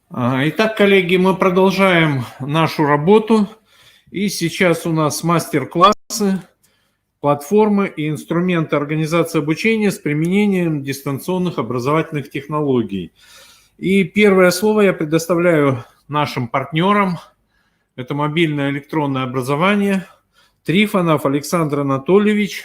Итак, коллеги, мы продолжаем нашу работу. И сейчас у нас мастер-классы, платформы и инструменты организации обучения с применением дистанционных образовательных технологий. И первое слово я предоставляю нашим партнерам. Это мобильное электронное образование. Трифонов Александр Анатольевич,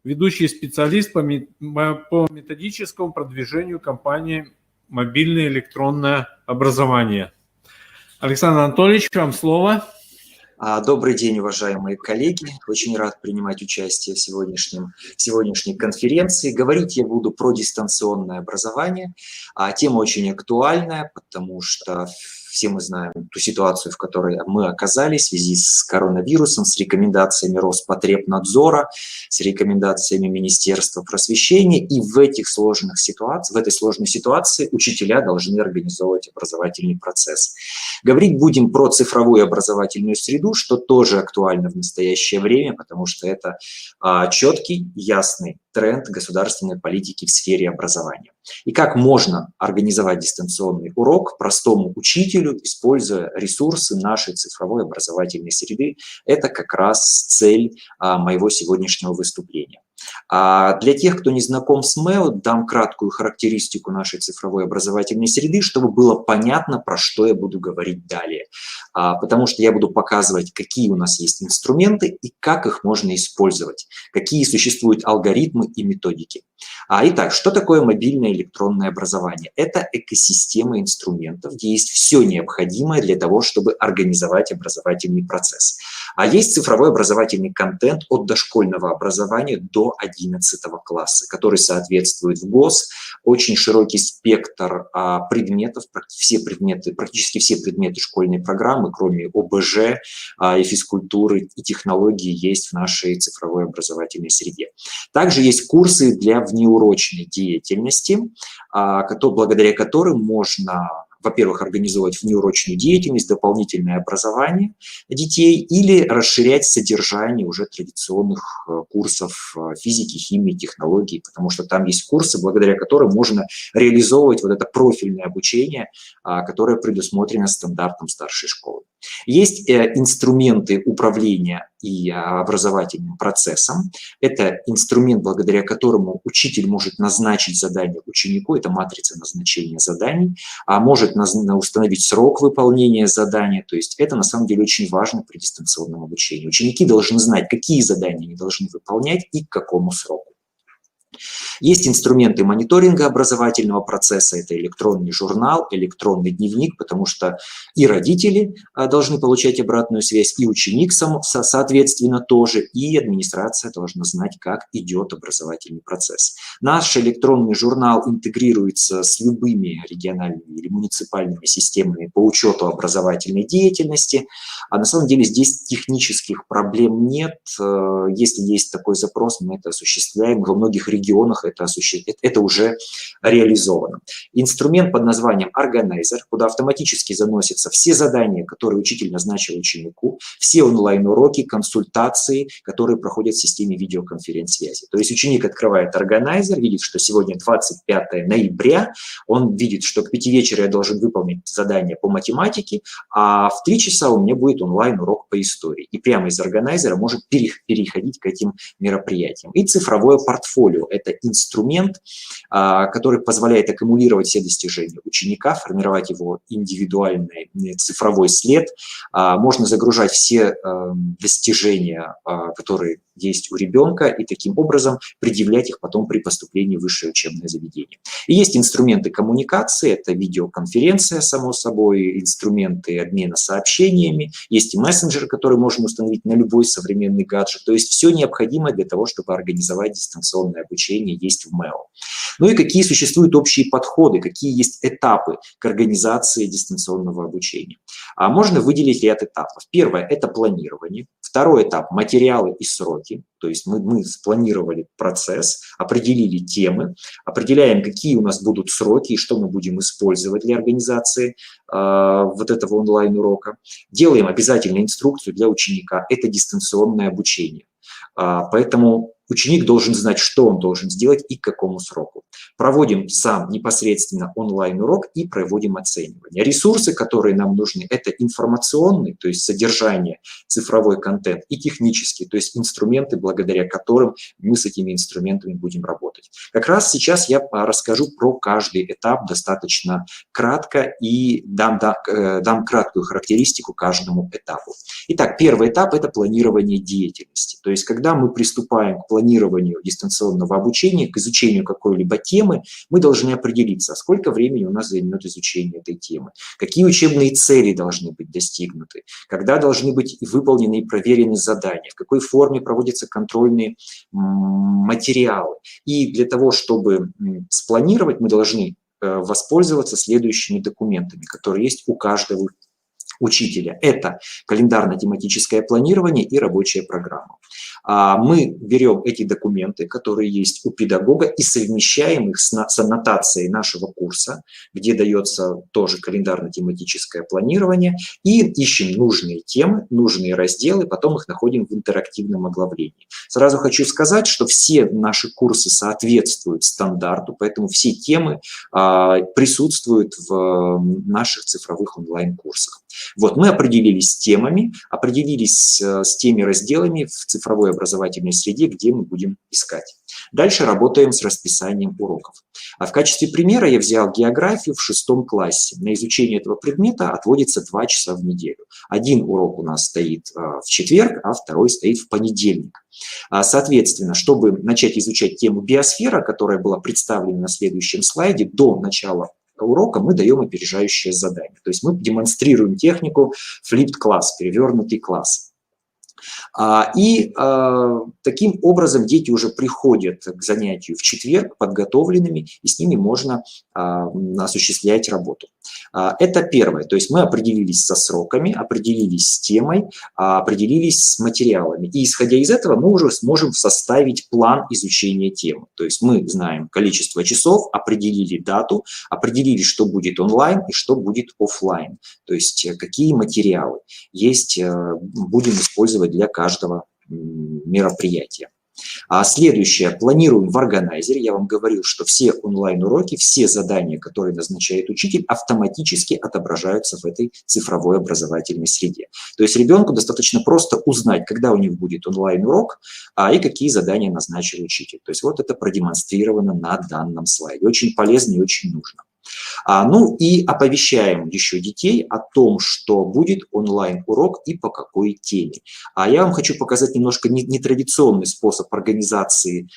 ведущий специалист по методическому продвижению компании «Мобильное электронное образование». Александр Анатольевич, вам слово. Добрый день, уважаемые коллеги. Очень рад принимать участие в сегодняшней конференции. Говорить я буду про дистанционное образование. Тема очень актуальная, потому что все мы знаем ту ситуацию, в которой мы оказались в связи с коронавирусом, с рекомендациями Роспотребнадзора, с рекомендациями Министерства просвещения. И в этой сложной ситуации учителя должны организовывать образовательный процесс. Говорить будем про цифровую образовательную среду, что тоже актуально в настоящее время, потому что это четкий, ясный тренд государственной политики в сфере образования. И как можно организовать дистанционный урок простому учителю, используя ресурсы нашей цифровой образовательной среды, это как раз цель моего сегодняшнего выступления. Для тех, кто не знаком с МЭО, дам краткую характеристику нашей цифровой образовательной среды, чтобы было понятно, про что я буду говорить далее. Потому что я буду показывать, какие у нас есть инструменты и как их можно использовать, какие существуют алгоритмы и методики. Итак, что такое мобильное электронное образование? Это экосистема инструментов, где есть все необходимое для того, чтобы организовать образовательный процесс. Есть цифровой образовательный контент от дошкольного образования до 11 класса, который соответствует в ГОС, очень широкий спектр предметов, практически все предметы школьной программы, кроме ОБЖ и физкультуры и технологии, есть в нашей цифровой образовательной среде. Также есть курсы для внеурочной деятельности, благодаря которым можно, во-первых, организовать внеурочную деятельность, дополнительное образование детей или расширять содержание уже традиционных курсов физики, химии, технологий, потому что там есть курсы, благодаря которым можно реализовывать вот это профильное обучение, которое предусмотрено стандартом старшей школы. Есть инструменты управления и образовательным процессом. Это инструмент, благодаря которому учитель может назначить задание ученику, это матрица назначения заданий, может установить срок выполнения задания. То есть это на самом деле очень важно при дистанционном обучении. Ученики должны знать, какие задания они должны выполнять и к какому сроку. Есть инструменты мониторинга образовательного процесса, это электронный журнал, электронный дневник, потому что и родители должны получать обратную связь, и ученик, соответственно, тоже, и администрация должна знать, как идет образовательный процесс. Наш электронный журнал интегрируется с любыми региональными или муниципальными системами по учету образовательной деятельности, на самом деле здесь технических проблем нет. Если есть такой запрос, мы это осуществляем, во многих регионах это уже реализовано. Инструмент под названием Organizer, куда автоматически заносятся все задания, которые учитель назначил ученику, все онлайн-уроки, консультации, которые проходят в системе видеоконференц-связи. То есть ученик открывает Organizer, видит, что сегодня 25 ноября, он видит, что к 5 вечера я должен выполнить задание по математике, а в 3 часа у меня будет онлайн-урок по истории. И прямо из Organizer может переходить к этим мероприятиям. И цифровое портфолио – это инструмент, который позволяет аккумулировать все достижения ученика, формировать его индивидуальный цифровой след. Можно загружать все достижения, которые есть у ребенка, и таким образом предъявлять их потом при поступлении в высшее учебное заведение. И есть инструменты коммуникации, это видеоконференция, само собой, инструменты обмена сообщениями, есть и мессенджер, который можно установить на любой современный гаджет. То есть все необходимое для того, чтобы организовать дистанционное обучение, есть в МЭО. Ну и какие существуют общие подходы, какие есть этапы к организации дистанционного обучения. Можно выделить ряд этапов. Первое – это планирование. Второй этап – материалы и сроки. То есть мы спланировали процесс, определили темы, определяем, какие у нас будут сроки и что мы будем использовать для организации вот этого онлайн-урока. Делаем обязательно инструкцию для ученика. Это дистанционное обучение. Поэтому ученик должен знать, что он должен сделать и к какому сроку. Проводим сам непосредственно онлайн-урок и проводим оценивание. Ресурсы, которые нам нужны, это информационный, то есть содержание, цифровой контент, и технический, то есть инструменты, благодаря которым мы с этими инструментами будем работать. Как раз сейчас я расскажу про каждый этап достаточно кратко и дам краткую характеристику каждому этапу. Итак, первый этап – это планирование деятельности. То есть когда мы приступаем к планированию дистанционного обучения, к изучению какой-либо темы, мы должны определиться, сколько времени у нас займет изучение этой темы, какие учебные цели должны быть достигнуты, когда должны быть выполнены и проверены задания, в какой форме проводятся контрольные материалы. И для того, чтобы спланировать, мы должны воспользоваться следующими документами, которые есть у каждого учителя. Это календарно-тематическое планирование и рабочая программа. Мы берем эти документы, которые есть у педагога, и совмещаем их с аннотацией нашего курса, где дается тоже календарно-тематическое планирование, и ищем нужные темы, нужные разделы, потом их находим в интерактивном оглавлении. Сразу хочу сказать, что все наши курсы соответствуют стандарту, поэтому все темы присутствуют в наших цифровых онлайн-курсах. Вот, мы определились с темами, определились с теми разделами в цифровой образовательной среде, где мы будем искать. Дальше работаем с расписанием уроков. В качестве примера я взял географию в 6 классе. На изучение этого предмета отводится 2 часа в неделю. Один урок у нас стоит в четверг, а второй стоит в понедельник. Соответственно, чтобы начать изучать тему биосфера, которая была представлена на следующем слайде, до начала урока мы даем опережающее задание. То есть мы демонстрируем технику flipped class, перевернутый класс. Таким образом дети уже приходят к занятию в четверг подготовленными, и с ними можно осуществлять работу. Это первое, то есть мы определились со сроками, определились с темой, определились с материалами. И исходя из этого мы уже сможем составить план изучения темы. То есть мы знаем количество часов, определили дату, определили, что будет онлайн и что будет офлайн. То есть какие материалы есть, будем использовать для каждого мероприятия. Следующее. Планируем в органайзере. Я вам говорил, что все онлайн-уроки, все задания, которые назначает учитель, автоматически отображаются в этой цифровой образовательной среде. То есть ребенку достаточно просто узнать, когда у него будет онлайн-урок и какие задания назначил учитель. То есть вот это продемонстрировано на данном слайде. Очень полезно и очень нужно. Ну и оповещаем еще детей о том, что будет онлайн-урок и по какой теме. Я вам хочу показать немножко нетрадиционный способ организации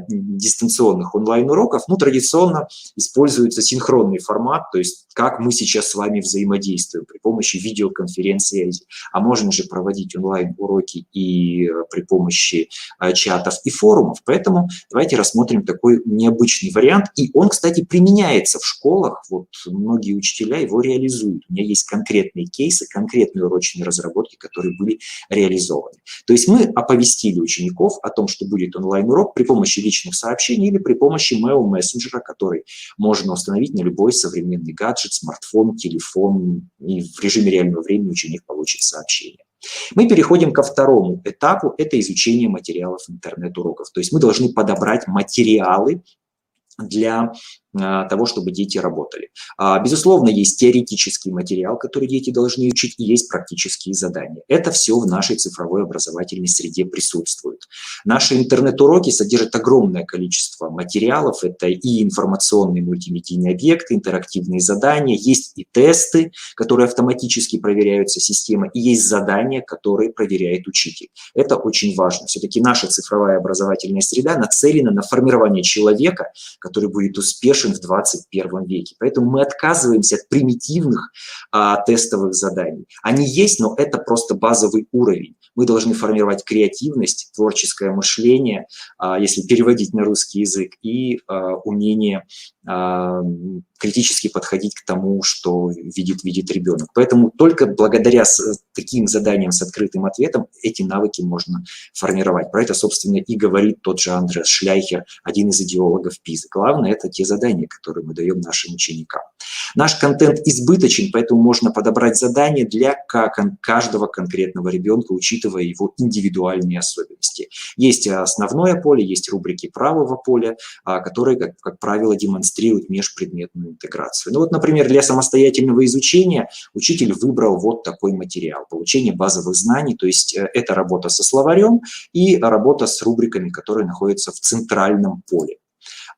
дистанционных онлайн-уроков. Ну, традиционно используется синхронный формат, то есть как мы сейчас с вами взаимодействуем при помощи видеоконференции. А можно же проводить онлайн-уроки и при помощи чатов и форумов. Поэтому давайте рассмотрим такой необычный вариант. И он, кстати, применяется в школах. Вот многие учителя его реализуют. У меня есть конкретные кейсы, конкретные урочные разработки, которые были реализованы. То есть мы оповестили учеников о том, что будет онлайн-урок при помощи личных сообщений или при помощи mail-мессенджера, который можно установить на любой современный гаджет, смартфон, телефон, и в режиме реального времени ученик получит сообщение. Мы переходим ко второму этапу, это изучение материалов интернет-уроков. То есть мы должны подобрать материалы для того, чтобы дети работали. Безусловно, есть теоретический материал, который дети должны учить, и есть практические задания. Это все в нашей цифровой образовательной среде присутствует. Наши интернет-уроки содержат огромное количество материалов. Это и информационные мультимедийные объекты, интерактивные задания, есть и тесты, которые автоматически проверяются системой, и есть задания, которые проверяет учитель. Это очень важно. Все-таки наша цифровая образовательная среда нацелена на формирование человека, который будет успешен в 21 веке. Поэтому мы отказываемся от примитивных тестовых заданий. Они есть, но это просто базовый уровень. Мы должны формировать креативность, творческое мышление, если переводить на русский язык, и умение критически подходить к тому, что видит ребенок. Поэтому только благодаря таким заданиям с открытым ответом эти навыки можно формировать. Про это, собственно, и говорит тот же Андреас Шляйхер, один из идеологов ПИЗа. Главное – это те задания, задания, которые мы даем нашим ученикам. Наш контент избыточен, поэтому можно подобрать задания для каждого конкретного ребенка, учитывая его индивидуальные особенности. Есть основное поле, есть рубрики правого поля, которые, как правило, демонстрируют межпредметную интеграцию. Ну вот, например, для самостоятельного изучения учитель выбрал вот такой материал: получение базовых знаний, то есть это работа со словарем и работа с рубриками, которые находятся в центральном поле.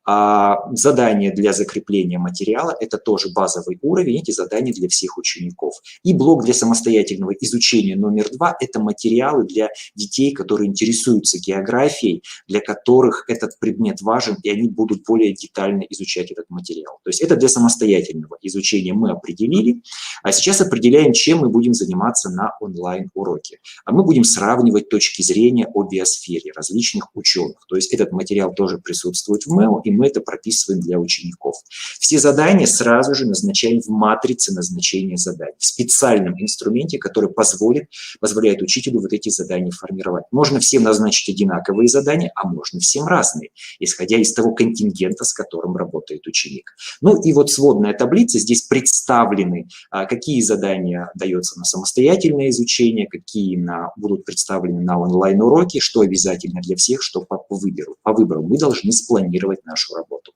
Задания для закрепления материала – это тоже базовый уровень, эти задания для всех учеников. И блок для самостоятельного изучения номер 2 – это материалы для детей, которые интересуются географией, для которых этот предмет важен, и они будут более детально изучать этот материал. То есть это для самостоятельного изучения мы определили, а сейчас определяем, чем мы будем заниматься на онлайн-уроке. Мы будем сравнивать точки зрения о биосфере различных ученых. То есть этот материал тоже присутствует в МЭО, и мы это прописываем для учеников. Все задания сразу же назначаем в матрице назначения заданий, в специальном инструменте, который позволяет учителю вот эти задания формировать. Можно всем назначить одинаковые задания, а можно всем разные, исходя из того контингента, с которым работает ученик. Ну и вот сводная таблица, здесь представлены, какие задания даются на самостоятельное изучение, какие будут представлены на онлайн-уроке, что обязательно для всех, что по выбору. Мы должны спланировать нашу работу.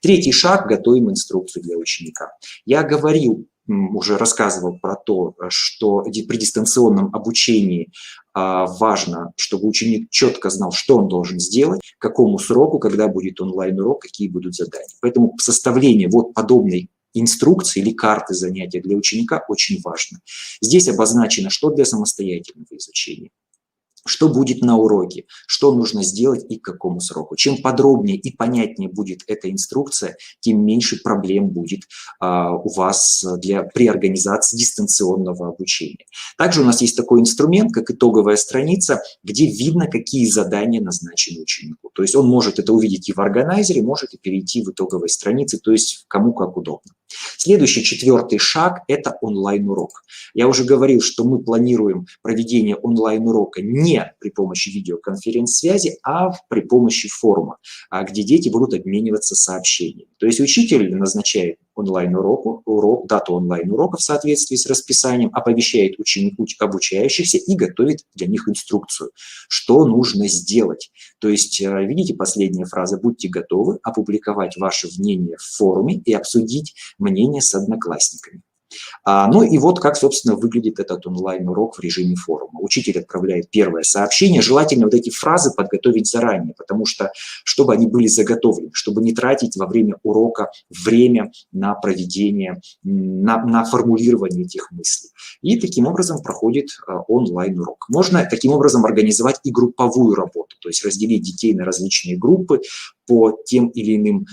Третий шаг – готовим инструкцию для ученика. Я уже рассказывал про то, что при дистанционном обучении важно, чтобы ученик четко знал, что он должен сделать, к какому сроку, когда будет онлайн-урок, какие будут задания. Поэтому составление вот подобной инструкции или карты занятия для ученика очень важно. Здесь обозначено, что для самостоятельного изучения, что будет на уроке, что нужно сделать и к какому сроку. Чем подробнее и понятнее будет эта инструкция, тем меньше проблем будет у вас при организации дистанционного обучения. Также у нас есть такой инструмент, как итоговая страница, где видно, какие задания назначены ученику. То есть он может это увидеть и в органайзере, может и перейти в итоговой странице, то есть кому как удобно. Следующий, 4-й шаг – это онлайн-урок. Я уже говорил, что мы планируем проведение онлайн-урока не при помощи видеоконференц-связи, а при помощи форума, где дети будут обмениваться сообщениями. То есть учитель назначает дату онлайн-урока в соответствии с расписанием, оповещает обучающихся и готовит для них инструкцию, что нужно сделать. То есть, видите, последняя фраза: будьте готовы опубликовать ваше мнение в форуме и обсудить мнение с одноклассниками. Ну и вот как, собственно, выглядит этот онлайн-урок в режиме форума. Учитель отправляет первое сообщение. Желательно вот эти фразы подготовить заранее, потому что, чтобы они были заготовлены, чтобы не тратить во время урока время на проведение, на формулирование этих мыслей. И таким образом проходит онлайн-урок. Можно таким образом организовать и групповую работу, то есть разделить детей на различные группы по тем или иным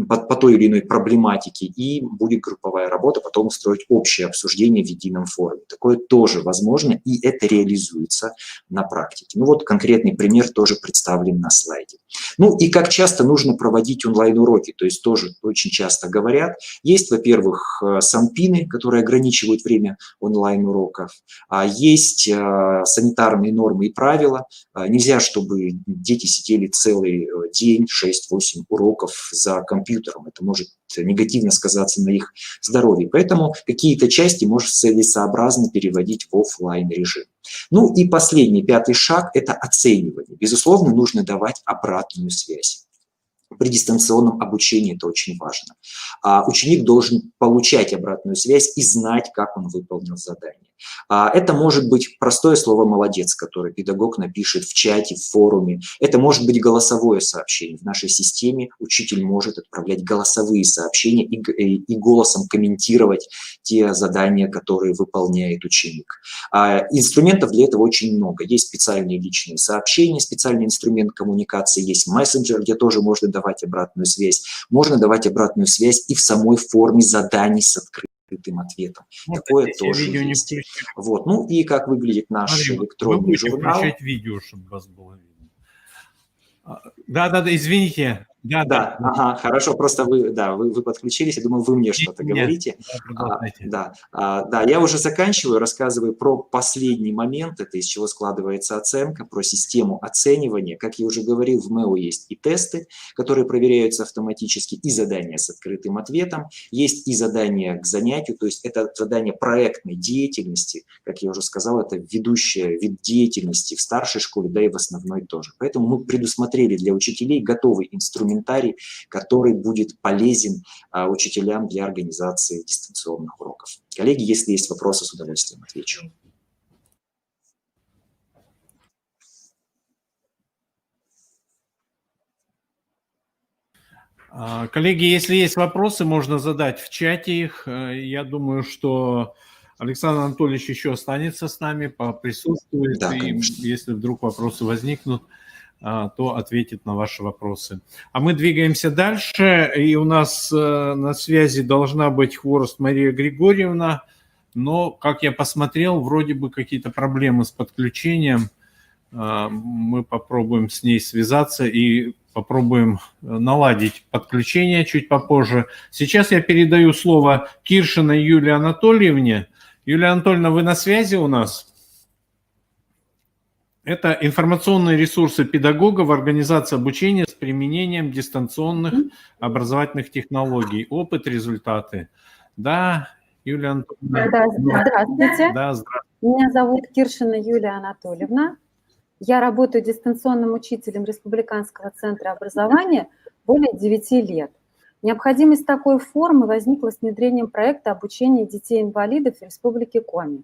по той или иной проблематике, и будет групповая работа, потом устроить общее обсуждение в едином форуме. Такое тоже возможно, и это реализуется на практике. Ну вот конкретный пример тоже представлен на слайде. Ну и как часто нужно проводить онлайн-уроки, то есть тоже очень часто говорят. Есть, во-первых, СанПины, которые ограничивают время онлайн-уроков, есть санитарные нормы и правила. Нельзя, чтобы дети сидели целый день, 6-8 уроков за компьютером. Это может негативно сказаться на их здоровье. Поэтому какие-то части может целесообразно переводить в офлайн режим. Ну и последний, 5-й шаг – это оценивание. Безусловно, нужно давать обратную связь. При дистанционном обучении это очень важно. Ученик должен получать обратную связь и знать, как он выполнил задание. Это может быть простое слово «молодец», которое педагог напишет в чате, в форуме. Это может быть голосовое сообщение. В нашей системе учитель может отправлять голосовые сообщения и голосом комментировать те задания, которые выполняет ученик. Инструментов для этого очень много. Есть специальные личные сообщения, специальный инструмент коммуникации, есть мессенджер, где тоже можно давать обратную связь. Можно давать обратную связь и в самой форме заданий с открытым ответом. Вот такое тоже есть. Вот. Ну и как выглядит наш электронный журнал. Включать видео, чтобы вас было видно. Да, извините. Да, да, Да, ага, хорошо, просто вы, да, вы подключились, я думаю, вы мне что-то не, говорите. да, продолжайте. Да, я уже заканчиваю, рассказываю про последний момент, это из чего складывается оценка, про систему оценивания. Как я уже говорил, в МЭО есть и тесты, которые проверяются автоматически, и задания с открытым ответом, есть и задания к занятию, то есть это задание проектной деятельности, как я уже сказал, это ведущий вид деятельности в старшей школе, да и в основной тоже. Поэтому мы предусмотрели для учителей готовый инструментарий, который будет полезен учителям для организации дистанционных уроков. Коллеги, если есть вопросы, с удовольствием отвечу. Коллеги, если есть вопросы, можно задать в чате их. Я думаю, что Александр Анатольевич еще останется с нами, присутствует, Да, и конечно. если вдруг вопросы возникнут, то ответит на ваши вопросы. А мы двигаемся дальше, и у нас на связи должна быть Хворост Мария Григорьевна, но, как я посмотрел, вроде бы какие-то проблемы с подключением. Мы попробуем с ней связаться и попробуем наладить подключение чуть попозже. Сейчас я передаю слово Киршиной Юлии Анатольевне. Юлия Анатольевна, вы на связи у нас? Это информационные ресурсы педагогов, организация обучения с применением дистанционных образовательных технологий. Опыт, результаты. Да, Юлия Анатольевна. Да, здравствуйте. Да, здравствуйте. Меня зовут Киршина Юлия Анатольевна. Я работаю дистанционным учителем Республиканского центра образования более 9 лет. Необходимость такой формы возникла с внедрением проекта обучения детей-инвалидов в Республике Коми,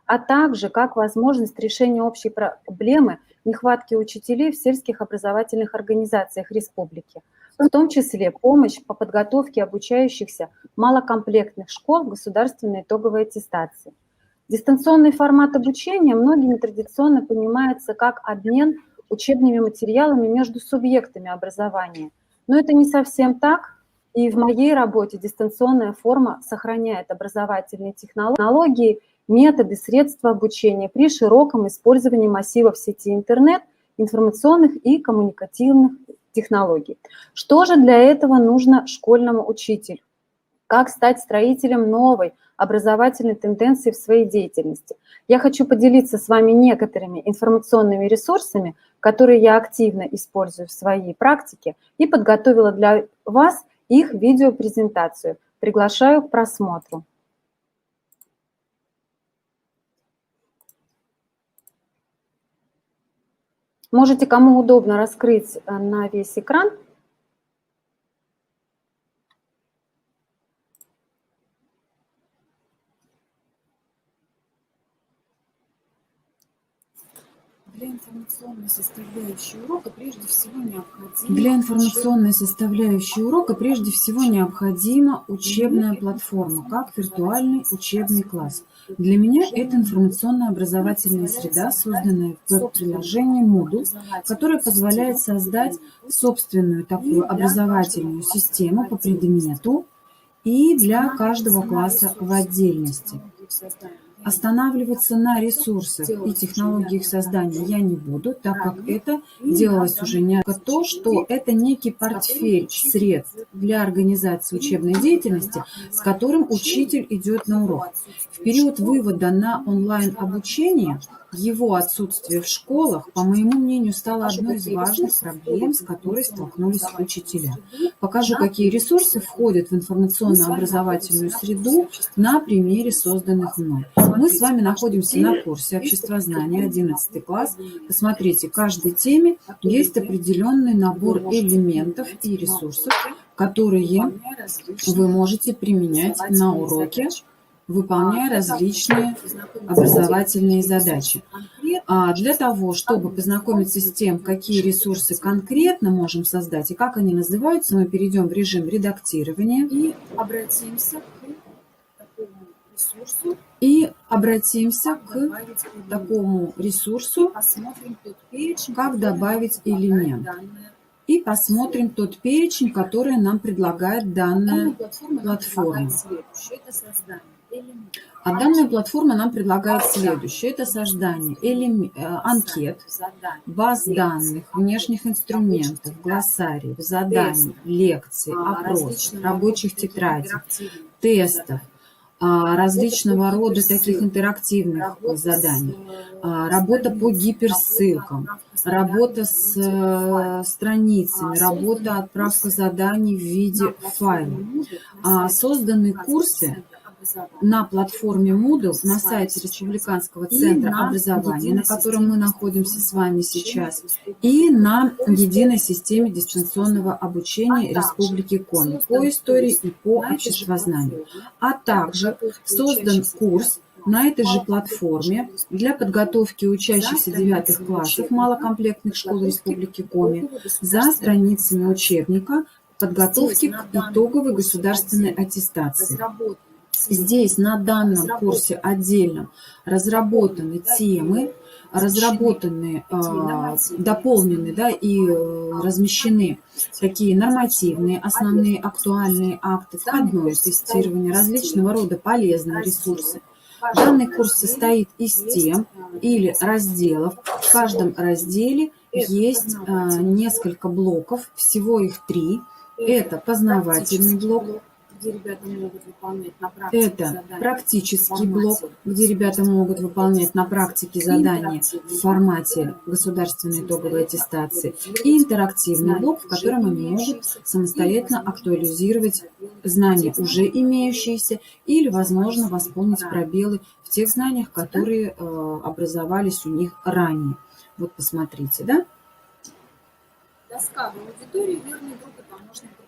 а также как возможность решения общей проблемы нехватки учителей в сельских образовательных организациях республики, в том числе помощь по подготовке обучающихся малокомплектных школ в государственной итоговой аттестации. Дистанционный формат обучения многими традиционно понимается как обмен учебными материалами между субъектами образования. Но это не совсем так, и в моей работе дистанционная форма сохраняет образовательные технологии, методы, средства обучения при широком использовании массивов сети интернет, информационных и коммуникативных технологий. Что же для этого нужно школьному учителю? Как стать строителем новой образовательной тенденции в своей деятельности? Я хочу поделиться с вами некоторыми информационными ресурсами, которые я активно использую в своей практике, и подготовила для вас их видеопрезентацию. Приглашаю к просмотру. Можете, кому удобно, раскрыть на весь экран. Для информационной составляющей урока прежде всего необходима учебная платформа, как виртуальный учебный класс. Для меня это информационно-образовательная среда, созданная в приложении Moodle, которая позволяет создать собственную такую образовательную систему по предмету и для каждого класса в отдельности. Останавливаться на ресурсах и технологиях создания я не буду, так как это делалось уже не то, что это некий портфель средств для организации учебной деятельности, с которым учитель идет на урок. В период вывода на онлайн-обучение его отсутствие в школах, по моему мнению, стало одной из важных проблем, с которой столкнулись учителя. Покажу, какие ресурсы входят в информационно-образовательную среду на примере созданных мной. Мы с вами находимся на курсе обществознания, 11 класс. Посмотрите, к каждой теме есть определенный набор элементов и ресурсов, которые вы можете применять на уроке, выполняя различные образовательные задачи. А для того, чтобы познакомиться с тем, какие ресурсы конкретно можем создать и как они называются, мы перейдем в режим редактирования и обратимся к такому ресурсу, как добавить элемент. И посмотрим тот перечень, который нам предлагает данная платформа. А данная платформа нам предлагает следующее. Это создание анкет, баз данных, внешних инструментов, глоссариев, заданий, лекций, опросов, рабочих тетрадей, тестов, различного рода таких интерактивных заданий, работа по гиперссылкам, работа с страницами, работа, отправка заданий в виде файла. Созданы курсы на платформе Moodle на сайте Республиканского центра образования, на котором мы находимся с вами сейчас, и на единой системе дистанционного обучения Республики Коми по истории и по обществознанию. А также создан курс на этой же платформе для подготовки учащихся 9 классов малокомплектных школ Республики Коми за страницами учебника подготовки к итоговой государственной аттестации. Здесь на данном курсе отдельно разработаны темы, дополнены, да, и размещены такие нормативные, основные актуальные акты, входное тестирование, различного рода полезные ресурсы. Данный курс состоит из тем или разделов. В каждом разделе есть несколько блоков, всего их 3. Это познавательный блок, где ребята могут выполнять на практике это практический блок, где ребята могут выполнять на практике задания в формате государственной итоговой аттестации, и интерактивный блок, в котором они могут самостоятельно актуализировать знания, уже имеющиеся, или, возможно, восполнить пробелы в тех знаниях, которые образовались у них ранее. Вот посмотрите, да? Доска в аудитории, верный друг и помощник преподавателя.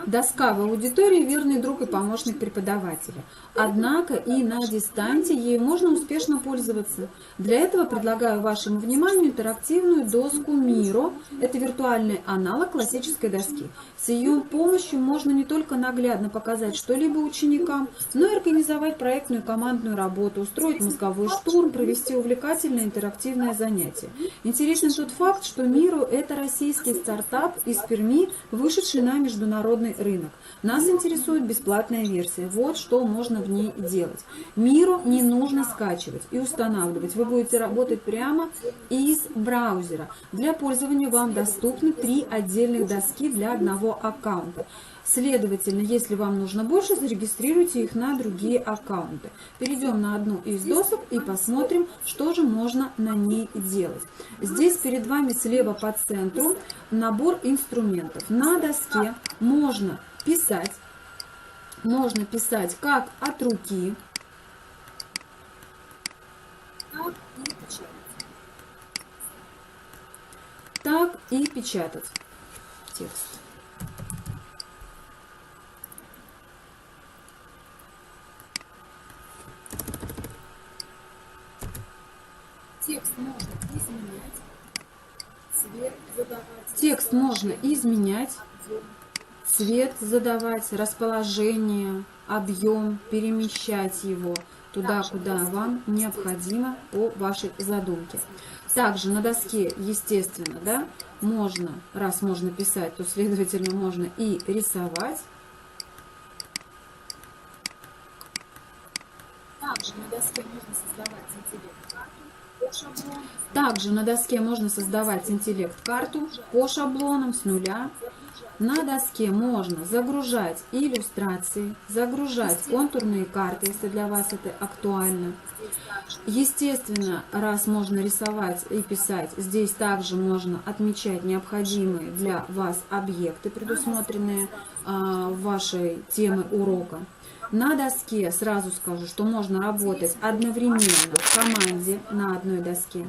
Доска в аудитории – верный друг и помощник преподавателя. Однако и на дистанте ею можно успешно пользоваться. Для этого предлагаю вашему вниманию интерактивную доску Miro. Это виртуальный аналог классической доски. С ее помощью можно не только наглядно показать что-либо ученикам, но и организовать проектную командную работу, устроить мозговой штурм, провести увлекательное интерактивное занятие. Интересен тот факт, что Miro – это российский стартап из Перми, вышедший на международный рынок. Нас интересует бесплатная версия. Вот что можно в ней делать. Miro не нужно скачивать и устанавливать. Вы будете работать прямо из браузера. Для пользования вам доступны 3 отдельных доски для одного аккаунта. Следовательно, если вам нужно больше, зарегистрируйте их на другие аккаунты. Перейдем на одну из досок и посмотрим, что же можно на ней делать. Здесь перед вами слева по центру набор инструментов. На доске можно писать как от руки, так и печатать текст. Текст можно изменять, цвет задавать, расположение, объем, перемещать его туда, куда вам необходимо по вашей задумке. Также на доске, естественно, да, раз можно писать, то, следовательно, можно и рисовать. Также на доске можно создавать интеллект-карту по шаблону. Также на доске можно создавать интеллект-карту по шаблонам с нуля. На доске можно загружать иллюстрации, загружать контурные карты, если для вас это актуально. Естественно, раз можно рисовать и писать, здесь также можно отмечать необходимые для вас объекты, предусмотренные в вашей теме урока. На доске сразу скажу, что можно работать одновременно в команде на одной доске.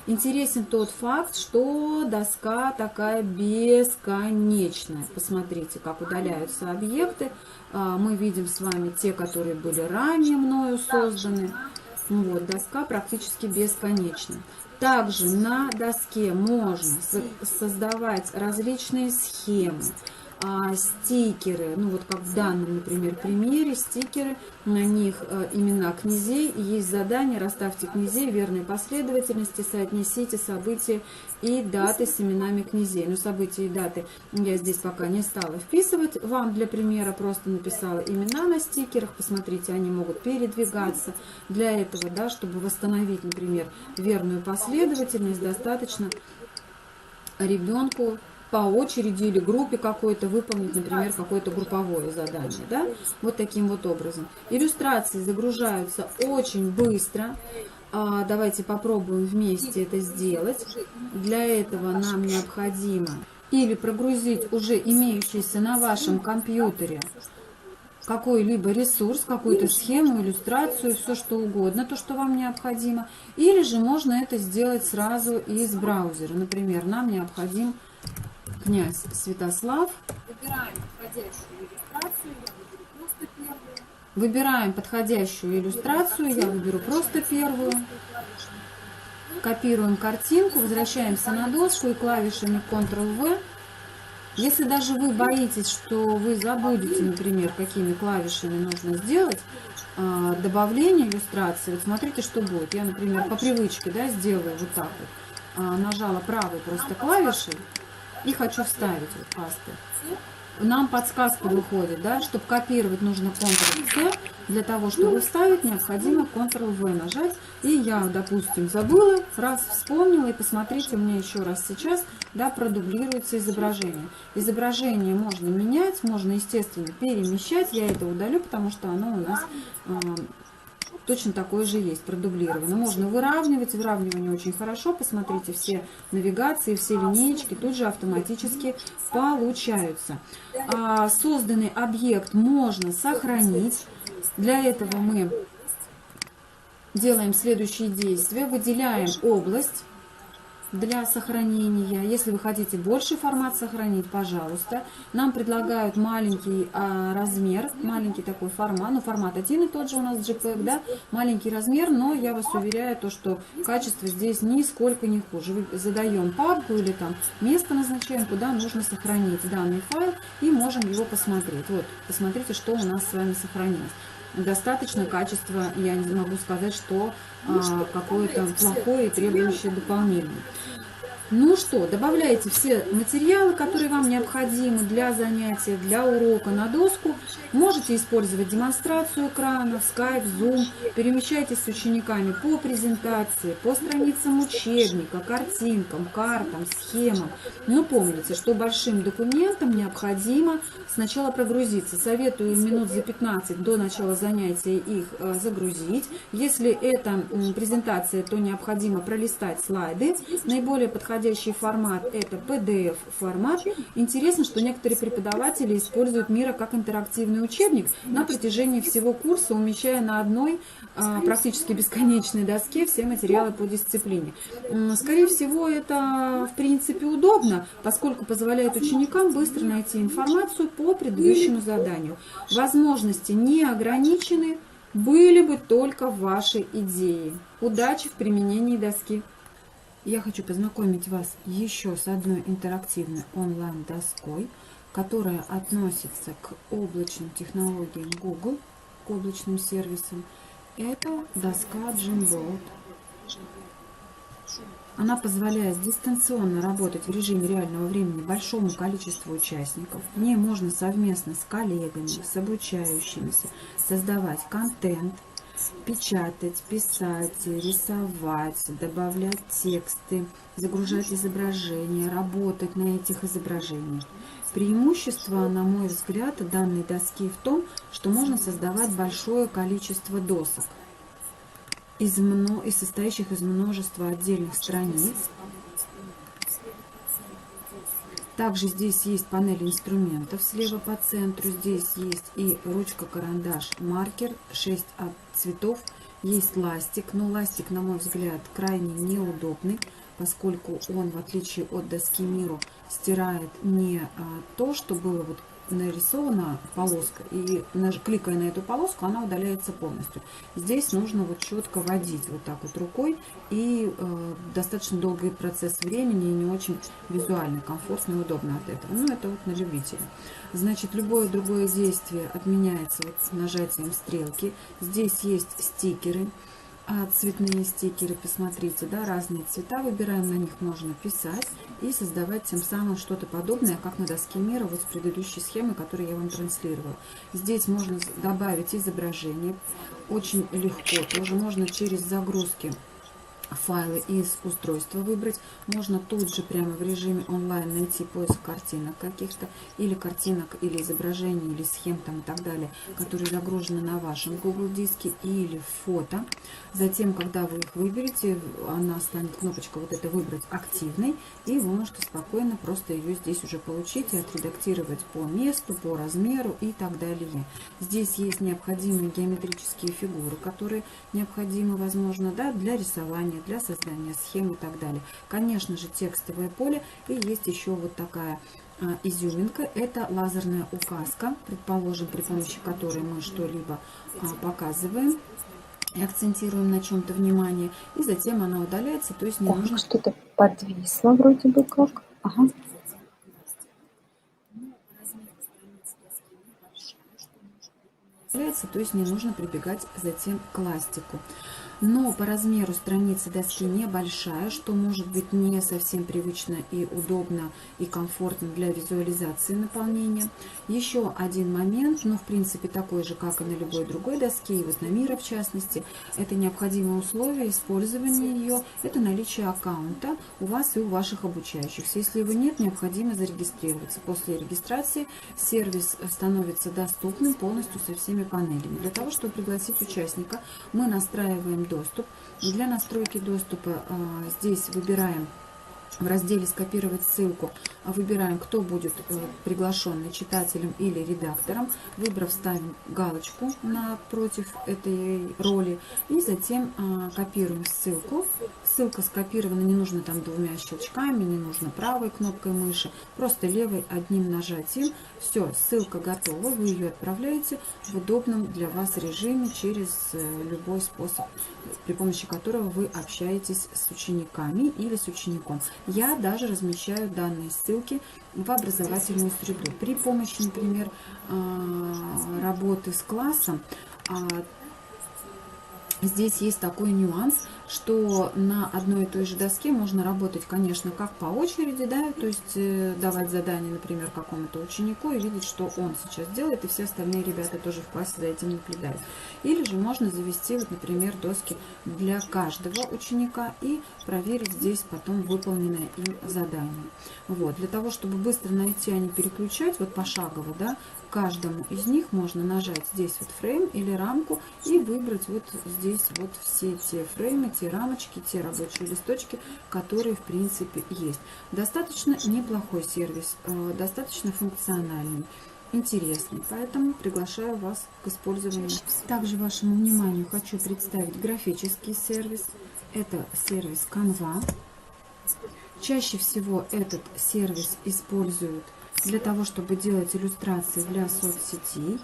Интересен тот факт, что доска такая бесконечная. Посмотрите, как удаляются объекты. Мы видим с вами те, которые были ранее мною созданы. Вот, доска практически бесконечна. Также на доске можно создавать различные схемы, стикеры, ну вот как в данном, например, примере, стикеры, на них имена князей, и есть задание: расставьте князей в верной последовательности, соотнесите события и даты с именами князей. Но события и даты я здесь пока не стала вписывать, вам для примера просто написала имена на стикерах, посмотрите, они могут передвигаться. Для этого, да, чтобы восстановить, например, верную последовательность, достаточно ребенку по очереди или группе какой-то выполнить, например, какое-то групповое задание, да, вот таким вот образом. Иллюстрации загружаются очень быстро. Давайте попробуем вместе это сделать. Для этого нам необходимо или прогрузить уже имеющийся на вашем компьютере какой-либо ресурс, какую-то схему, иллюстрацию, все что угодно, то, что вам необходимо. Или же можно это сделать сразу из браузера. Например, нам необходим князь Святослав. Выбираем подходящую иллюстрацию, я выберу просто первую. Выбираем подходящую иллюстрацию, я выберу просто первую. Копируем картинку, возвращаемся на доску и клавишами Ctrl-V. Если даже вы боитесь, что вы забудете, например, какими клавишами нужно сделать добавление иллюстрации, вот смотрите, что будет. Я, например, по привычке, да, сделаю вот так вот. Нажала правой просто клавишей и хочу вставить вот пасты. Нам подсказка выходит, да, чтобы копировать, нужно Ctrl-C, для того, чтобы вставить, необходимо Ctrl-V нажать. И я, допустим, забыла, раз вспомнила, и посмотрите, у меня еще раз сейчас, да, продублируется изображение. Изображение можно менять, можно, естественно, перемещать. Я это удалю, потому что оно у нас точно такое же есть, продублировано. Можно выравнивать, выравнивание очень хорошо. Посмотрите, все навигации, все линеечки тут же автоматически получаются. Созданный объект можно сохранить. Для этого мы делаем следующие действия. Выделяем область для сохранения. Если вы хотите больший формат сохранить, пожалуйста. Нам предлагают маленький размер, маленький такой формат, ну формат один и тот же у нас JPEG, да, маленький размер, но я вас уверяю, то, что качество здесь нисколько не хуже. Задаем папку или там место назначаем, куда нужно сохранить данный файл, и можем его посмотреть. Вот, посмотрите, что у нас с вами сохранилось. Достаточно качество, я не могу сказать, что какое-то плохое и требующее дополнения. Ну что, добавляйте все материалы, которые вам необходимы для занятия, для урока на доску. Можете использовать демонстрацию экрана, Skype, Zoom. Перемещайтесь с учениками по презентации, по страницам учебника, картинкам, картам, схемам. Но помните, что большим документам необходимо сначала прогрузиться. Советую минут за 15 до начала занятия их загрузить. Если это презентация, то необходимо пролистать слайды. Наиболее подходящий формат – это PDF формат. Интересно, что некоторые преподаватели используют Мира как интерактивный учебник на протяжении всего курса, умещая на одной практически бесконечной доске все материалы по дисциплине. Скорее всего, это в принципе удобно, поскольку позволяет ученикам быстро найти информацию по предыдущему заданию. Возможности не ограничены, были бы только ваши идеи. Удачи в применении доски! Я хочу познакомить вас еще с одной интерактивной онлайн-доской, которая относится к облачным технологиям Google, к облачным сервисам. Это доска Jamboard. Она позволяет дистанционно работать в режиме реального времени большому количеству участников. В ней можно совместно с коллегами, с обучающимися создавать контент, печатать, писать, рисовать, добавлять тексты, загружать изображения, работать на этих изображениях. Преимущество, на мой взгляд, данной доски в том, что можно создавать большое количество досок, состоящих из множества отдельных страниц. Также здесь есть панель инструментов слева по центру. Здесь есть и ручка, карандаш, маркер, 6 цветов. Есть ластик, но ластик, на мой взгляд, крайне неудобный, поскольку он, в отличие от доски Миру, стирает не то, что было вот нарисована полоска, и кликая на эту полоску, она удаляется полностью. Здесь нужно вот четко водить вот так вот рукой, и достаточно долгий процесс времени, и не очень визуально комфортно и удобно от этого. Ну, это вот на любителя. Значит, любое другое действие отменяется вот нажатием стрелки. Здесь есть стикеры, цветные стикеры, посмотрите, да, разные цвета выбираем, на них можно писать и создавать тем самым что-то подобное, как на доске мира, вот с предыдущей схемы, которую я вам транслировала. Здесь можно добавить изображение, очень легко, тоже можно через загрузки файлы из устройства выбрать. Можно тут же прямо в режиме онлайн найти поиск картинок каких-то, или картинок, или изображений, или схем там и так далее, которые загружены на вашем Google диске, или фото. Затем, когда вы их выберете, она станет кнопочка вот эта «Выбрать активной», и вы можете спокойно просто ее здесь уже получить и отредактировать по месту, по размеру и так далее. Здесь есть необходимые геометрические фигуры, которые необходимы, возможно, да, для рисования, для создания схем и так далее. Конечно же, текстовое поле, и есть еще вот такая изюминка, это лазерная указка, предположим, при помощи которой мы что-либо показываем и акцентируем на чем-то внимание, и затем она удаляется, то есть не нужно... Что-то подвисло вроде бы как. Ага. То есть не нужно прибегать затем к ластику. Но по размеру страницы доски небольшая, что может быть не совсем привычно и удобно и комфортно для визуализации наполнения. Еще один момент, но в принципе такой же, как и на любой другой доске, и вот на Мира в частности, это необходимое условие использования ее, это наличие аккаунта у вас и у ваших обучающихся. Если его нет, необходимо зарегистрироваться. После регистрации сервис становится доступным полностью со всеми панелями. Для того, чтобы пригласить участника, мы настраиваем доступ. Для настройки доступа здесь выбираем в разделе «Скопировать ссылку», выбираем, кто будет приглашенный читателем или редактором. Выбрав, ставим галочку напротив этой роли и затем копируем ссылку. Ссылка скопирована, не нужно там двумя щелчками, не нужно правой кнопкой мыши, просто левой одним нажатием. Все, ссылка готова, вы ее отправляете в удобном для вас режиме через любой способ, при помощи которого вы общаетесь с учениками или с учеником. Я даже размещаю данные ссылки в образовательную среду. При помощи, например, работы с классом, здесь есть такой нюанс, что на одной и той же доске можно работать, конечно, как по очереди, да, то есть давать задание, например, какому-то ученику и видеть, что он сейчас делает, и все остальные ребята тоже в классе за этим наблюдают. Или же можно завести, вот, например, доски для каждого ученика и проверить здесь потом выполненное им задание. Вот. Для того, чтобы быстро найти, а не переключать, вот пошагово, да, каждому из них можно нажать здесь вот фрейм или рамку и выбрать вот здесь вот все те фреймы, те рамочки, те рабочие листочки, которые в принципе есть. Достаточно неплохой сервис, достаточно функциональный, интересный, поэтому приглашаю вас к использованию. Также вашему вниманию хочу представить графический сервис. Это сервис Canva. Чаще всего этот сервис используют для того, чтобы делать иллюстрации для соцсетей,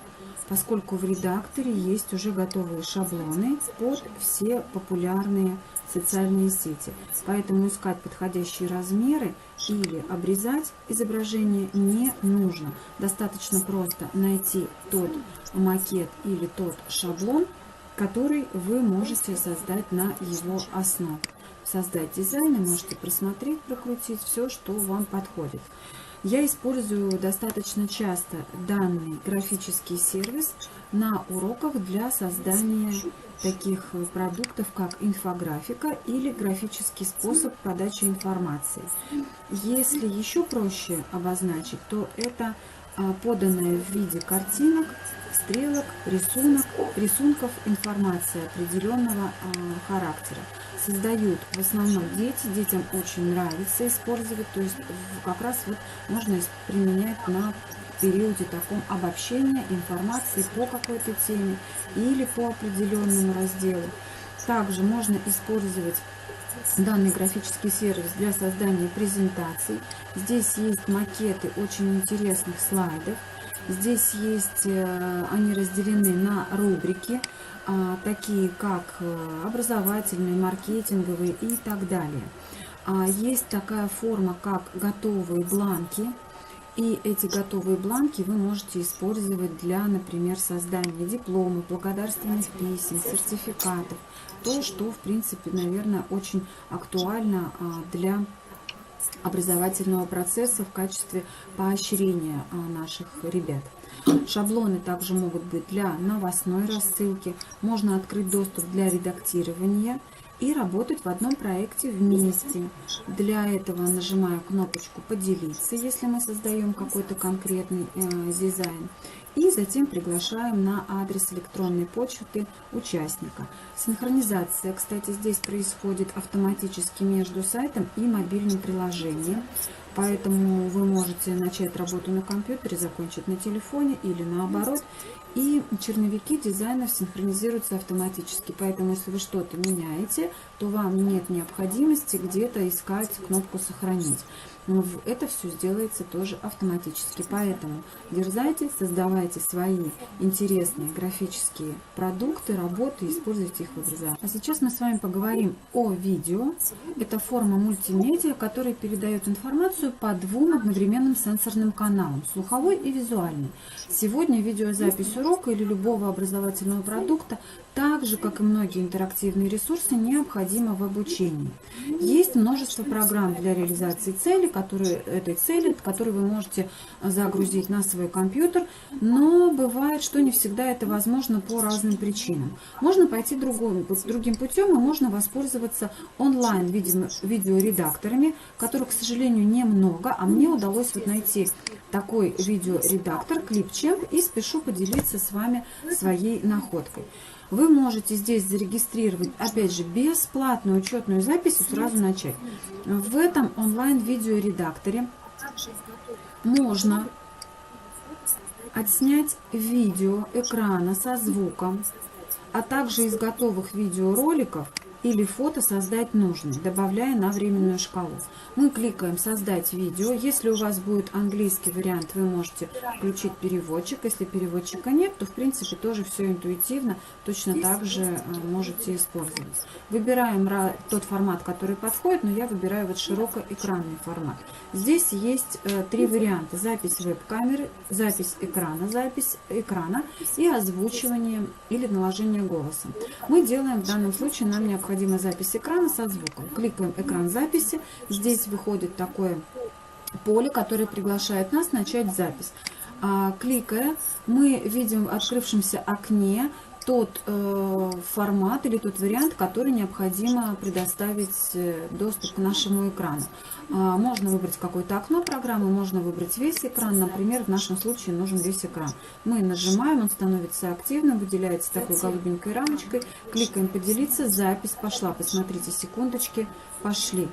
поскольку в редакторе есть уже готовые шаблоны под все популярные социальные сети. Поэтому искать подходящие размеры или обрезать изображение не нужно. Достаточно просто найти тот макет или тот шаблон, который вы можете создать на его основе. Создать дизайн, и можете просмотреть, прокрутить все, что вам подходит. Я использую достаточно часто данный графический сервис на уроках для создания таких продуктов, как инфографика или графический способ подачи информации. Если еще проще обозначить, то это поданная в виде картинок, стрелок, рисунков информация определенного характера. Создают в основном дети, детям очень нравится использовать, то есть как раз вот можно применять на периоде таком обобщения информации по какой-то теме или по определенному разделу. Также можно использовать данный графический сервис для создания презентаций. Здесь есть макеты очень интересных слайдов. Здесь есть, они разделены на рубрики, такие как образовательные, маркетинговые и так далее. Есть такая форма, как готовые бланки. И эти готовые бланки вы можете использовать для, например, создания дипломов, благодарственных писем, сертификатов. То, что, в принципе, наверное, очень актуально для образовательного процесса в качестве поощрения наших ребят. Шаблоны также могут быть для новостной рассылки. Можно открыть доступ для редактирования и работать в одном проекте вместе. Для этого нажимаю кнопочку «Поделиться», если мы создаем какой-то конкретный дизайн. И затем приглашаем на адрес электронной почты участника. Синхронизация, кстати, здесь происходит автоматически между сайтом и мобильным приложением. Поэтому вы можете начать работу на компьютере, закончить на телефоне или наоборот. И черновики дизайнов синхронизируются автоматически. Поэтому, если вы что-то меняете, то вам нет необходимости где-то искать кнопку «Сохранить». Это все сделается тоже автоматически. Поэтому дерзайте, создавайте свои интересные графические продукты, работы, используйте их в образовании. А сейчас мы с вами поговорим о видео. Это форма мультимедиа, которая передает информацию по двум одновременным сенсорным каналам, слуховой и визуальный. Сегодня видеозапись урока или любого образовательного продукта, так же, как и многие интерактивные ресурсы, необходимо в обучении. Есть множество программ для реализации этой цели, которые вы можете загрузить на свой компьютер, но бывает, что не всегда это возможно по разным причинам. Можно пойти другим путем, и можно воспользоваться онлайн-видеоредакторами, которых, к сожалению, немного, а мне удалось найти такой видеоредактор Clipchamp, и спешу поделиться с вами своей находкой. Вы можете здесь зарегистрировать, опять же, бесплатную учетную запись и сразу начать. В этом онлайн-видеоредакторе можно отснять видео экрана со звуком, а также из готовых видеороликов или фото создать нужный, добавляя на временную шкалу. Мы кликаем «Создать видео». Если у вас будет английский вариант, вы можете включить переводчик. Если переводчика нет, то в принципе тоже все интуитивно, точно так же можете использовать. Выбираем тот формат, который подходит, но я выбираю вот широкоэкранный формат. Здесь есть три варианта: запись веб-камеры, запись экрана и озвучивание или наложение голоса. Мы делаем в данном случае, нам необходима запись экрана со звуком. Кликаем «Экран записи». Здесь выходит такое поле, которое приглашает нас начать запись. Кликая, мы видим в открывшемся окне тот формат или тот вариант, который необходимо предоставить доступ к нашему экрану. Можно выбрать какое-то окно программы, можно выбрать весь экран. Например, в нашем случае нужен весь экран. Мы нажимаем, он становится активным, выделяется такой голубенькой рамочкой. Кликаем «Поделиться», запись пошла. Посмотрите, секундочки пошли.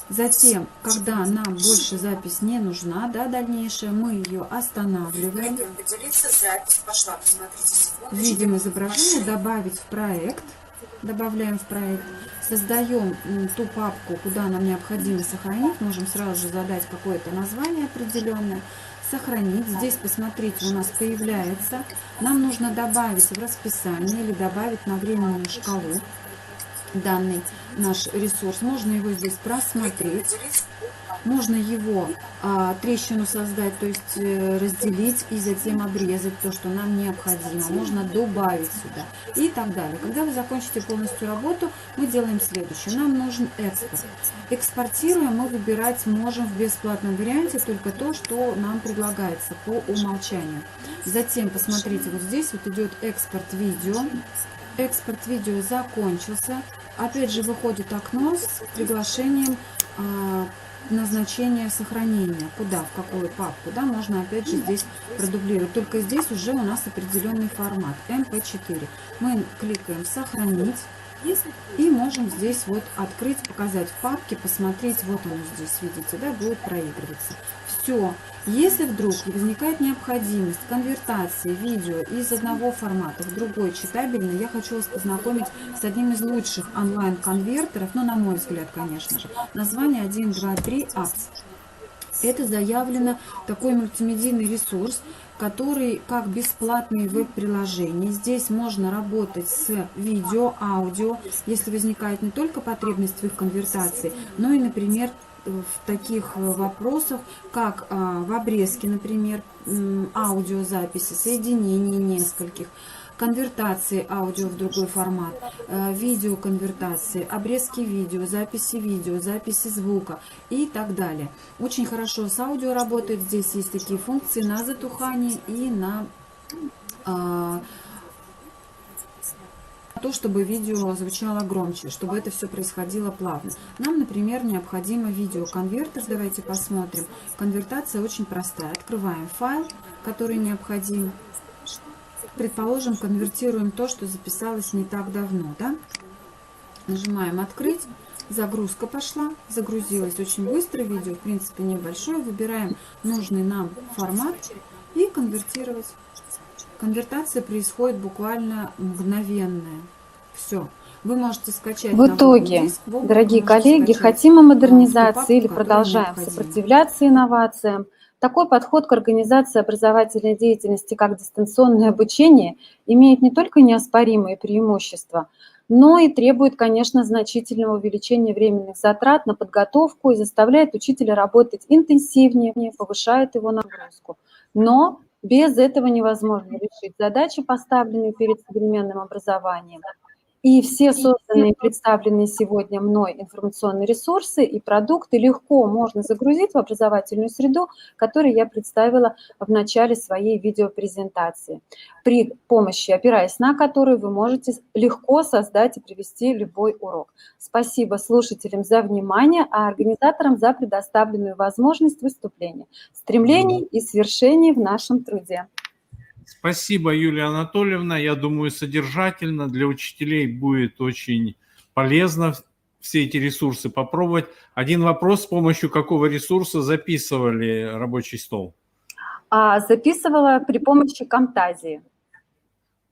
Затем, когда нам больше запись не нужна, дальнейшая, мы ее останавливаем. Видим изображение, добавить в проект. Добавляем в проект. Создаем ту папку, куда нам необходимо сохранить. Можем сразу же задать какое-то название определенное. Сохранить. Здесь, посмотрите, у нас появляется. Нам нужно добавить в расписание или добавить на временную шкалу данный наш ресурс. Можно его здесь просмотреть. Можно его трещину создать, то есть разделить и затем обрезать то, что нам необходимо. Можно добавить сюда и так далее. Когда вы закончите полностью работу, мы делаем следующее. Нам нужен экспорт. Экспортируем мы выбирать можем в бесплатном варианте только то, что нам предлагается по умолчанию. Затем, посмотрите, вот здесь вот идет экспорт видео. Экспорт видео закончился. Опять же выходит окно с приглашением назначения сохранения. Куда, в какую папку. Можно опять же здесь продублировать. Только здесь уже у нас определенный формат. MP4. Мы кликаем «Сохранить». И можем здесь вот открыть, показать в папке, посмотреть. Вот оно здесь, видите, будет проигрываться. Все. Если вдруг возникает необходимость конвертации видео из одного формата в другой читабельный, я хочу вас познакомить с одним из лучших онлайн-конвертеров, на мой взгляд, конечно же. Название 123 Apps. Это заявлено такой мультимедийный ресурс, который как бесплатные веб-приложения. Здесь можно работать с видео, аудио, если возникает не только потребность в их конвертации, но и, например, в таких вопросах, как в обрезке, например, аудиозаписи, соединении нескольких, конвертации аудио в другой формат, видеоконвертации, обрезки видео, записи звука и так далее. Очень хорошо с аудио работает. Здесь есть такие функции на затухание и на то, чтобы видео звучало громче, чтобы это все происходило плавно. Нам, например, необходимо видеоконвертер. Давайте посмотрим. Конвертация очень простая. Открываем файл, который необходим. Предположим, конвертируем то, что записалось не так давно. Да? Нажимаем «Открыть». Загрузка пошла. Загрузилось очень быстро. Видео, в принципе, небольшое. Выбираем нужный нам формат и конвертировать. Конвертация происходит буквально мгновенная. Все. Вы можете скачать. В итоге, дорогие коллеги, хотим мы модернизации или продолжаем сопротивляться инновациям, такой подход к организации образовательной деятельности, как дистанционное обучение, имеет не только неоспоримые преимущества, но и требует, конечно, значительного увеличения временных затрат на подготовку и заставляет учителя работать интенсивнее, повышает его нагрузку. Но без этого невозможно решить задачи, поставленные перед современным образованием. И все созданные и представленные сегодня мной информационные ресурсы и продукты легко можно загрузить в образовательную среду, которую я представила в начале своей видеопрезентации, при помощи, опираясь на которую вы можете легко создать и привести любой урок. Спасибо слушателям за внимание, а организаторам за предоставленную возможность выступления, стремлений и свершений в нашем труде. Спасибо, Юлия Анатольевна. Я думаю, содержательно для учителей будет очень полезно все эти ресурсы попробовать. Один вопрос: с помощью какого ресурса записывали рабочий стол? Записывала при помощи Camtasia.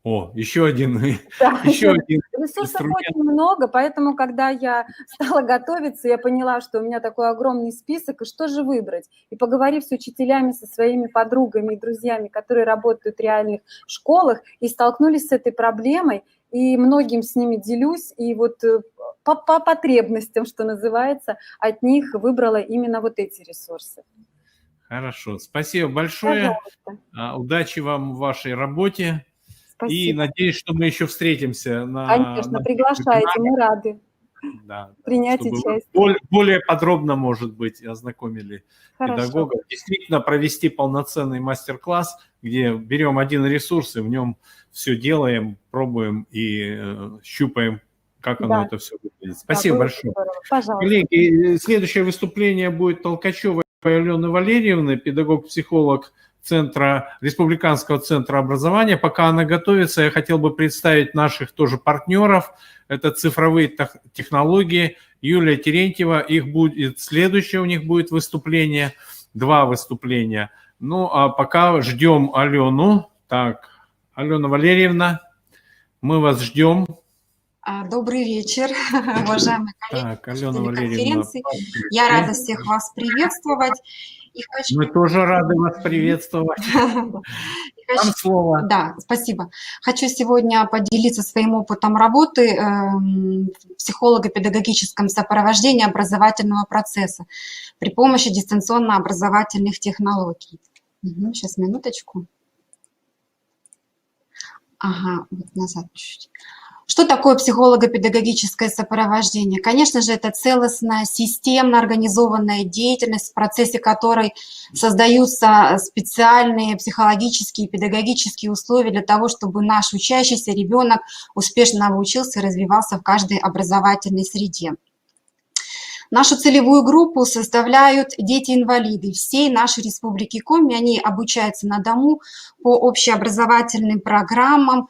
О, еще один. Да, еще один ресурсов очень много, поэтому, когда я стала готовиться, я поняла, что у меня такой огромный список, и что же выбрать. И поговорив с учителями, со своими подругами и друзьями, которые работают в реальных школах, и столкнулись с этой проблемой, и многим с ними делюсь, и вот по потребностям, что называется, от них выбрала именно вот эти ресурсы. Хорошо, спасибо большое. Пожалуйста. Удачи вам в вашей работе. Спасибо. И надеюсь, что мы еще встретимся. Конечно, приглашайте, мы рады принять участие. Более подробно, может быть, ознакомили педагогов. Действительно, провести полноценный мастер-класс, где берем один ресурс и в нем все делаем, пробуем и щупаем, как оно это все выглядит. Спасибо большое. Коллеги, следующее выступление будет Толкачевой Алены Валерьевны, педагог-психолог Республиканского центра образования. Пока она готовится, я хотел бы представить наших тоже партнеров. Это цифровые технологии. Юлия Терентьева, их будет следующее, у них будет выступление, 2 выступления. Ну, а пока ждем Алену. Так, Алена Валерьевна, мы вас ждем. Добрый вечер, уважаемые коллеги. Так, Алена Валерьевна. Я рада всех вас приветствовать. Мы тоже рады вас приветствовать. Вам слово. Да, спасибо. Хочу сегодня поделиться своим опытом работы в психолого-педагогическом сопровождении образовательного процесса при помощи дистанционно-образовательных технологий. Сейчас, минуточку. Ага, вот назад чуть-чуть. Что такое психолого-педагогическое сопровождение? Конечно же, это целостная, системно организованная деятельность, в процессе которой создаются специальные психологические и педагогические условия для того, чтобы наш учащийся ребенок успешно обучился и развивался в каждой образовательной среде. Нашу целевую группу составляют дети-инвалиды всей нашей республики Коми. Они обучаются на дому по общеобразовательным программам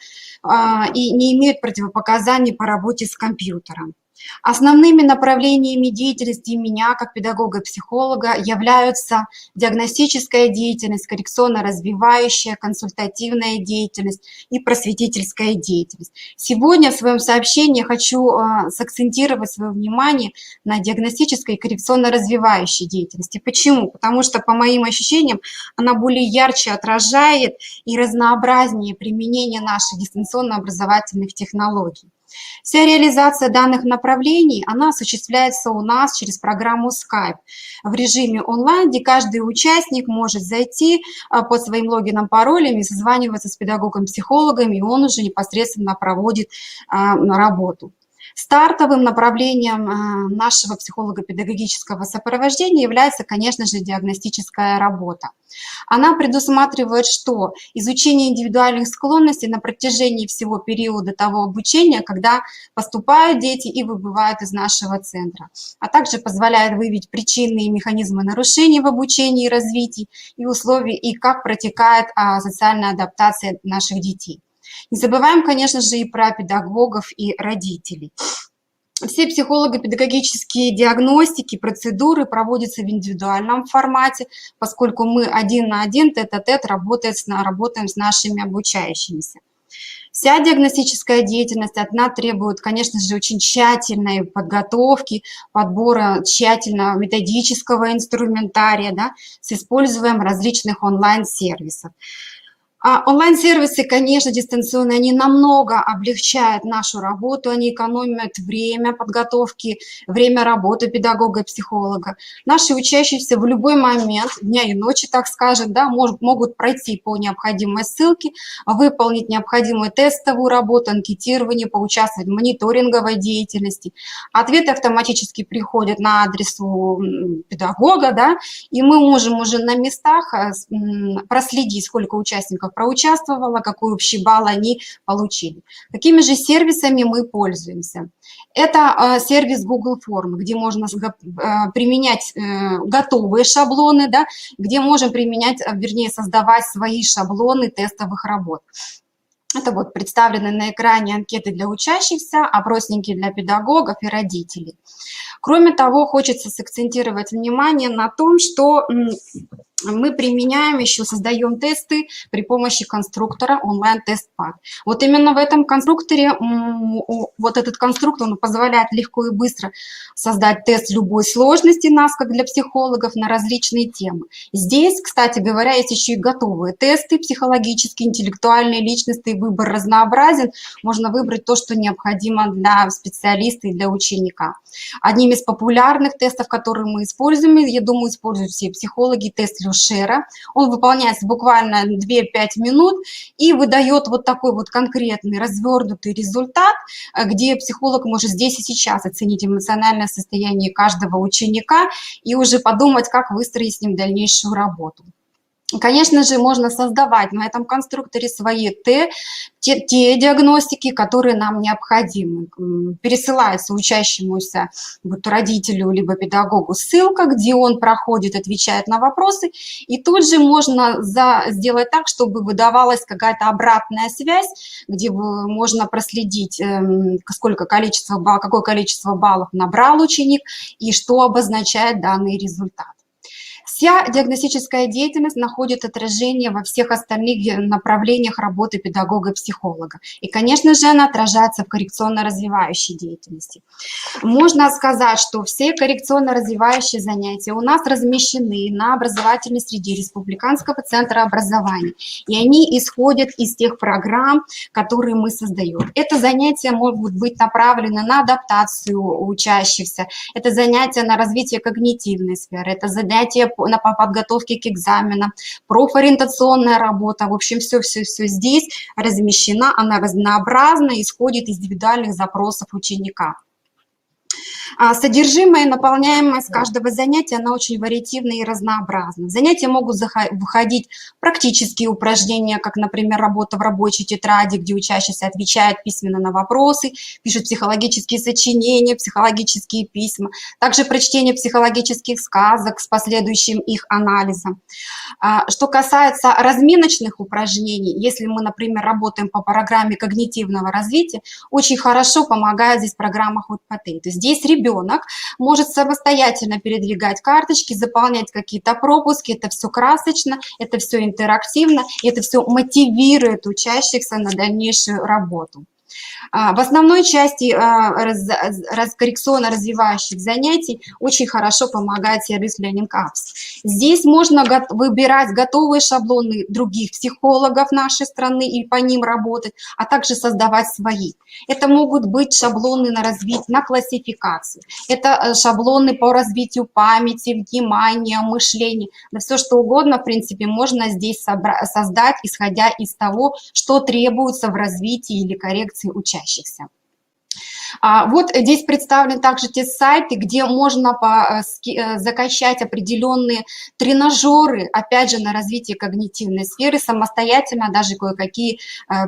и не имеют противопоказаний по работе с компьютером. Основными направлениями деятельности меня, как педагога-психолога, являются диагностическая деятельность, коррекционно-развивающая, консультативная деятельность и просветительская деятельность. Сегодня в своем сообщении хочу сакцентировать свое внимание на диагностической и коррекционно-развивающей деятельности. Почему? Потому что, по моим ощущениям, она более ярче отражает и разнообразнее применение наших дистанционно-образовательных технологий. Вся реализация данных направлений, она осуществляется у нас через программу Skype в режиме онлайн, где каждый участник может зайти под своим логином, паролем и созваниваться с педагогом-психологом, и он уже непосредственно проводит работу. Стартовым направлением нашего психолого-педагогического сопровождения является, конечно же, диагностическая работа. Она предусматривает что? Изучение индивидуальных склонностей на протяжении всего периода того обучения, когда поступают дети и выбывают из нашего центра, а также позволяет выявить причины и механизмы нарушений в обучении и развитии и условий, и как протекает социальная адаптация наших детей. Не забываем, конечно же, и про педагогов и родителей. Все психолого-педагогические диагностики, процедуры проводятся в индивидуальном формате, поскольку мы один на один, тет-а-тет, работаем с нашими обучающимися. Вся диагностическая деятельность, она требует, конечно же, очень тщательной подготовки, подбора тщательного методического инструментария, да, с использованием различных онлайн-сервисов. Онлайн-сервисы, конечно, дистанционные, они намного облегчают нашу работу, они экономят время подготовки, время работы педагога и психолога. Наши учащиеся в любой момент, дня и ночи, так скажем, да, могут пройти по необходимой ссылке, выполнить необходимую тестовую работу, анкетирование, поучаствовать в мониторинговой деятельности. Ответы автоматически приходят на адрес педагога, да, и мы можем уже на местах проследить, сколько участников проучаствовало, какой общий балл они получили. Какими же сервисами мы пользуемся? Это сервис Google Form, где можно применять готовые шаблоны, да, где можем применять, вернее, создавать свои шаблоны тестовых работ. Это вот представлены на экране анкеты для учащихся, опросники для педагогов и родителей. Кроме того, хочется сакцентировать внимание на том, что мы применяем еще, создаем тесты при помощи конструктора онлайн-тест-пад. Вот именно в этом конструкторе, вот этот конструктор, он позволяет легко и быстро создать тест любой сложности нас, как для психологов, на различные темы. Здесь, кстати говоря, есть еще и готовые тесты психологические, интеллектуальные, личностные, выбор разнообразен. Можно выбрать то, что необходимо для специалиста и для ученика. Одним из популярных тестов, которые мы используем, я думаю, используют все психологи, тест Люшера. Он выполняется буквально 2-5 минут и выдает вот такой вот конкретный развернутый результат, где психолог может здесь и сейчас оценить эмоциональное состояние каждого ученика и уже подумать, как выстроить с ним дальнейшую работу. Конечно же, можно создавать на этом конструкторе свои те диагностики, которые нам необходимы. Пересылается учащемуся, будь родителю либо педагогу, ссылка, где он проходит, отвечает на вопросы, и тут же можно сделать так, чтобы выдавалась какая-то обратная связь, где можно проследить, какое количество баллов набрал ученик и что обозначает данный результат. Вся диагностическая деятельность находит отражение во всех остальных направлениях работы педагога и психолога. И, конечно же, она отражается в коррекционно-развивающей деятельности. Можно сказать, что все коррекционно-развивающие занятия у нас размещены на образовательной среде Республиканского центра образования. И они исходят из тех программ, которые мы создаем. Это занятия могут быть направлены на адаптацию учащихся, это занятия на развитие когнитивной сферы, это занятия по подготовке к экзаменам, профориентационная работа. В общем, все здесь размещена, она разнообразна, исходит из индивидуальных запросов ученика. Содержимое и наполняемость каждого занятия, она очень вариативна и разнообразна. В занятия могут выходить практические упражнения, как, например, работа в рабочей тетради, где учащийся отвечает письменно на вопросы, пишет психологические сочинения, психологические письма, также прочтение психологических сказок с последующим их анализом. Что касается разминочных упражнений, если мы, например, работаем по программе когнитивного развития, очень хорошо помогает здесь программа Hot Potato. Здесь ребенок может самостоятельно передвигать карточки, заполнять какие-то пропуски, это все красочно, это все интерактивно, и это все мотивирует учащихся на дальнейшую работу. В основной части коррекционно-развивающих занятий очень хорошо помогает сервис Learning Apps. Здесь можно выбирать готовые шаблоны других психологов нашей страны и по ним работать, а также создавать свои. Это могут быть шаблоны на развитие, на классификацию, это шаблоны по развитию памяти, внимания, мышления, да все что угодно, в принципе, можно здесь создать, исходя из того, что требуется в развитии или коррекции учащихся. Вот здесь представлены также те сайты, где можно закачать определенные тренажеры, опять же, на развитие когнитивной сферы, самостоятельно даже кое-какие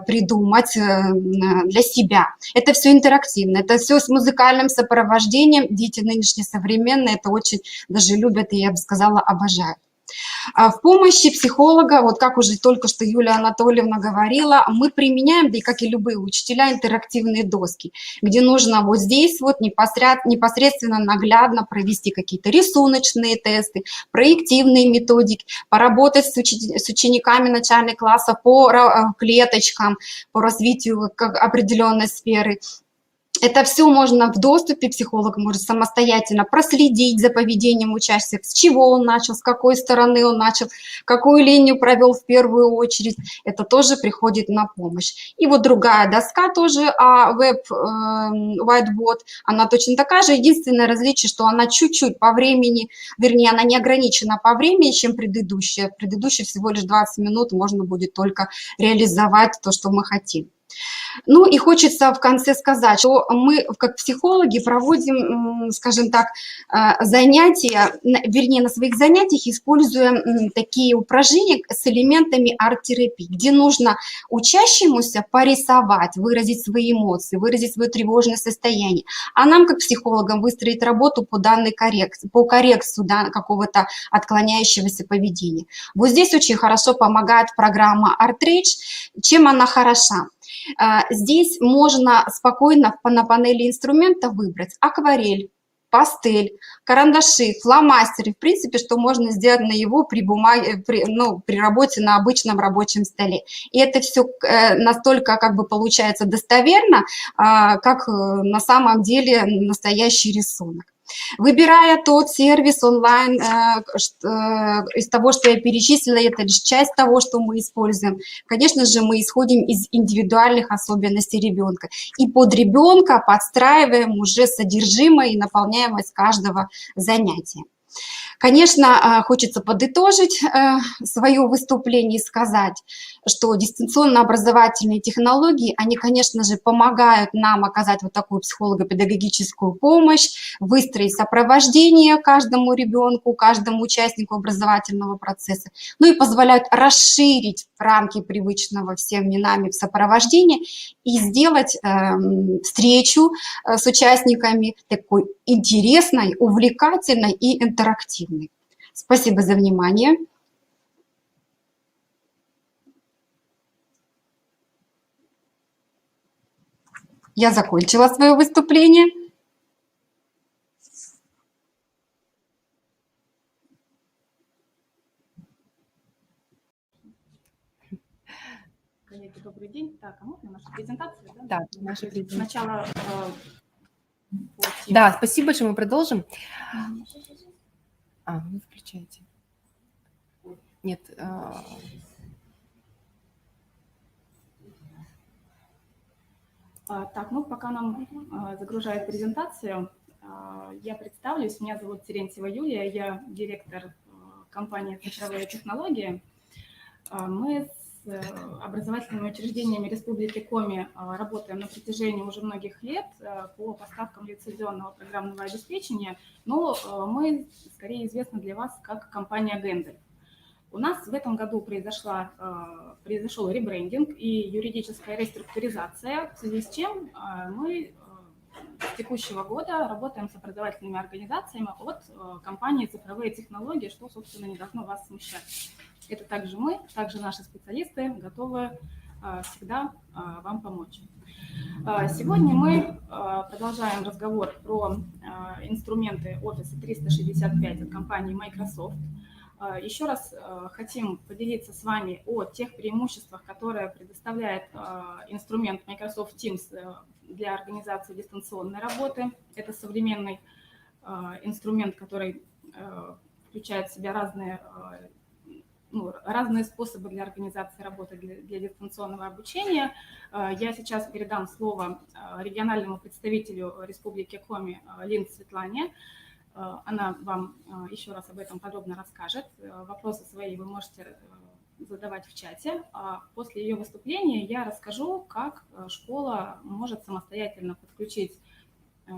придумать для себя. Это все интерактивно, это все с музыкальным сопровождением. Дети нынешние современные это очень даже любят и, я бы сказала, обожают. В помощи психолога, вот как уже только что Юлия Анатольевна говорила, мы применяем, да и как и любые учителя, интерактивные доски, где нужно вот здесь вот непосредственно наглядно провести какие-то рисуночные тесты, проективные методики, поработать с учениками начальных классов по клеточкам, по развитию определенной сферы. Это все можно в доступе, психолог может самостоятельно проследить за поведением учащихся, с чего он начал, с какой стороны он начал, какую линию провел в первую очередь. Это тоже приходит на помощь. И вот другая доска тоже, Whiteboard, она точно такая же. Единственное различие, что она чуть-чуть по времени, вернее, она не ограничена по времени, чем предыдущая. Предыдущая всего лишь 20 минут, можно будет только реализовать то, что мы хотим. Ну и хочется в конце сказать, что мы как психологи проводим, скажем так, занятия, вернее, на своих занятиях используем такие упражнения с элементами арт-терапии, где нужно учащемуся порисовать, выразить свои эмоции, выразить свое тревожное состояние, а нам, как психологам, выстроить работу по данной коррекции, по коррекции какого-то отклоняющегося поведения. Вот здесь очень хорошо помогает программа ArtRage. Чем она хороша? Здесь можно спокойно на панели инструментов выбрать акварель, пастель, карандаши, фломастеры, в принципе, что можно сделать на его при работе на обычном рабочем столе. И это все настолько как бы получается достоверно, как на самом деле настоящий рисунок. Выбирая тот сервис онлайн, из того, что я перечислила, это лишь часть того, что мы используем. Конечно же, мы исходим из индивидуальных особенностей ребенка. И под ребенка подстраиваем уже содержимое и наполняемость каждого занятия. Конечно, хочется подытожить свое выступление и сказать, что дистанционно-образовательные технологии, они, конечно же, помогают нам оказать вот такую психолого-педагогическую помощь, выстроить сопровождение каждому ребенку, каждому участнику образовательного процесса, ну и позволяют расширить рамки привычного всеми нами сопровождения и сделать встречу с участниками такой интересной, увлекательной и интерактивной. Спасибо за внимание. Я закончила свое выступление. Коллеги, добрый день. Так, а можно нашу презентацию? Да, наша презентация. Сначала... Да, спасибо большое, мы продолжим. Вы включаете. Нет. Так, ну пока нам загружают презентацию, я представлюсь. Меня зовут Терентьева Юлия, я директор компании «Цифровые технологии». Мы образовательными учреждениями Республики Коми работаем на протяжении уже многих лет по поставкам лицензионного программного обеспечения, но мы скорее известны для вас как компания Гендель. У нас в этом году произошел ребрендинг и юридическая реструктуризация, в связи с чем мы с текущего года работаем с образовательными организациями от компании «Цифровые технологии», что, собственно, не должно вас смущать. Это также мы, также наши специалисты готовы всегда вам помочь. Сегодня мы продолжаем разговор про инструменты Office 365 от компании Microsoft. Еще раз хотим поделиться с вами о тех преимуществах, которые предоставляет инструмент Microsoft Teams для организации дистанционной работы. Это современный инструмент, который включает в себя разные способы для организации работы для дистанционного обучения. Я сейчас передам слово региональному представителю Республики Коми Линд Светлане. Она вам еще раз об этом подробно расскажет. Вопросы свои вы можете задавать в чате. А после ее выступления я расскажу, как школа может самостоятельно подключить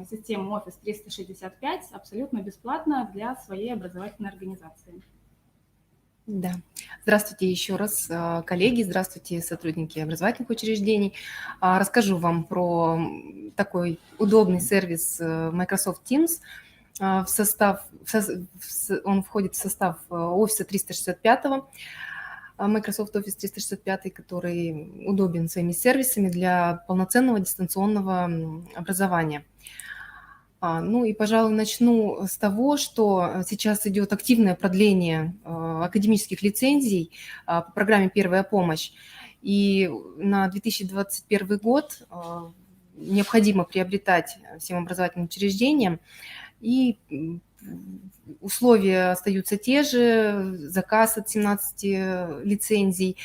систему Office 365 абсолютно бесплатно для своей образовательной организации. Да. Здравствуйте еще раз, коллеги, здравствуйте, сотрудники образовательных учреждений. Расскажу вам про такой удобный сервис Microsoft Teams. Он входит в состав Office 365, Microsoft Office 365, который удобен своими сервисами для полноценного дистанционного образования. Ну и, пожалуй, начну с того, что сейчас идет активное продление академических лицензий по программе «Первая помощь». И на 2021 год необходимо приобретать всем образовательным учреждениям. И условия остаются те же, заказ от 17 лицензий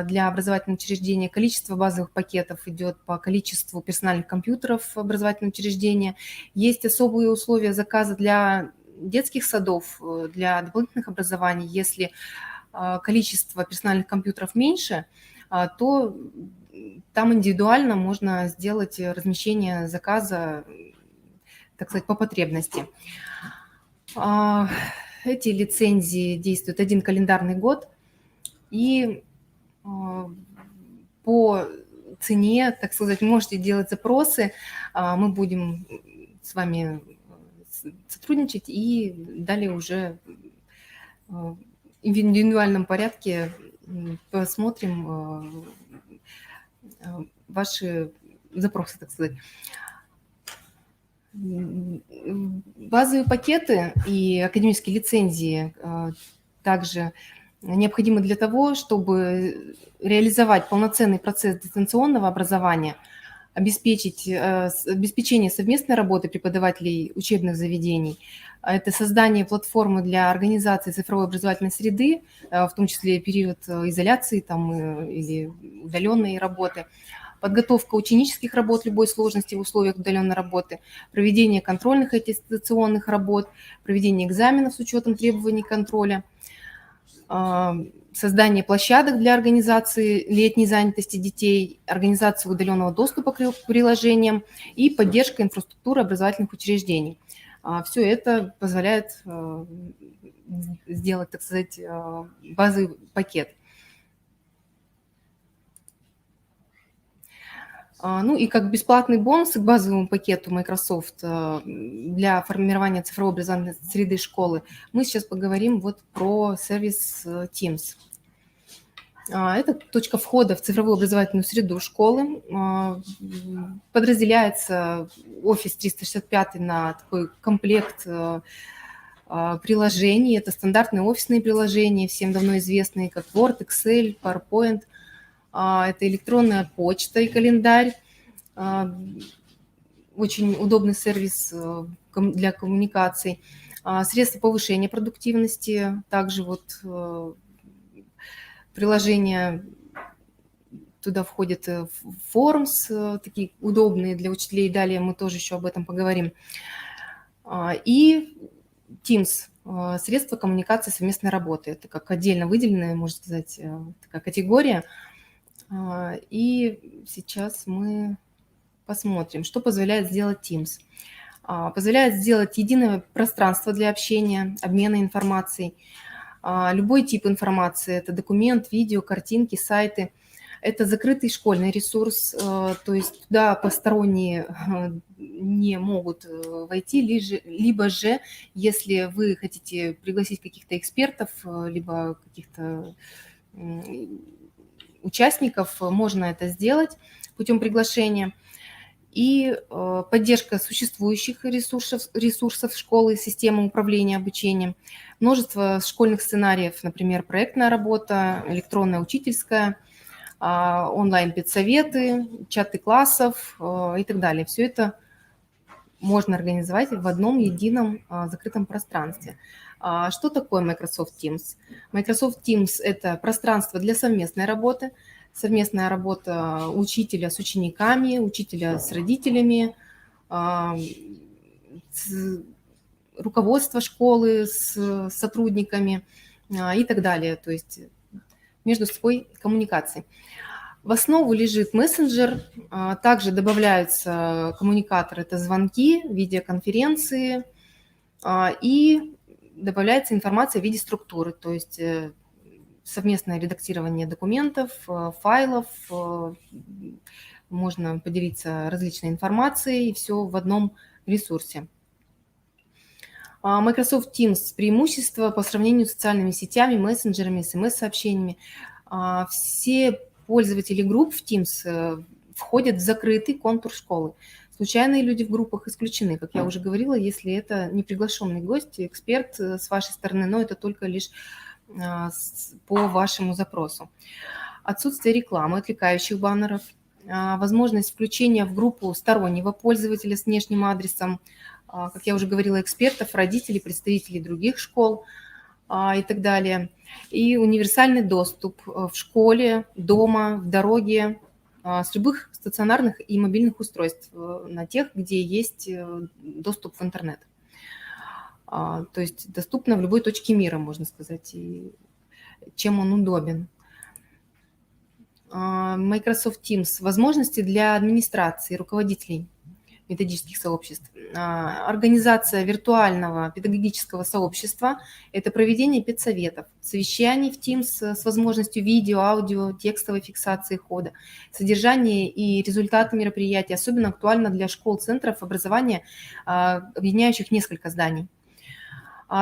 для образовательного учреждения, количество базовых пакетов идет по количеству персональных компьютеров образовательного учреждения. Есть особые условия заказа для детских садов, для дополнительных образований. Если количество персональных компьютеров меньше, то там индивидуально можно сделать размещение заказа, так сказать, по потребности. Эти лицензии действуют 1 календарный год, и по цене, так сказать, можете делать запросы, мы будем с вами сотрудничать и далее уже в индивидуальном порядке посмотрим ваши запросы, так сказать. Базовые пакеты и академические лицензии также необходимы для того, чтобы реализовать полноценный процесс дистанционного образования, обеспечение совместной работы преподавателей учебных заведений. Это создание платформы для организации цифровой образовательной среды, в том числе период изоляции или удаленной работы, подготовка ученических работ любой сложности в условиях удаленной работы, проведение контрольных аттестационных работ, проведение экзаменов с учетом требований контроля, создание площадок для организации летней занятости детей, организация удаленного доступа к приложениям и поддержка инфраструктуры образовательных учреждений. Все это позволяет сделать, так сказать, базовый пакет. Ну и как бесплатный бонус к базовому пакету Microsoft для формирования цифровой образовательной среды школы мы сейчас поговорим вот про сервис Teams. Это точка входа в цифровую образовательную среду школы. Подразделяется Office 365 на такой комплект приложений. Это стандартные офисные приложения, всем давно известные, как Word, Excel, PowerPoint. Это электронная почта и календарь. Очень удобный сервис для коммуникаций. Средства повышения продуктивности. Также вот приложения, туда входят Forms, такие удобные для учителей. Далее мы тоже еще об этом поговорим. И Teams – средства коммуникации совместной работы. Это как отдельно выделенная, можно сказать, такая категория. И сейчас мы посмотрим, что позволяет сделать Teams. Позволяет сделать единое пространство для общения, обмена информацией. Любой тип информации – это документ, видео, картинки, сайты. Это закрытый школьный ресурс, то есть туда посторонние не могут войти, либо же, если вы хотите пригласить каких-то экспертов, либо каких-то участников, можно это сделать путем приглашения. И поддержка существующих ресурсов школы, системы управления обучением, множество школьных сценариев, например, проектная работа, электронная учительская, онлайн-педсоветы, чаты классов и так далее. Все это можно организовать в одном едином закрытом пространстве. Что такое Microsoft Teams? Microsoft Teams – это пространство для совместной работы, совместная работа учителя с учениками, учителя с родителями, руководство школы с сотрудниками и так далее. То есть между собой коммуникации. В основу лежит мессенджер, также добавляются коммуникаторы, это звонки, видеоконференции, и добавляется информация в виде структуры, то есть совместное редактирование документов, файлов, можно поделиться различной информацией, все в одном ресурсе. Microsoft Teams преимущество по сравнению с социальными сетями, мессенджерами, смс-сообщениями. Все пользователи групп в Teams входят в закрытый контур школы. Случайные люди в группах исключены, как я уже говорила, если это не приглашенный гость, эксперт с вашей стороны, но это только лишь по вашему запросу. Отсутствие рекламы, отвлекающих баннеров, возможность включения в группу стороннего пользователя с внешним адресом, как я уже говорила, экспертов, родителей, представителей других школ и так далее. И универсальный доступ в школе, дома, в дороге, с любых стационарных и мобильных устройств, на тех, где есть доступ в интернет. То есть доступно в любой точке мира, можно сказать, и чем он удобен. Microsoft Teams. Возможности для администрации, руководителей методических сообществ. Организация виртуального педагогического сообщества – это проведение педсоветов, совещаний в Teams с возможностью видео, аудио, текстовой фиксации хода, содержание и результаты мероприятий. Особенно актуально для школ, центров образования, объединяющих несколько зданий.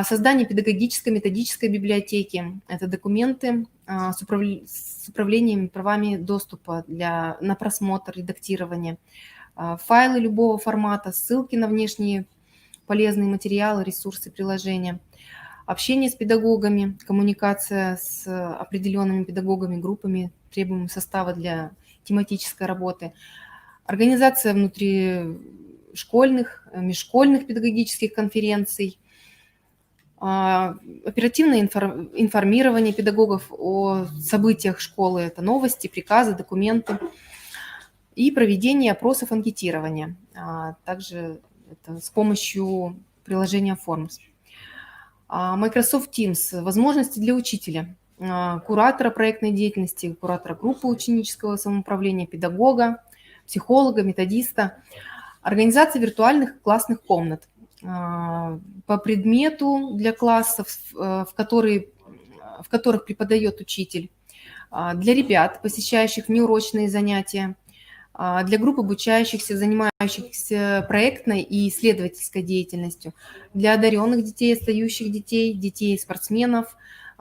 Создание педагогической методической библиотеки – это документы с управлением правами доступа на просмотр, редактирование, файлы любого формата, ссылки на внешние полезные материалы, ресурсы, приложения, общение с педагогами, коммуникация с определенными педагогами, группами, требуемого состава для тематической работы, организация внутришкольных, межшкольных педагогических конференций, оперативное информирование педагогов о событиях школы, это новости, приказы, документы, и проведение опросов анкетирования, также это с помощью приложения Forms. Microsoft Teams – возможности для учителя, куратора проектной деятельности, куратора группы ученического самоуправления, педагога, психолога, методиста, организация виртуальных классных комнат по предмету для классов, в которых преподает учитель, для ребят, посещающих внеурочные занятия, для групп обучающихся, занимающихся проектной и исследовательской деятельностью, для одаренных детей, отстающих детей, детей спортсменов,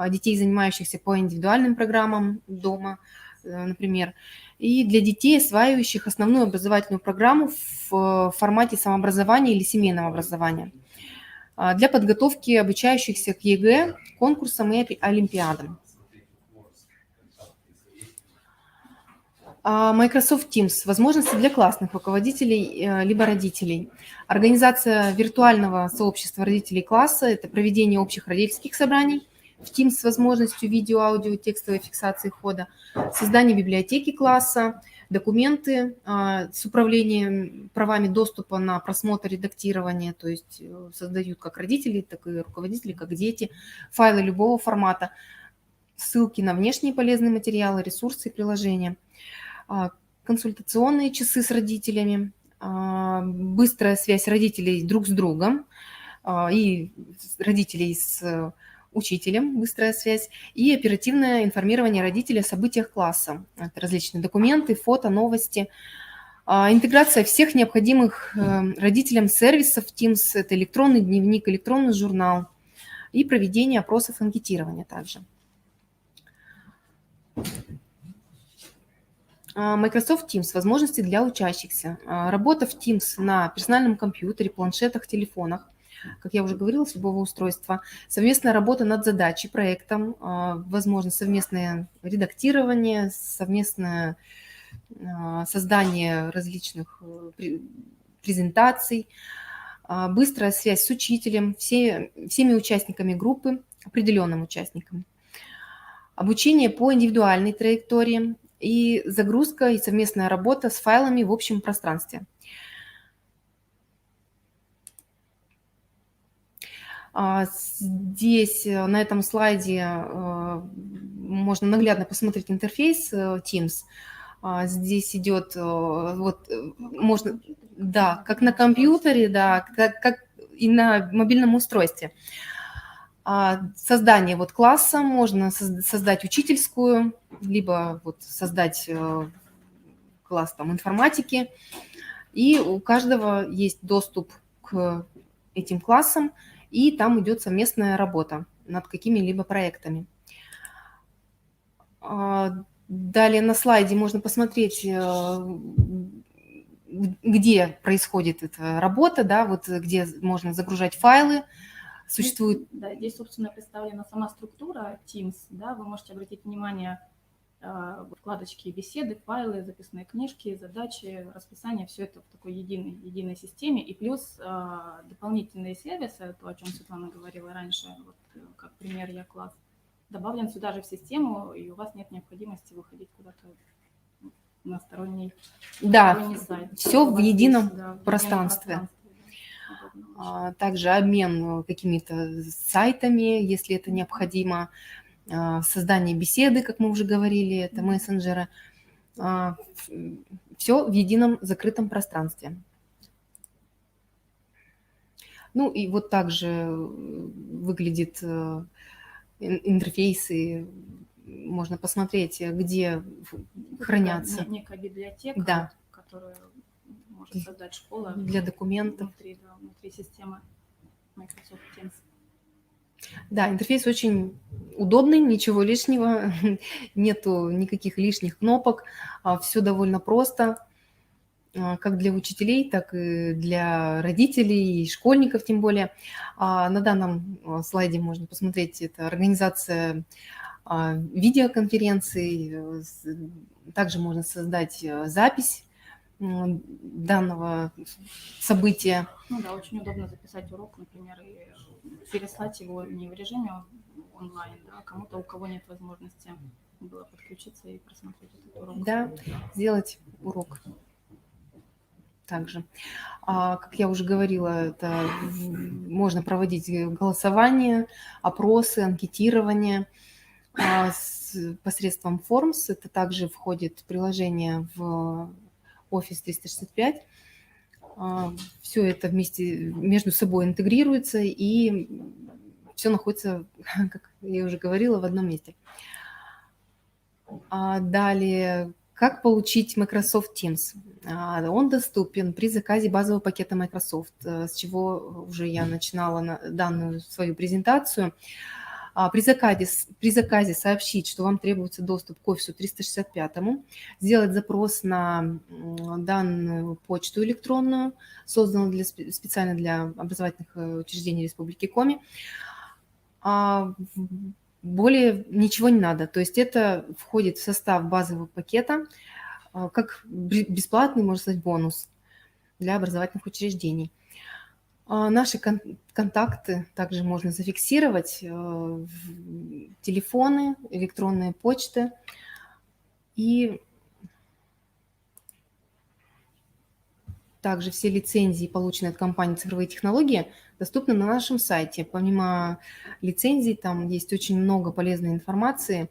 детей, занимающихся по индивидуальным программам дома, например, и для детей, осваивающих основную образовательную программу в формате самообразования или семейного образования, для подготовки обучающихся к ЕГЭ, конкурсам и олимпиадам. Microsoft Teams – возможности для классных руководителей либо родителей. Организация виртуального сообщества родителей класса – это проведение общих родительских собраний, в Teams с возможностью видео, аудио, текстовой фиксации входа, создание библиотеки класса, документы с управлением правами доступа на просмотр, редактирование, то есть создают как родители, так и руководители, как дети, файлы любого формата, ссылки на внешние полезные материалы, ресурсы и приложения, консультационные часы с родителями, быстрая связь родителей друг с другом и родителей с учителем, быстрая связь, и оперативное информирование родителей о событиях класса. Это различные документы, фото, новости. Интеграция всех необходимых родителям сервисов Teams, это электронный дневник, электронный журнал и проведение опросов анкетирования также. Microsoft Teams. Возможности для учащихся. Работа в Teams на персональном компьютере, планшетах, телефонах. Как я уже говорила, с любого устройства. Совместная работа над задачей, проектом. Возможно, совместное редактирование, совместное создание различных презентаций. Быстрая связь с учителем, всеми участниками группы, определенным участникам. Обучение по индивидуальной траектории и загрузка и совместная работа с файлами в общем пространстве. Здесь на этом слайде можно наглядно посмотреть интерфейс Teams. Здесь идет, вот, можно, да, как на компьютере, да, как и на мобильном устройстве. Создание вот класса, можно создать учительскую, либо вот создать класс там информатики. И у каждого есть доступ к этим классам, и там идет совместная работа над какими-либо проектами. Далее на слайде можно посмотреть, где происходит эта работа, да, вот где можно загружать файлы. Существует... Да, здесь, собственно, представлена сама структура Teams. Да, вы можете обратить внимание вкладочки беседы, файлы, записные книжки, задачи, расписание, все это в такой единой системе. И плюс дополнительные сервисы, то, о чем Светлана говорила раньше, вот, как пример Я-класс, добавлен сюда же в систему, и у вас нет необходимости выходить куда-то на сторонний сайт. Все в едином пространстве. Также обмен какими-то сайтами, если это необходимо, создание беседы, как мы уже говорили, это мессенджеры. Все в едином закрытом пространстве. Ну и вот также выглядит интерфейсы, можно посмотреть, где хранятся. Некая библиотека, да, которую может создать школа для документов. Внутри системы Microsoft Teams. Да, интерфейс очень удобный, ничего лишнего, нету никаких лишних кнопок, все довольно просто, как для учителей, так и для родителей и школьников тем более. На данном слайде можно посмотреть, это организация видеоконференций, также можно создать запись данного события. Ну да, очень удобно записать урок, например, и переслать его не в режиме онлайн, да, а кому-то, у кого нет возможности было подключиться и просмотреть этот урок. Да, сделать урок также. Как я уже говорила, это можно проводить голосование, опросы, анкетирование посредством Forms. Это также входит приложение в Office 365. Все это вместе между собой интегрируется, и все находится, как я уже говорила, в одном месте. Далее, как получить Microsoft Teams? Он доступен при заказе базового пакета Microsoft, с чего уже я начинала данную свою презентацию. При заказе сообщить, что вам требуется доступ к Office 365, сделать запрос на данную почту электронную, созданную специально для образовательных учреждений Республики Коми. Более ничего не надо. То есть это входит в состав базового пакета, как бесплатный, можно сказать, бонус для образовательных учреждений. Наши контакты также можно зафиксировать, телефоны, электронные почты. И также все лицензии, полученные от компании «Цифровые технологии», доступны на нашем сайте. Помимо лицензий, там есть очень много полезной информации,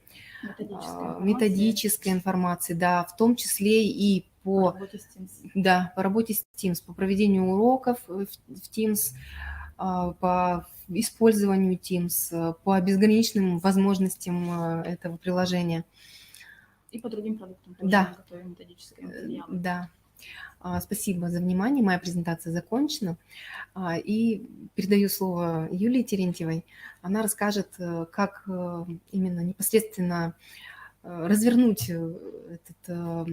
методической информации, да, в том числе и по работе с Teams. Да, по работе с Teams, по проведению уроков в Teams, по использованию Teams, по безграничным возможностям этого приложения. И по другим продуктам тоже да. готовим методические материалы. Да. Спасибо за внимание. Моя презентация закончена. И передаю слово Юлии Терентьевой. Она расскажет, как именно непосредственно развернуть этот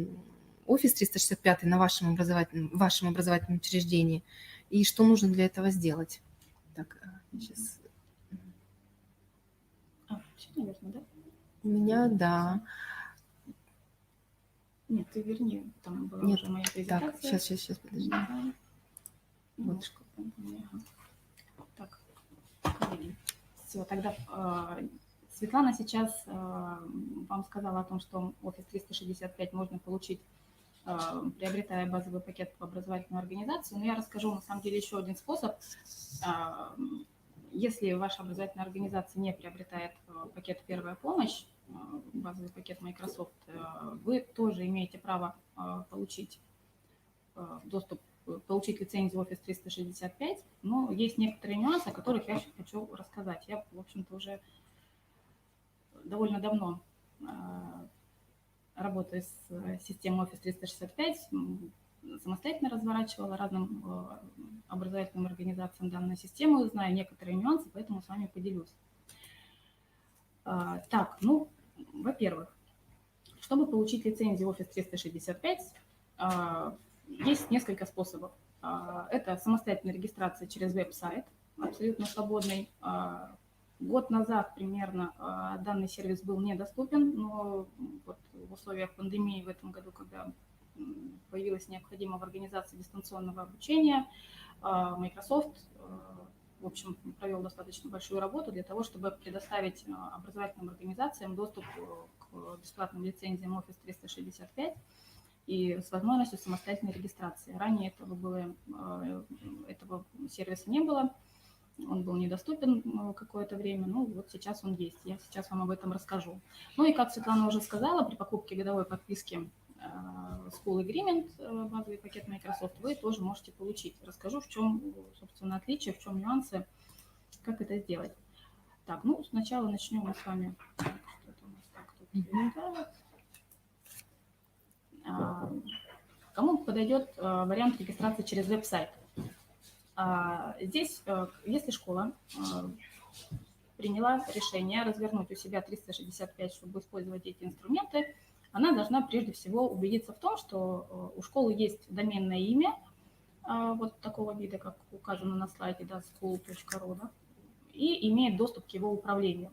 офис 365 на вашем образовательном учреждении и что нужно для этого сделать. Так, сейчас. Все, наверное, да? У меня, да. Нет, ты верни, там была Нет, уже моя презентация. Так, сейчас, подожди. Вот. Так, коллеги. Все, тогда Светлана сейчас вам сказала о том, что Office 365 можно получить, приобретая базовый пакет по образовательной организации. Но я расскажу, на самом деле, еще один способ. Если ваша образовательная организация не приобретает пакет «Первая помощь», базовый пакет Microsoft, вы тоже имеете право получить доступ, получить лицензию Office 365, но есть некоторые нюансы, о которых я хочу рассказать. Я, в общем-то, уже довольно давно работаю с системой Office 365, самостоятельно разворачивала разным образовательным организациям данную систему, знаю некоторые нюансы, поэтому с вами поделюсь. Так, ну, во-первых, чтобы получить лицензию Office 365, есть несколько способов. Это самостоятельная регистрация через веб-сайт, абсолютно свободный. Год назад примерно данный сервис был недоступен, но вот в условиях пандемии в этом году, когда появилась необходимость в организации дистанционного обучения, Microsoft, в общем, провел достаточно большую работу для того, чтобы предоставить образовательным организациям доступ к бесплатным лицензиям Office 365 и с возможностью самостоятельной регистрации. Ранее этого сервиса не было, он был недоступен какое-то время, ну вот сейчас он есть, я сейчас вам об этом расскажу. Ну и как Светлана уже сказала, при покупке годовой подписки School Agreement, базовый пакет Microsoft, вы тоже можете получить. Расскажу, в чем, собственно, отличие, в чем нюансы, как это сделать. Так, ну, сначала начнем мы с вами. Что-то у нас так тут летает. Кому подойдет вариант регистрации через веб-сайт? Здесь, если школа приняла решение развернуть у себя 365, чтобы использовать эти инструменты, она должна прежде всего убедиться в том, что у школы есть доменное имя, вот такого вида, как указано на слайде, да, school.ru, да, и имеет доступ к его управлению.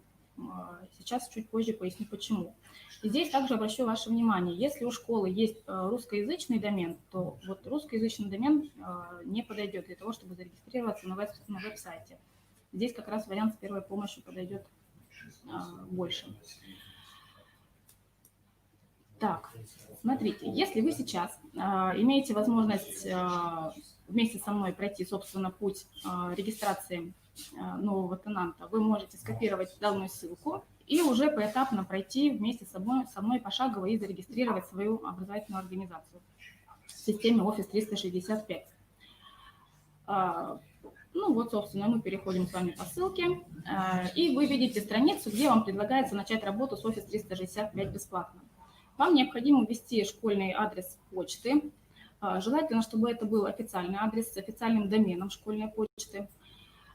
Сейчас чуть позже поясню, почему. И здесь также обращу ваше внимание, если у школы есть русскоязычный домен, то вот русскоязычный домен не подойдет для того, чтобы зарегистрироваться на веб-сайте. Здесь как раз вариант с первой помощью подойдет больше. Так, смотрите, если вы сейчас имеете возможность вместе со мной пройти, собственно, путь регистрации нового тенанта, вы можете скопировать данную ссылку и уже поэтапно пройти вместе со мной пошагово и зарегистрировать свою образовательную организацию в системе Office 365. Ну вот, собственно, мы переходим с вами по ссылке, и вы видите страницу, где вам предлагается начать работу с Office 365 бесплатно. Вам необходимо ввести школьный адрес почты. Желательно, чтобы это был официальный адрес с официальным доменом школьной почты.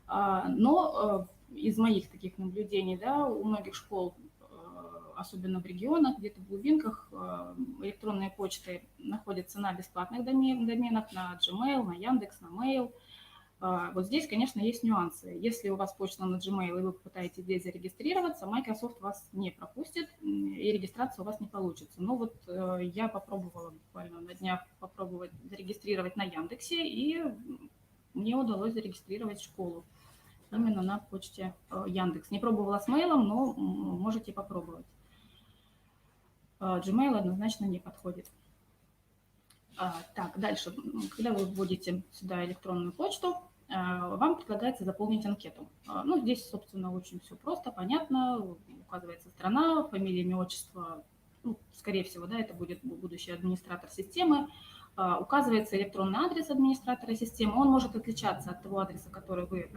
Но из моих таких наблюдений, да, у многих школ, особенно в регионах, где-то в глубинках, электронные почты находятся на бесплатных доменах, на Gmail, на Яндекс, на Mail. Вот здесь, конечно, есть нюансы. Если у вас почта на Gmail, и вы попытаетесь здесь зарегистрироваться, Microsoft вас не пропустит, и регистрация у вас не получится. Но вот я попробовала буквально на днях зарегистрировать на Яндексе, и мне удалось зарегистрировать школу именно на почте Яндекс. Не пробовала с мейлом, но можете попробовать. Gmail однозначно не подходит. Так, дальше. Когда вы вводите сюда электронную почту, вам предлагается заполнить анкету. Ну, здесь, собственно, очень все просто, понятно. Указывается страна, фамилия, имя, отчество. Ну, скорее всего, да, это будет будущий администратор системы. Указывается электронный адрес администратора системы. Он может отличаться от того адреса, который вы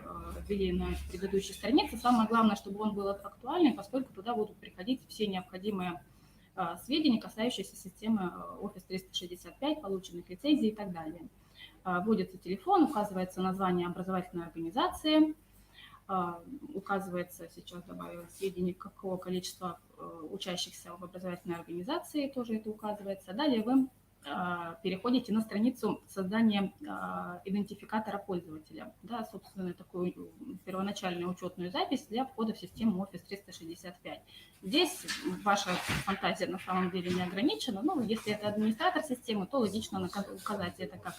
ввели на предыдущей странице. Самое главное, чтобы он был актуальный, поскольку туда будут приходить все необходимые сведения, касающиеся системы Office 365, полученных лицензий и так далее. Вводится телефон, указывается название образовательной организации, указывается, сейчас добавила сведения, какого количества учащихся в образовательной организации, тоже это указывается. Далее вы переходите на страницу создания идентификатора пользователя, да, собственно, такую первоначальную учетную запись для входа в систему Office 365. Здесь ваша фантазия на самом деле не ограничена, но если это администратор системы, то логично указать это как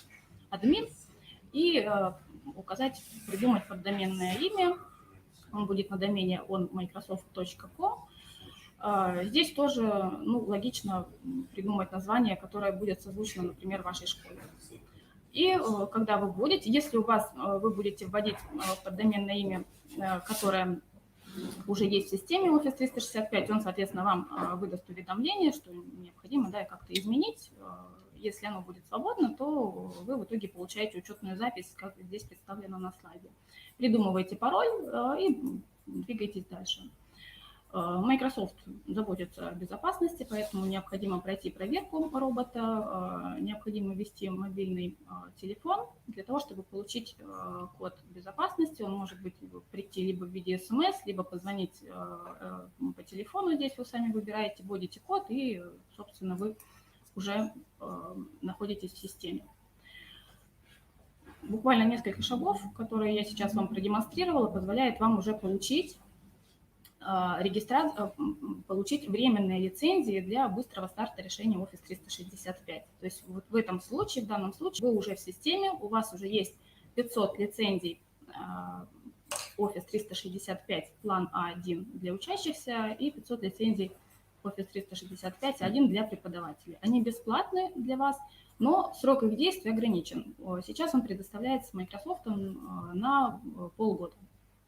админ и указать, придумать поддоменное имя. Он будет на домене onmicrosoft.com. Здесь тоже логично придумать название, которое будет созвучно, например, вашей школе. И когда вы вводите, если у вас вы будете вводить поддоменное имя, которое уже есть в системе Office 365, он, соответственно, вам выдаст уведомление, что необходимо, да, как-то изменить. Если оно будет свободно, то вы в итоге получаете учетную запись, как здесь представлено на слайде. Придумываете пароль и двигайтесь дальше. Microsoft заботится о безопасности, поэтому необходимо пройти проверку робота, необходимо ввести мобильный телефон для того, чтобы получить код безопасности. Он может прийти либо в виде смс, либо позвонить по телефону. Здесь вы сами выбираете, вводите код, и, собственно, вы уже находитесь в системе. Буквально несколько шагов, которые я сейчас вам продемонстрировала, позволяет вам уже получить получить временные лицензии для быстрого старта решения Office 365. То есть вот в этом случае, в данном случае, вы уже в системе, у вас уже есть 500 лицензий Office 365 план А1 для учащихся и 500 лицензий Office 365-1 для преподавателей. Они бесплатны для вас, но срок их действия ограничен. Сейчас он предоставляется Microsoft на полгода.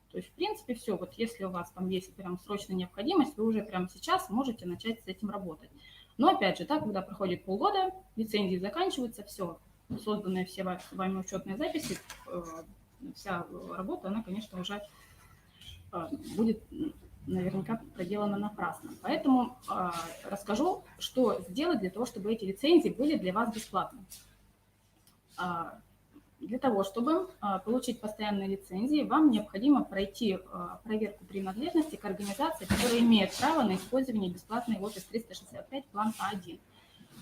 То есть, в принципе, все. Вот если у вас там есть прям срочная необходимость, вы уже прямо сейчас можете начать с этим работать. Но, опять же, так, когда проходит полгода, лицензии заканчиваются, все, созданные все вами учетные записи, вся работа, она, конечно, уже будет наверняка проделана напрасно. Поэтому расскажу, что сделать для того, чтобы эти лицензии были для вас бесплатны. Для того, чтобы получить постоянные лицензии, вам необходимо пройти проверку принадлежности к организации, которая имеет право на использование бесплатной Office 365 план А1.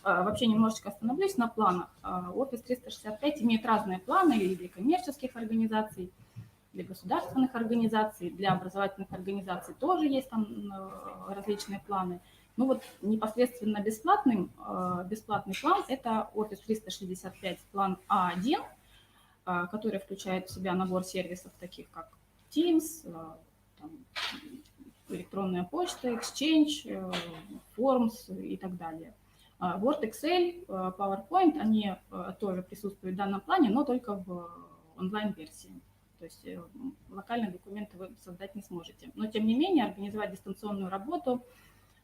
Вообще немножечко остановлюсь на планах. Office 365 имеет разные планы и для коммерческих организаций, для государственных организаций, для образовательных организаций тоже есть там различные планы. Ну вот непосредственно бесплатный план – это Office 365 план А1, который включает в себя набор сервисов, таких как Teams, там, электронная почта, Exchange, Forms и так далее. Word, Excel, PowerPoint, они тоже присутствуют в данном плане, но только в онлайн-версии. То есть локальные документы вы создать не сможете. Но, тем не менее, организовать дистанционную работу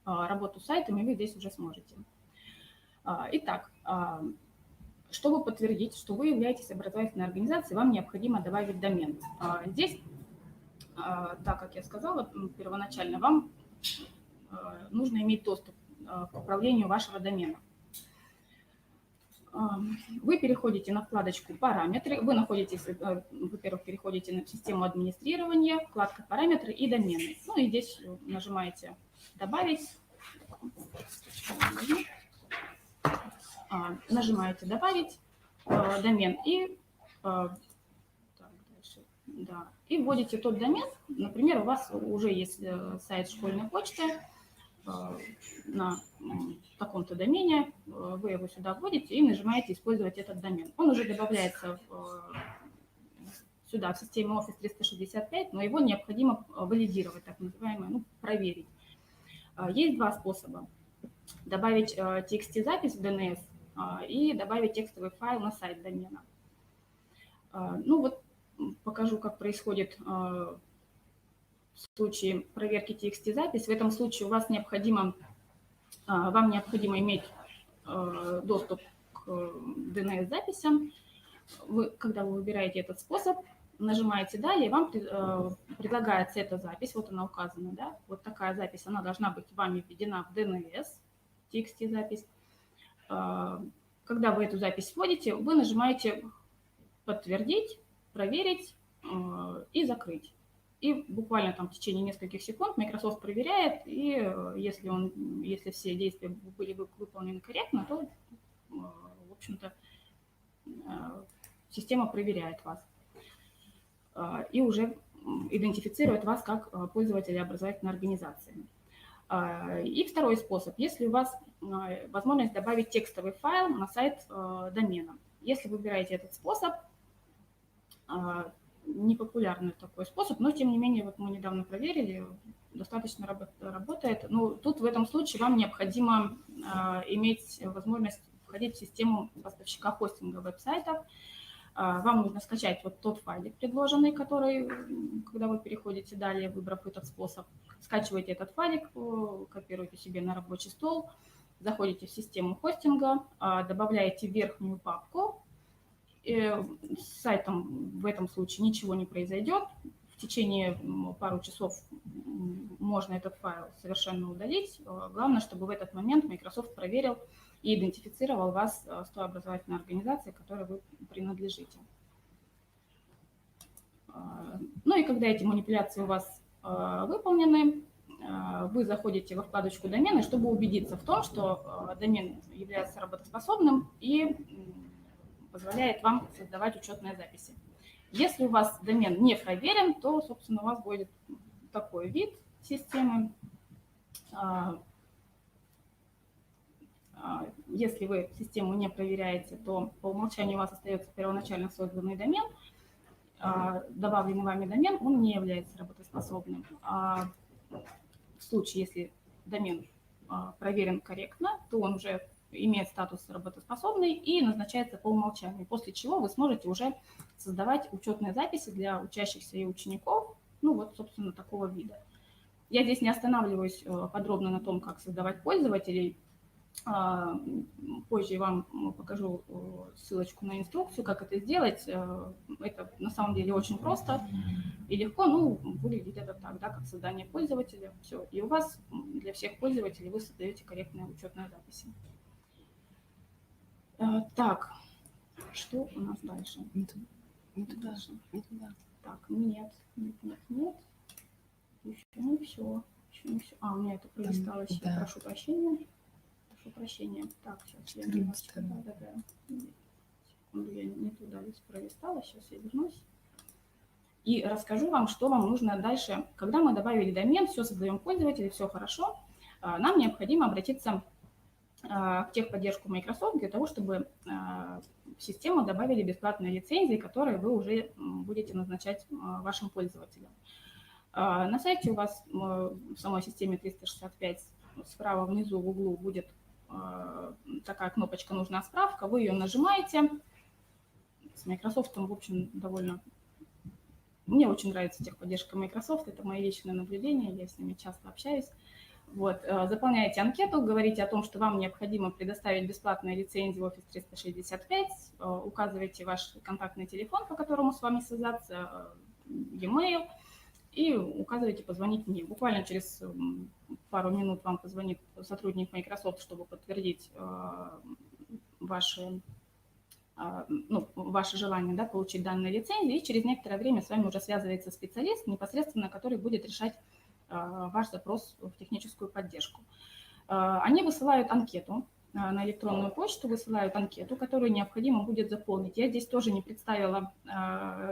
с сайтами вы здесь уже сможете. Итак, чтобы подтвердить, что вы являетесь образовательной организацией, вам необходимо добавить домен. Здесь, так как я сказала первоначально, вам нужно иметь доступ к управлению вашего домена. Вы переходите на вкладочку «Параметры». Вы находитесь, во-первых, переходите на систему администрирования, вкладка «Параметры» и «Домены». Ну и здесь нажимаете «Добавить». Нажимаете «Добавить домен» и, и вводите тот домен. Например, у вас уже есть сайт школьной почты на таком-то домене, вы его сюда вводите и нажимаете «Использовать этот домен». Он уже добавляется сюда, в системе Office 365, но его необходимо валидировать, так называемое, ну, проверить. Есть два способа. Добавить TXT-запись в DNS и добавить текстовый файл на сайт домена. Ну вот покажу, как происходит в случае проверки TXT-запись. В этом случае вам необходимо иметь доступ к DNS-записям. Когда вы выбираете этот способ, нажимаете «Далее», вам предлагается эта запись, вот она указана, да, вот такая запись, она должна быть вами введена в DNS, TXT-запись. Когда вы эту запись вводите, вы нажимаете «Подтвердить», «Проверить» и «Закрыть». И буквально там в течение нескольких секунд Microsoft проверяет, и если все действия были выполнены корректно, то, в общем-то, система проверяет вас и уже идентифицирует вас как пользователя образовательной организации. И второй способ, если у вас возможность добавить текстовый файл на сайт домена. Если вы выбираете этот способ, непопулярный такой способ, но тем не менее, вот мы недавно проверили, достаточно работает. Но тут в этом случае вам необходимо иметь возможность входить в систему поставщика хостинга веб-сайтов. Вам нужно скачать вот тот файлик предложенный, который, когда вы переходите далее, выбрав этот способ, скачиваете этот файлик, копируете себе на рабочий стол, заходите в систему хостинга, добавляете верхнюю папку. С сайтом в этом случае ничего не произойдет. В течение пару часов можно этот файл совершенно удалить. Главное, чтобы в этот момент Microsoft проверил и идентифицировал вас с той образовательной организацией, которой вы принадлежите. Ну и когда эти манипуляции у вас выполнены, вы заходите во вкладочку «Домены», чтобы убедиться в том, что домен является работоспособным и позволяет вам создавать учетные записи. Если у вас домен не проверен, то, собственно, у вас будет такой вид системы. Если вы систему не проверяете, то по умолчанию у вас остается первоначально созданный домен. Добавленный вами домен, он не является работоспособным. В случае, если домен проверен корректно, то он уже имеет статус работоспособный и назначается по умолчанию, после чего вы сможете уже создавать учетные записи для учащихся и учеников, ну вот, собственно, такого вида. Я здесь не останавливаюсь подробно на том, как создавать пользователей. Позже я вам покажу ссылочку на инструкцию, как это сделать. Это на самом деле очень просто и легко. Ну, выглядит это так, да, как создание пользователя. Все. И у вас для всех пользователей вы создаете корректные учетные записи. Так, что у нас дальше? Не туда. Так, нет. Еще не все. У меня это пролисталось. Да. Прошу прощения. Так, сейчас я немножечко. Секунду, я не туда здесь пролистала. Сейчас я вернусь. И расскажу вам, что вам нужно дальше. Когда мы добавили домен, все создаем пользователя, все хорошо, нам необходимо обратиться к техподдержку Microsoft для того, чтобы в систему добавили бесплатные лицензии, которые вы уже будете назначать вашим пользователям. На сайте у вас в самой системе 365 справа внизу в углу будет такая кнопочка «Нужна справка», вы ее нажимаете. С Microsoft, в общем, довольно... Мне очень нравится техподдержка Microsoft, это мои личные наблюдения, я с ними часто общаюсь. Вот, заполняете анкету, говорите о том, что вам необходимо предоставить бесплатные лицензии в Office 365, указываете ваш контактный телефон, по которому с вами связаться, e-mail, и указываете «Позвонить мне». Буквально через пару минут вам позвонит сотрудник Microsoft, чтобы подтвердить ваше желание, да, получить данные лицензии, и через некоторое время с вами уже связывается специалист, непосредственно который будет решать ваш запрос в техническую поддержку. Они высылают анкету на электронную почту, высылают анкету, которую необходимо будет заполнить. Я здесь тоже не представила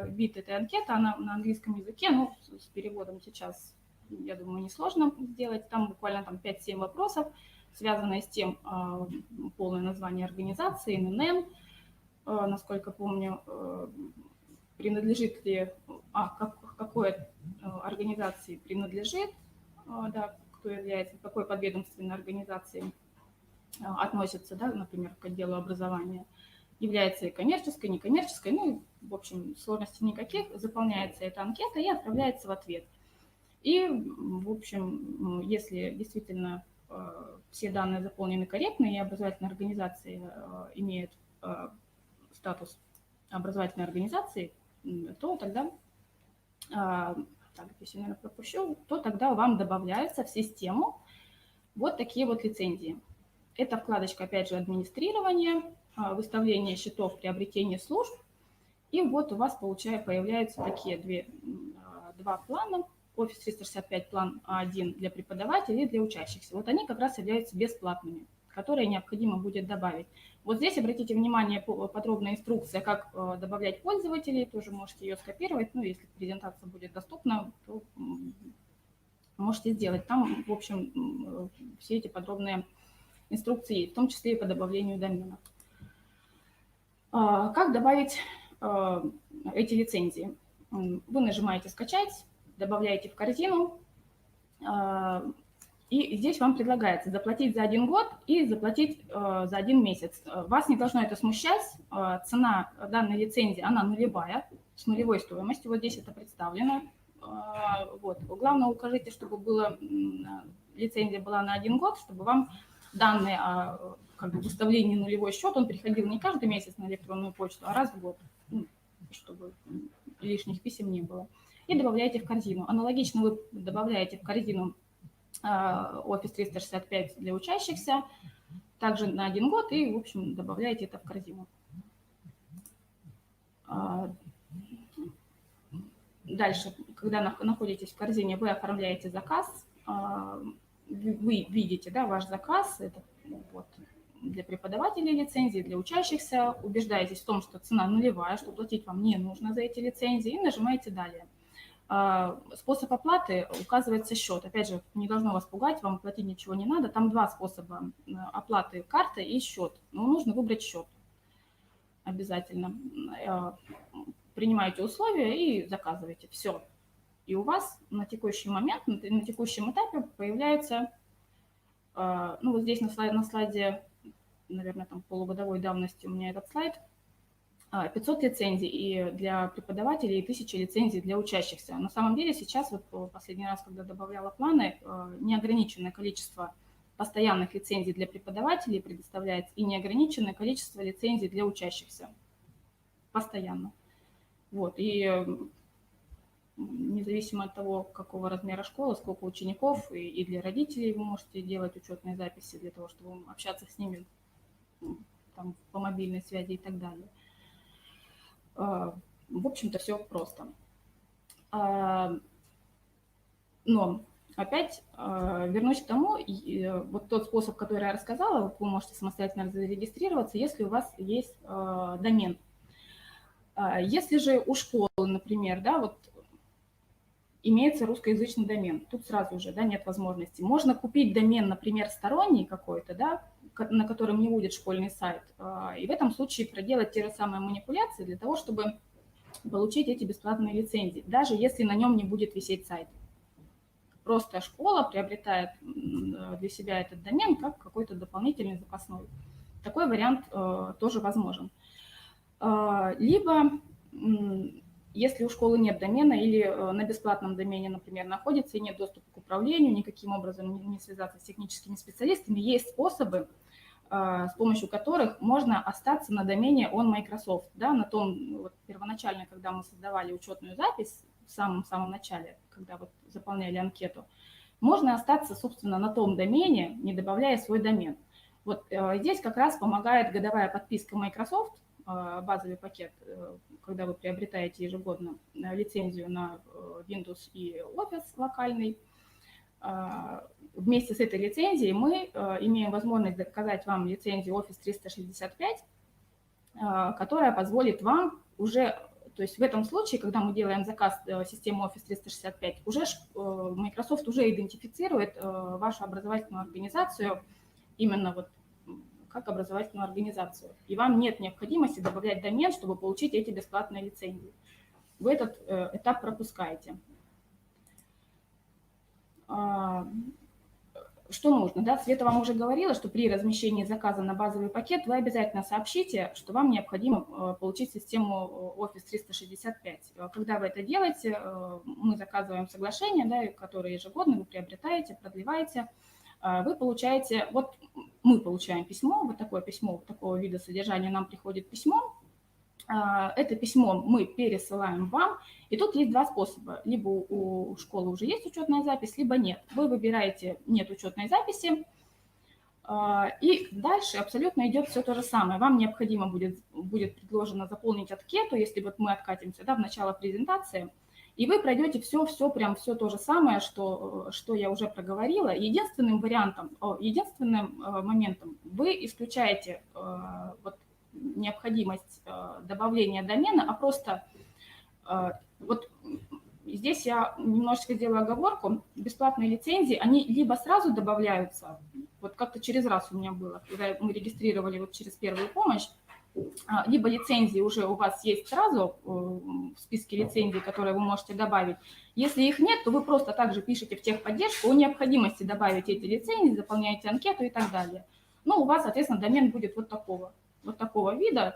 вид этой анкеты, она на английском языке, но с переводом сейчас, я думаю, несложно сделать. Там буквально 5-7 вопросов, связанные с тем, полное название организации, ННН, насколько помню, принадлежит ли, какой организации принадлежит, да, кто является, к какой подведомственной организации относится, да, например, к отделу образования, является и коммерческой, некоммерческой, ну, в общем, сложностей никаких, заполняется эта анкета и отправляется в ответ. И, в общем, если действительно все данные заполнены корректно и образовательная организация имеет статус образовательной организации, то тогда, так, здесь я, наверное, пропущу, то тогда вам добавляются в систему вот такие вот лицензии. Это вкладочка, опять же, администрирование, выставление счетов, приобретение служб. И вот у вас появляются такие два плана. Office 365 план А1 для преподавателей и для учащихся. Вот они как раз являются бесплатными, которые необходимо будет добавить. Вот здесь обратите внимание, подробная инструкция, как добавлять пользователей, тоже можете ее скопировать, ну, если презентация будет доступна, то можете сделать. Там, в общем, все эти подробные инструкции, в том числе и по добавлению доменов. Как добавить эти лицензии? Вы нажимаете «Скачать», добавляете в корзину, и здесь вам предлагается заплатить за 1 год и заплатить за 1 месяц. Вас не должно это смущать. Цена данной лицензии, она нулевая, с нулевой стоимостью. Вот здесь это представлено. Вот. Главное, укажите, чтобы лицензия была на 1 год, чтобы вам данные о выставлении нулевой счет, он приходил не каждый месяц на электронную почту, а раз в год, чтобы лишних писем не было. И добавляете в корзину. Аналогично вы добавляете в корзину Office 365 для учащихся, также на 1 год, и, в общем, добавляете это в корзину. Дальше, когда находитесь в корзине, вы оформляете заказ, вы видите, да, ваш заказ, это вот для преподавателей лицензии, для учащихся, убеждаетесь в том, что цена нулевая, что платить вам не нужно за эти лицензии, и нажимаете «Далее». Способ оплаты указывается счет. Опять же, не должно вас пугать, вам платить ничего не надо. Там 2 способа оплаты: карта и счет. Но нужно выбрать счет обязательно. Принимаете условия и заказываете. Все. И у вас на текущий момент, на текущем этапе появляется, ну вот здесь на слайде, наверное, там полугодовой давности у меня этот слайд, 500 лицензий и для преподавателей и 1000 лицензий для учащихся. На самом деле сейчас, вот последний раз, когда добавляла планы, неограниченное количество постоянных лицензий для преподавателей предоставляется и неограниченное количество лицензий для учащихся. Постоянно. Вот. И независимо от того, какого размера школа, сколько учеников, и для родителей вы можете делать учетные записи для того, чтобы общаться с ними там, по мобильной связи и так далее. В общем-то, все просто. Но опять вернусь к тому, вот тот способ, который я рассказала, вы можете самостоятельно зарегистрироваться, если у вас есть домен. Если же у школы, например, да, вот имеется русскоязычный домен, тут сразу же, да, нет возможности. Можно купить домен, например, сторонний какой-то, да, на котором не будет школьный сайт, и в этом случае проделать те же самые манипуляции для того, чтобы получить эти бесплатные лицензии, даже если на нем не будет висеть сайт. Просто школа приобретает для себя этот домен как какой-то дополнительный запасной. Такой вариант тоже возможен. Либо, если у школы нет домена или на бесплатном домене, например, находится и нет доступа к управлению, никаким образом не связаться с техническими специалистами, есть способы, с помощью которых можно остаться на домене on Microsoft. Да, на том, вот, первоначально, когда мы создавали учетную запись, в самом начале, когда вот заполняли анкету, можно остаться, собственно, на том домене, не добавляя свой домен. Вот здесь как раз помогает годовая подписка Microsoft, базовый пакет, когда вы приобретаете ежегодно лицензию на Windows и Office локальный. Вместе с этой лицензией мы имеем возможность заказать вам лицензию Office 365, которая позволит вам уже, то есть в этом случае, когда мы делаем заказ системы Office 365, уже Microsoft уже идентифицирует вашу образовательную организацию именно вот как образовательную организацию. И вам нет необходимости добавлять домен, чтобы получить эти бесплатные лицензии. вы этот этап пропускаете. Что нужно? Да? Света вам уже говорила, что при размещении заказа на базовый пакет вы обязательно сообщите, что вам необходимо получить систему Office 365. Когда вы это делаете, мы заказываем соглашение, да, которое ежегодно вы приобретаете, продлеваете. Вы получаете, вот мы получаем письмо, вот такое письмо, такого вида содержания нам приходит письмо. Это письмо мы пересылаем вам, и тут есть два способа. Либо у школы уже есть учетная запись, либо нет. Вы выбираете «нет учетной записи», и дальше абсолютно идет все то же самое. Вам необходимо будет предложено заполнить анкету, если вот мы откатимся, да, в начало презентации, и вы пройдете все то же самое, что я уже проговорила. Единственным моментом вы исключаете вот необходимость добавления домена, а просто вот здесь я немножечко сделаю оговорку. Бесплатные лицензии, они либо сразу добавляются, вот как-то через раз у меня было, когда мы регистрировали вот через первую помощь, либо лицензии уже у вас есть сразу в списке лицензий, которые вы можете добавить. Если их нет, то вы просто также пишете в техподдержку о необходимости добавить эти лицензии, заполняете анкету и так далее. Но у вас, соответственно, домен будет вот такого вида.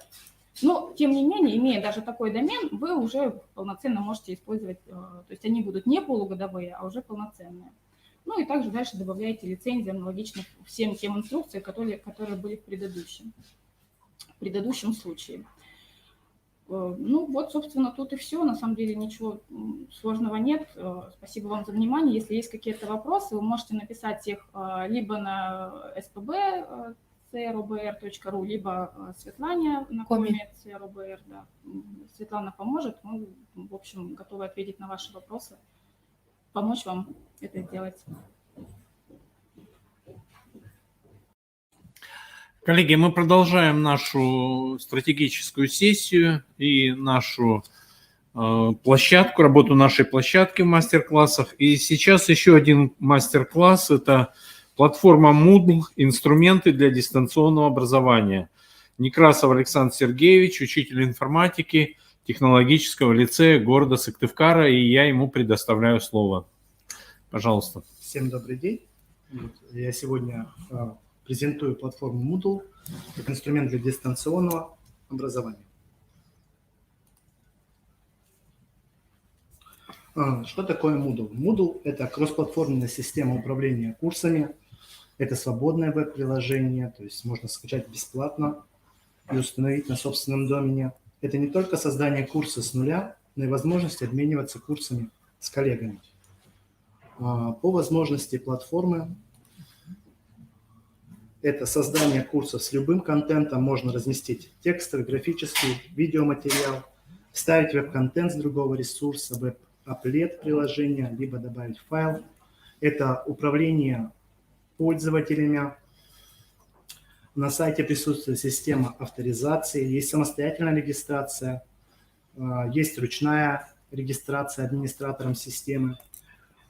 Но, тем не менее, имея даже такой домен, вы уже полноценно можете использовать, то есть они будут не полугодовые, а уже полноценные. Ну и также дальше добавляете лицензии аналогично всем тем инструкциям, которые были в предыдущем случае. Ну вот, собственно, тут и все. На самом деле ничего сложного нет. Спасибо вам за внимание. Если есть какие-то вопросы, вы можете написать их либо на spb@crobr.ru, либо Светлане на коме CROBR. Да. Светлана поможет. Мы, в общем, готовы ответить на ваши вопросы, помочь вам это сделать. Коллеги, мы продолжаем нашу стратегическую сессию и нашу площадку, работу нашей площадки в мастер-классах. И сейчас еще один мастер-класс – это платформа Moodle «Инструменты для дистанционного образования». Некрасов Александр Сергеевич, учитель информатики технологического лицея города Сыктывкара, и я ему предоставляю слово. Пожалуйста. Всем добрый день. Я сегодня презентую платформу Moodle как инструмент для дистанционного образования. Что такое Moodle? Moodle – это кроссплатформенная система управления курсами. Это свободное веб-приложение, то есть можно скачать бесплатно и установить на собственном домене. Это не только создание курса с нуля, но и возможность обмениваться курсами с коллегами. По возможности платформы это создание курсов с любым контентом. Можно разместить текстовый, графический, видеоматериал, вставить веб-контент с другого ресурса, веб-апплет приложения, либо добавить файл. Это управление пользователями. На сайте присутствует система авторизации, есть самостоятельная регистрация, есть ручная регистрация администратором системы.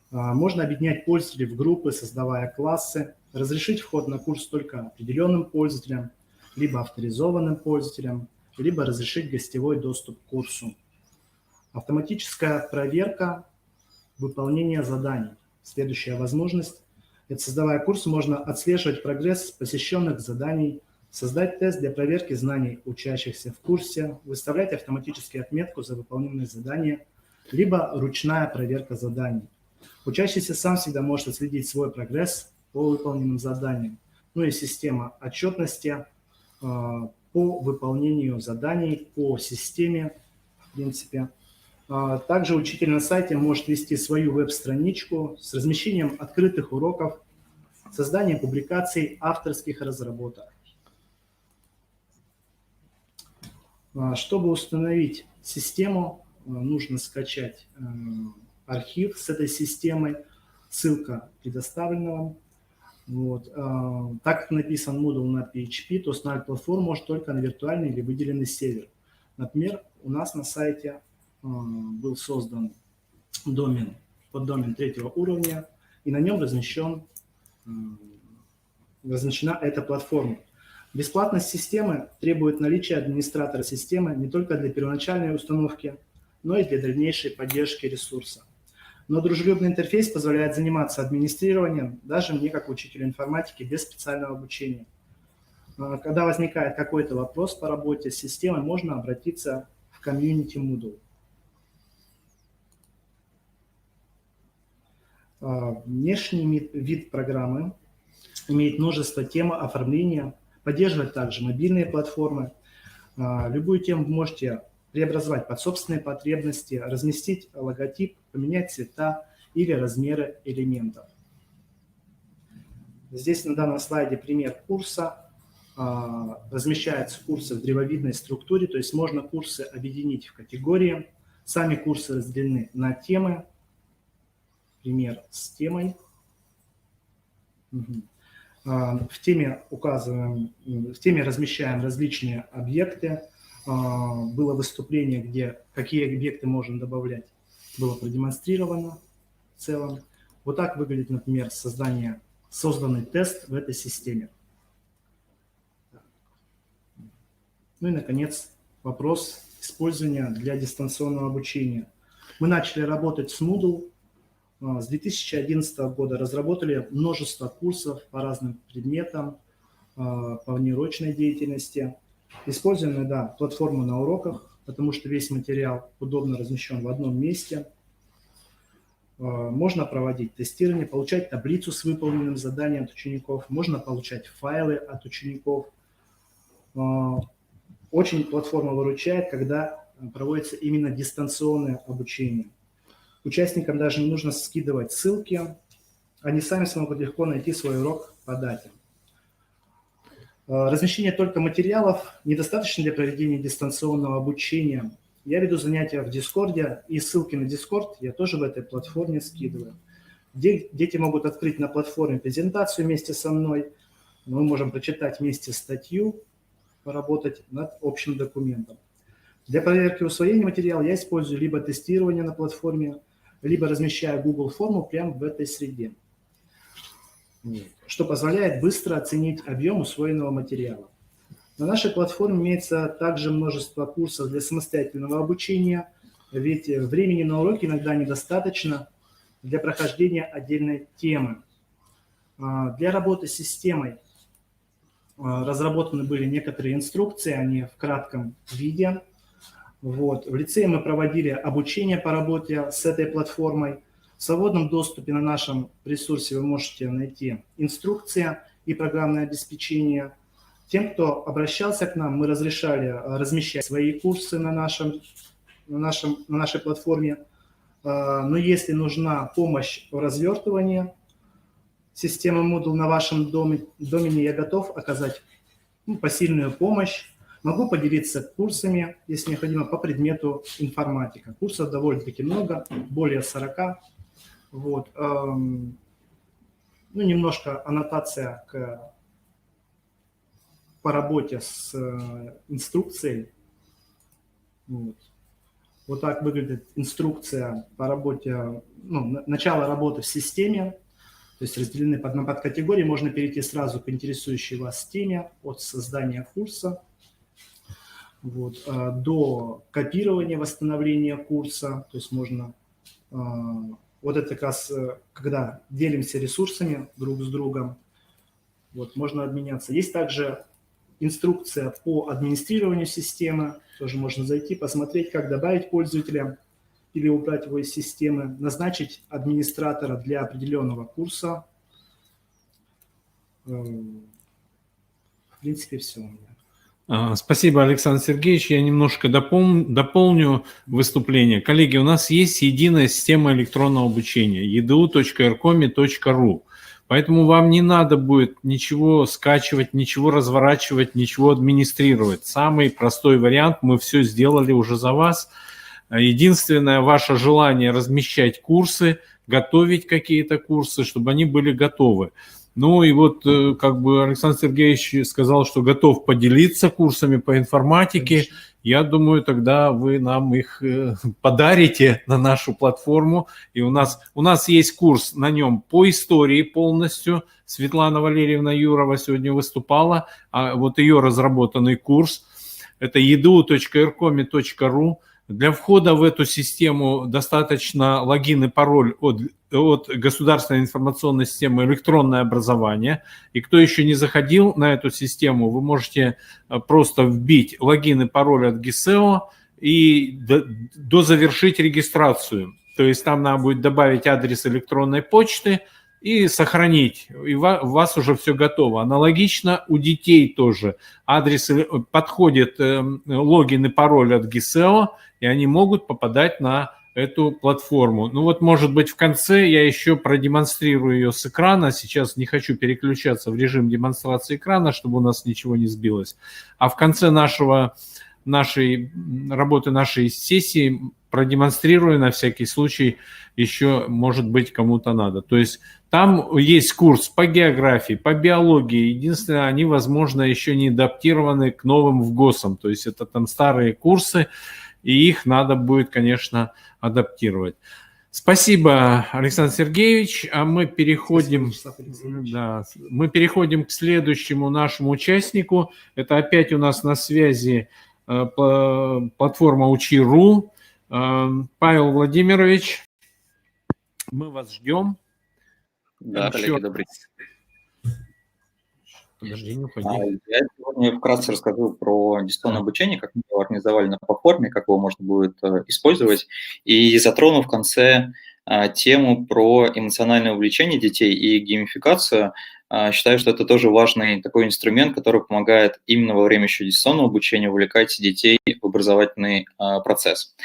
Можно объединять пользователей в группы, создавая классы, разрешить вход на курс только определенным пользователям, либо авторизованным пользователям, либо разрешить гостевой доступ к курсу. Автоматическая проверка выполнения заданий. Следующая возможность – это, создавая курс, можно отслеживать прогресс посещенных заданий, создать тест для проверки знаний учащихся в курсе, выставлять автоматически отметку за выполненные задания, либо ручная проверка заданий. Учащийся сам всегда может отследить свой прогресс по выполненным заданиям. Ну и система отчетности по выполнению заданий по системе, в принципе. Также учитель на сайте может вести свою веб-страничку с размещением открытых уроков, созданием публикаций авторских разработок. Чтобы установить систему, нужно скачать архив с этой системой. Ссылка предоставлена вам. Вот. Так как написан Moodle на PHP, то устанавливать платформу может только на виртуальный или выделенный сервер. Например, у нас на сайте был создан домен, поддомен 3-го уровня, и на нем размещена эта платформа. Бесплатность системы требует наличия администратора системы не только для первоначальной установки, но и для дальнейшей поддержки ресурса. Но дружелюбный интерфейс позволяет заниматься администрированием даже мне, как учителю информатики, без специального обучения. Когда возникает какой-то вопрос по работе с системой, можно обратиться в комьюнити Moodle. Внешний вид программы имеет множество тем оформления, поддерживает также мобильные платформы. Любую тему вы можете преобразовать под собственные потребности, разместить логотип, поменять цвета или размеры элементов. Здесь на данном слайде пример курса. Размещаются курсы в древовидной структуре, то есть можно курсы объединить в категории. Сами курсы разделены на темы. Пример с темой. В теме размещаем различные объекты. Было выступление, где какие объекты можно добавлять, было продемонстрировано в целом. Вот так выглядит, например, созданный тест в этой системе. Ну и, наконец, вопрос использования для дистанционного обучения. Мы начали работать с Moodle. С 2011 года разработали множество курсов по разным предметам, по внеурочной деятельности. Используем, платформу на уроках, потому что весь материал удобно размещен в одном месте. Можно проводить тестирование, получать таблицу с выполненным заданием от учеников, можно получать файлы от учеников. Очень платформа выручает, когда проводится именно дистанционное обучение. Участникам даже не нужно скидывать ссылки, они сами смогут легко найти свой урок по дате. Размещение только материалов недостаточно для проведения дистанционного обучения. Я веду занятия в Discord, и ссылки на Discord я тоже в этой платформе скидываю. Дети могут открыть на платформе презентацию вместе со мной, мы можем прочитать вместе статью, поработать над общим документом. Для проверки усвоения материала я использую либо тестирование на платформе, либо размещаю Google форму прямо в этой среде, что позволяет быстро оценить объем усвоенного материала. На нашей платформе имеется также множество курсов для самостоятельного обучения, ведь времени на уроки иногда недостаточно для прохождения отдельной темы. Для работы с системой разработаны были некоторые инструкции, они в кратком виде. В лицее мы проводили обучение по работе с этой платформой. В свободном доступе на нашем ресурсе вы можете найти инструкции и программное обеспечение. Тем, кто обращался к нам, мы разрешали размещать свои курсы на нашей платформе. Но если нужна помощь в развертывании системы Moodle на вашем домене, я готов оказать посильную помощь. Могу поделиться курсами, если необходимо, по предмету информатика. Курсов довольно-таки много, более 40. Немножко аннотация по работе с инструкцией. Вот так выглядит инструкция по работе, начало работы в системе. То есть разделены на подкатегории, можно перейти сразу к интересующей вас теме от создания курса до копирования, восстановления курса. То есть можно, это как раз когда делимся ресурсами друг с другом, можно обменяться. Есть также инструкция по администрированию системы, тоже можно зайти, посмотреть, как добавить пользователя или убрать его из системы, назначить администратора для определенного курса. В принципе, все у меня. Спасибо, Александр Сергеевич. Я немножко дополню выступление. Коллеги, у нас есть единая система электронного обучения edu.ercomi.ru. Поэтому вам не надо будет ничего скачивать, ничего разворачивать, ничего администрировать. Самый простой вариант, мы все сделали уже за вас. Единственное ваше желание размещать курсы, готовить какие-то курсы, чтобы они были готовы. Ну и Александр Сергеевич сказал, что готов поделиться курсами по информатике. Конечно. Я думаю, тогда вы нам их подарите на нашу платформу. И у нас есть курс на нем по истории полностью. Светлана Валерьевна Юрова сегодня выступала. Ее разработанный курс. Это edu.ercomi.ru. Для входа в эту систему достаточно логин и пароль от государственной информационной системы «Электронное образование». И кто еще не заходил на эту систему, вы можете просто вбить логин и пароль от ГИСЭО и дозавершить регистрацию. То есть там надо будет добавить адрес электронной почты и сохранить, и у вас уже все готово. Аналогично у детей тоже. Адрес подходит, логин и пароль от ГИСЭО, и они могут попадать на эту платформу. Ну вот, может быть, в конце я еще продемонстрирую ее с экрана. Сейчас не хочу переключаться в режим демонстрации экрана, чтобы у нас ничего не сбилось. А в конце нашей работы, нашей сессии продемонстрирую на всякий случай, еще, может быть, кому-то надо. То есть там есть курс по географии, по биологии. Единственное, они, возможно, еще не адаптированы к новым ВГОСам. То есть это там старые курсы, и их надо будет, конечно, адаптировать. Спасибо, Александр Сергеевич. А мы переходим к следующему нашему участнику. Это опять у нас на связи платформа Учи.ру. Павел Владимирович, мы вас ждем. Да, коллеги, добрый день. Подожди, не уходи. Я сегодня вкратце расскажу про дистанционное обучение, как мы его организовали на платформе, как его можно будет использовать, и затрону в конце тему про эмоциональное увлечение детей и геймификацию. Считаю, что это тоже важный такой инструмент, который помогает именно во время еще дистанционного обучения увлекать детей в образовательный процесс.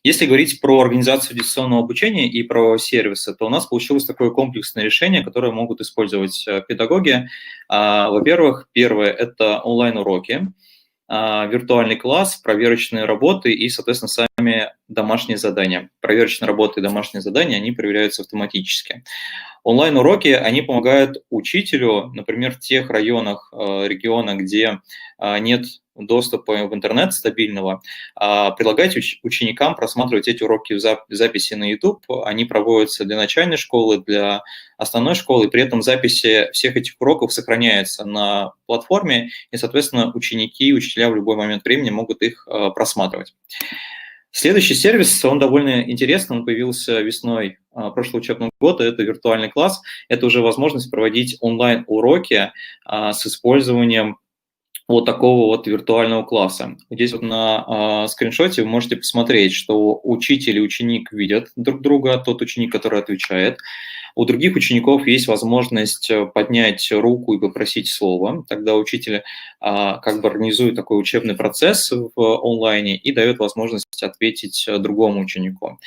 Если говорить про организацию дистанционного обучения и про сервисы, то у нас получилось такое комплексное решение, которое могут использовать педагоги. Во-первых, первое – это онлайн-уроки, виртуальный класс, проверочные работы и, соответственно, сами домашние задания. Проверочные работы и домашние задания, они проверяются автоматически. Онлайн-уроки, они помогают учителю, например, в тех районах, регионах, где нет доступа в интернет стабильного, предлагать ученикам просматривать эти уроки в записи на YouTube. Они проводятся для начальной школы, для основной школы, и при этом записи всех этих уроков сохраняются на платформе, и, соответственно, ученики и учителя в любой момент времени могут их просматривать. Следующий сервис, он довольно интересный, он появился весной прошлого учебного года, это виртуальный класс. Это уже возможность проводить онлайн-уроки с использованием вот такого вот виртуального класса. Здесь вот на скриншоте вы можете посмотреть, что учитель и ученик видят друг друга, тот ученик, который отвечает. У других учеников есть возможность поднять руку и попросить слова. Тогда учитель как бы организует такой учебный процесс в онлайне и дает возможность ответить другому ученику.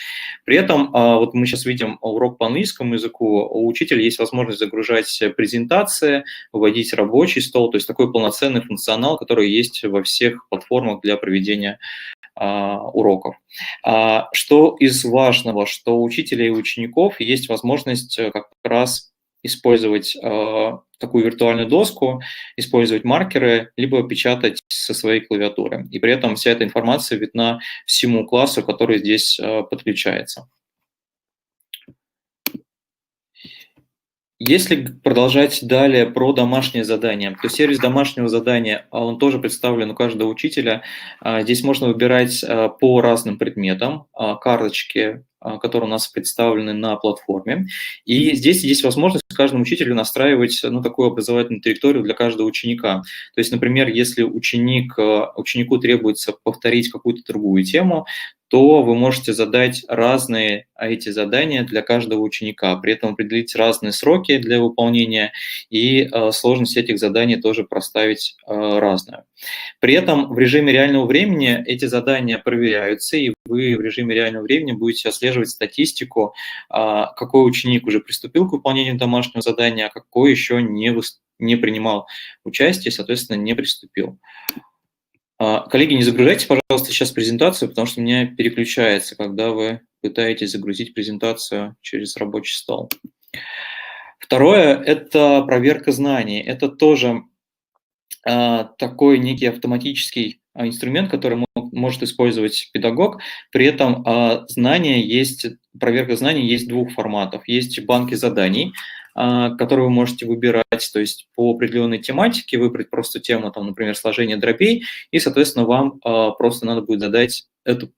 При этом вот мы сейчас видим урок по английскому языку. У учителя есть возможность загружать презентации, выводить рабочий стол, то есть такой полноценный функционал, который есть во всех платформах для проведения уроков. Что из важного, что у учителей и учеников есть возможность как раз использовать такую виртуальную доску, использовать маркеры, либо печатать со своей клавиатуры. И при этом вся эта информация видна всему классу, который здесь подключается. Если продолжать далее про домашние задания, то сервис домашнего задания, он тоже представлен у каждого учителя. Здесь можно выбирать по разным предметам карточки, которые у нас представлены на платформе. И здесь есть возможность каждому учителю настраивать такую образовательную траекторию для каждого ученика. То есть, например, если ученику требуется повторить какую-то другую тему, то вы можете задать разные эти задания для каждого ученика, при этом определить разные сроки для выполнения и сложность этих заданий тоже проставить разную. При этом в режиме реального времени эти задания проверяются, и вы в режиме реального времени будете отслеживать статистику, какой ученик уже приступил к выполнению домашнего задания, а какой еще не принимал участие, соответственно, не приступил. Коллеги, не загружайте, пожалуйста, сейчас презентацию, потому что у меня переключается, когда вы пытаетесь загрузить презентацию через рабочий стол. Второе – это проверка знаний. Это тоже такой некий автоматический инструмент, который может использовать педагог. При этом проверка знаний есть двух форматов. Есть банки заданий, которые вы можете выбирать, то есть по определенной тематике выбрать просто тему, например, сложение дробей, и, соответственно, вам просто надо будет задать эту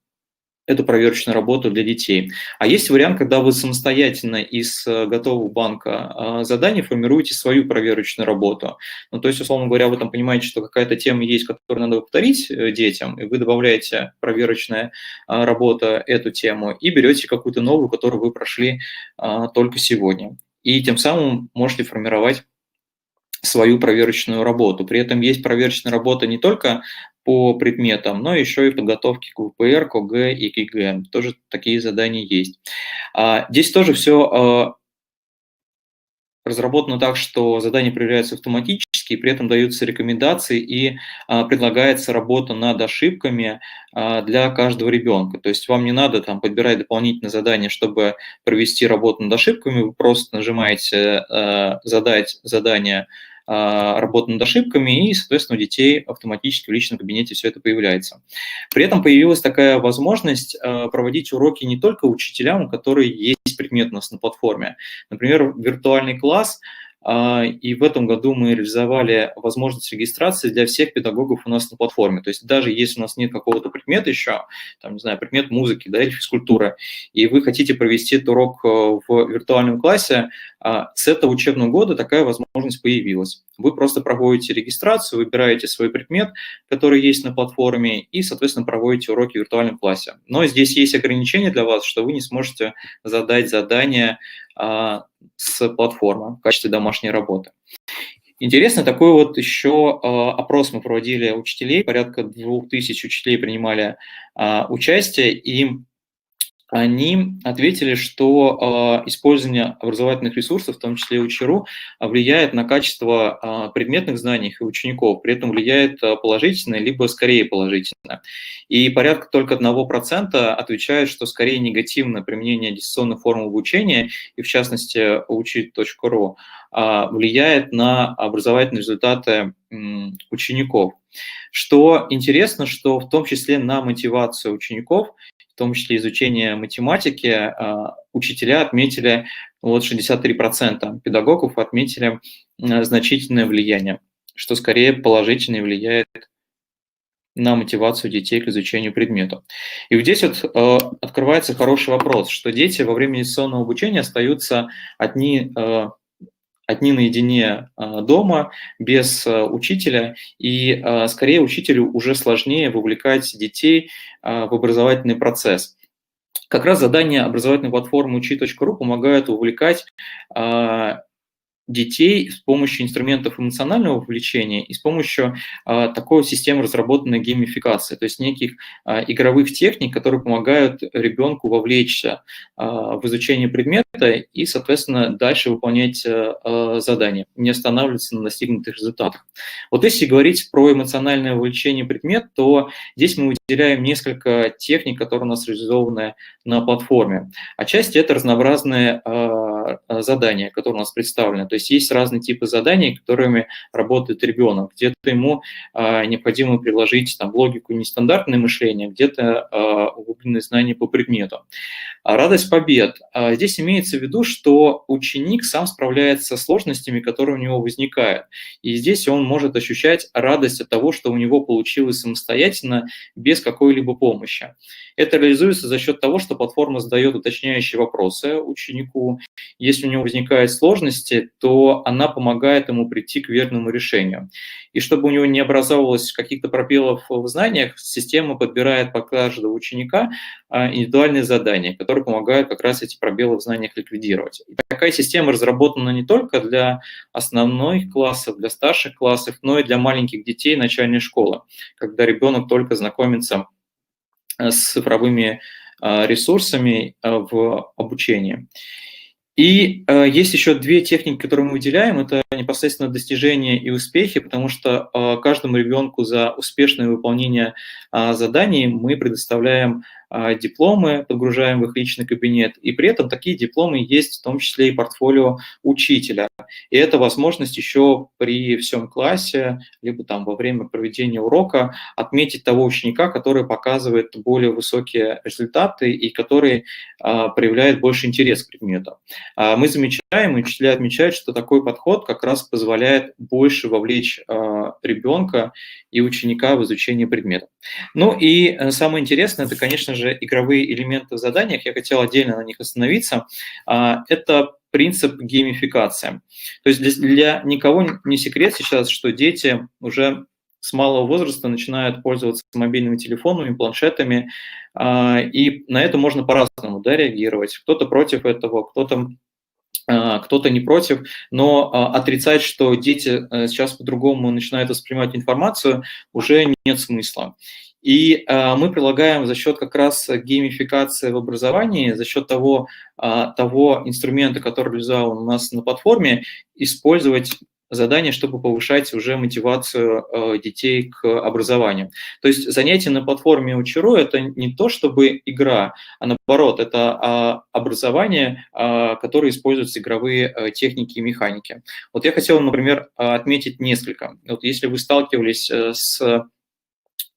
эту проверочную работу для детей. А есть вариант, когда вы самостоятельно из готового банка заданий формируете свою проверочную работу. Ну, то есть, условно говоря, вы там понимаете, что какая-то тема есть, которую надо повторить детям, и вы добавляете проверочная работа эту тему и берете какую-то новую, которую вы прошли только сегодня. И тем самым можете формировать свою проверочную работу. При этом есть проверочная работа не только по предметам, но еще и подготовки к ВПР, к ОГЭ и к ЕГЭ. Тоже такие задания есть. Здесь тоже все разработано так, что задания проверяются автоматически, и при этом даются рекомендации и предлагается работа над ошибками для каждого ребенка. То есть вам не надо там подбирать дополнительные задания, чтобы провести работу над ошибками, вы просто нажимаете «Задать задание», работу над ошибками, и, соответственно, у детей автоматически в личном кабинете все это появляется. При этом появилась такая возможность проводить уроки не только учителям, у которых есть предмет у нас на платформе. Например, виртуальный класс, и в этом году мы реализовали возможность регистрации для всех педагогов у нас на платформе. То есть даже если у нас нет какого-то предмета еще, там, не знаю, предмет музыки, да, или физкультуры, и вы хотите провести этот урок в виртуальном классе, с этого учебного года такая возможность появилась. Вы просто проводите регистрацию, выбираете свой предмет, который есть на платформе, и, соответственно, проводите уроки в виртуальном классе. Но здесь есть ограничения для вас, что вы не сможете задать задание с платформы в качестве домашней работы. Интересно, такой вот еще опрос мы проводили учителей, порядка 2000 учителей принимали участие, и они ответили, что использование образовательных ресурсов, в том числе УЧРУ, влияет на качество предметных знаний их учеников, при этом влияет положительно, либо скорее положительно. И порядка только 1% отвечают, что скорее негативно применение дистанционных форм обучения, и в частности учить.ру, влияет на образовательные результаты учеников. Что интересно, что в том числе на мотивацию учеников, в том числе изучение математики, учителя отметили, вот 63% педагогов отметили значительное влияние, что скорее положительно влияет на мотивацию детей к изучению предмета. И вот здесь вот открывается хороший вопрос, что дети во время дистанционного обучения остаются одни наедине дома, без учителя, и скорее учителю уже сложнее вовлекать детей в образовательный процесс. Как раз задания образовательной платформы учи.ру помогают вовлекать детей с помощью инструментов эмоционального вовлечения и с помощью такой системы разработанной геймификации, то есть неких игровых техник, которые помогают ребенку вовлечься в изучение предмета и, соответственно, дальше выполнять задания, не останавливаться на достигнутых результатах. Вот если говорить про эмоциональное вовлечение в предмет, то здесь мы выделяем несколько техник, которые у нас реализованы на платформе. Отчасти это разнообразные задания, которые у нас представлены. То есть разные типы заданий, которыми работает ребенок. Где-то ему необходимо приложить там, логику нестандартное мышление, где-то углубленные знания по предмету. Радость побед. Здесь имеется в виду, что ученик сам справляется со сложностями, которые у него возникают. И здесь он может ощущать радость от того, что у него получилось самостоятельно, без какой-либо помощи. Это реализуется за счет того, что платформа задает уточняющие вопросы ученику. Если у него возникают сложности, то она помогает ему прийти к верному решению. И чтобы у него не образовалось каких-то пробелов в знаниях, система подбирает под каждого ученика индивидуальные задания, которые помогают как раз эти пробелы в знаниях ликвидировать. И такая система разработана не только для основных классов, для старших классов, но и для маленьких детей начальной школы, когда ребенок только знакомится с цифровыми ресурсами в обучении. И есть еще две техники, которые мы выделяем. Это непосредственно достижения и успехи, потому что каждому ребенку за успешное выполнение заданий мы предоставляем дипломы, подгружаем в их личный кабинет, и при этом такие дипломы есть в том числе и портфолио учителя. И это возможность еще при всем классе, либо там во время проведения урока отметить того ученика, который показывает более высокие результаты и который проявляет больше интерес к предмету. Мы замечаем, изучаем, и учителя отмечают, что такой подход как раз позволяет больше вовлечь ребенка и ученика в изучение предмета. Ну и самое интересное, это, конечно же, игровые элементы в заданиях. Я хотел отдельно на них остановиться. Это принцип геймификации. То есть для никого не секрет сейчас, что дети уже с малого возраста начинают пользоваться мобильными телефонами, планшетами, и на это можно по-разному, да, реагировать. Кто-то против этого, кто-то не против, но отрицать, что дети сейчас по-другому начинают воспринимать информацию, уже нет смысла. И мы предлагаем за счет как раз геймификации в образовании, за счет того инструмента, который реализован у нас на платформе, использовать задания, чтобы повышать уже мотивацию детей к образованию. То есть занятия на платформе Учеру – это не то, чтобы игра, а наоборот, это образование, которое используют игровые техники и механики. Вот я хотел, например, отметить несколько. Вот если вы сталкивались с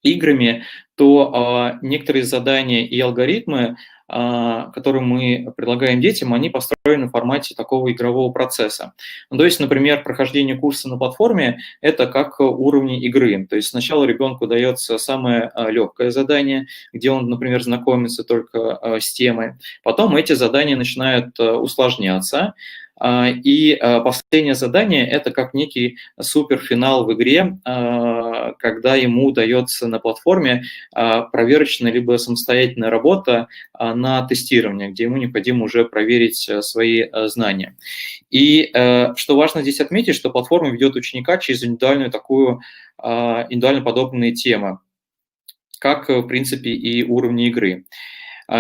играми, то некоторые задания и алгоритмы, которые мы предлагаем детям, они построены в формате такого игрового процесса. Ну, то есть, например, прохождение курса на платформе – это как уровни игры. То есть сначала ребенку дается самое легкое задание, где он, например, знакомится только с темой. Потом эти задания начинают усложняться. И последнее задание – это как некий суперфинал в игре, когда ему удается на платформе проверочная либо самостоятельная работа на тестирование, где ему необходимо уже проверить свои знания. И что важно здесь отметить, что платформа ведет ученика через индивидуально подобные темы, как, в принципе, и уровни игры.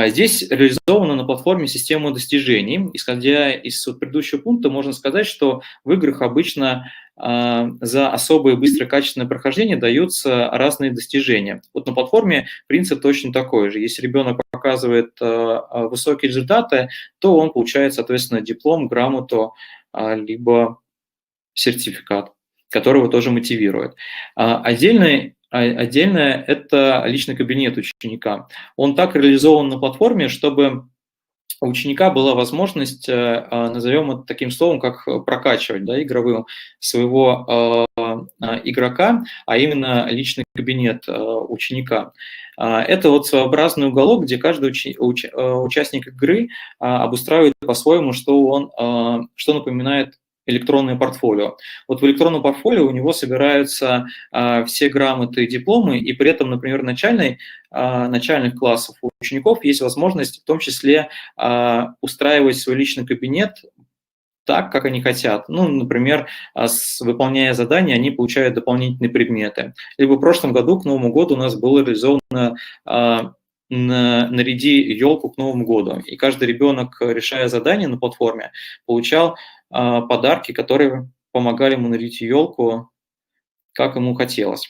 Здесь реализована на платформе система достижений. Исходя из предыдущего пункта, можно сказать, что в играх обычно за особое быстрое качественное прохождение даются разные достижения. Вот на платформе принцип точно такой же. Если ребенок показывает высокие результаты, то он получает, соответственно, диплом, грамоту, либо сертификат, который его тоже мотивирует. Отдельное – это личный кабинет ученика. Он так реализован на платформе, чтобы у ученика была возможность, назовем это таким словом, как прокачивать, да, игровым своего игрока, а именно личный кабинет ученика. Это вот своеобразный уголок, где каждый участник игры обустраивает по-своему, что напоминает электронное портфолио. Вот в электронном портфолио у него собираются все грамоты и дипломы, и при этом, например, начальных классов у учеников есть возможность в том числе устраивать свой личный кабинет так, как они хотят. Ну, например, выполняя задания, они получают дополнительные предметы. Либо в прошлом году, к Новому году, у нас было реализовано наряди елку к Новому году. И каждый ребенок, решая задание на платформе, получал подарки, которые помогали ему нарядить елку, как ему хотелось.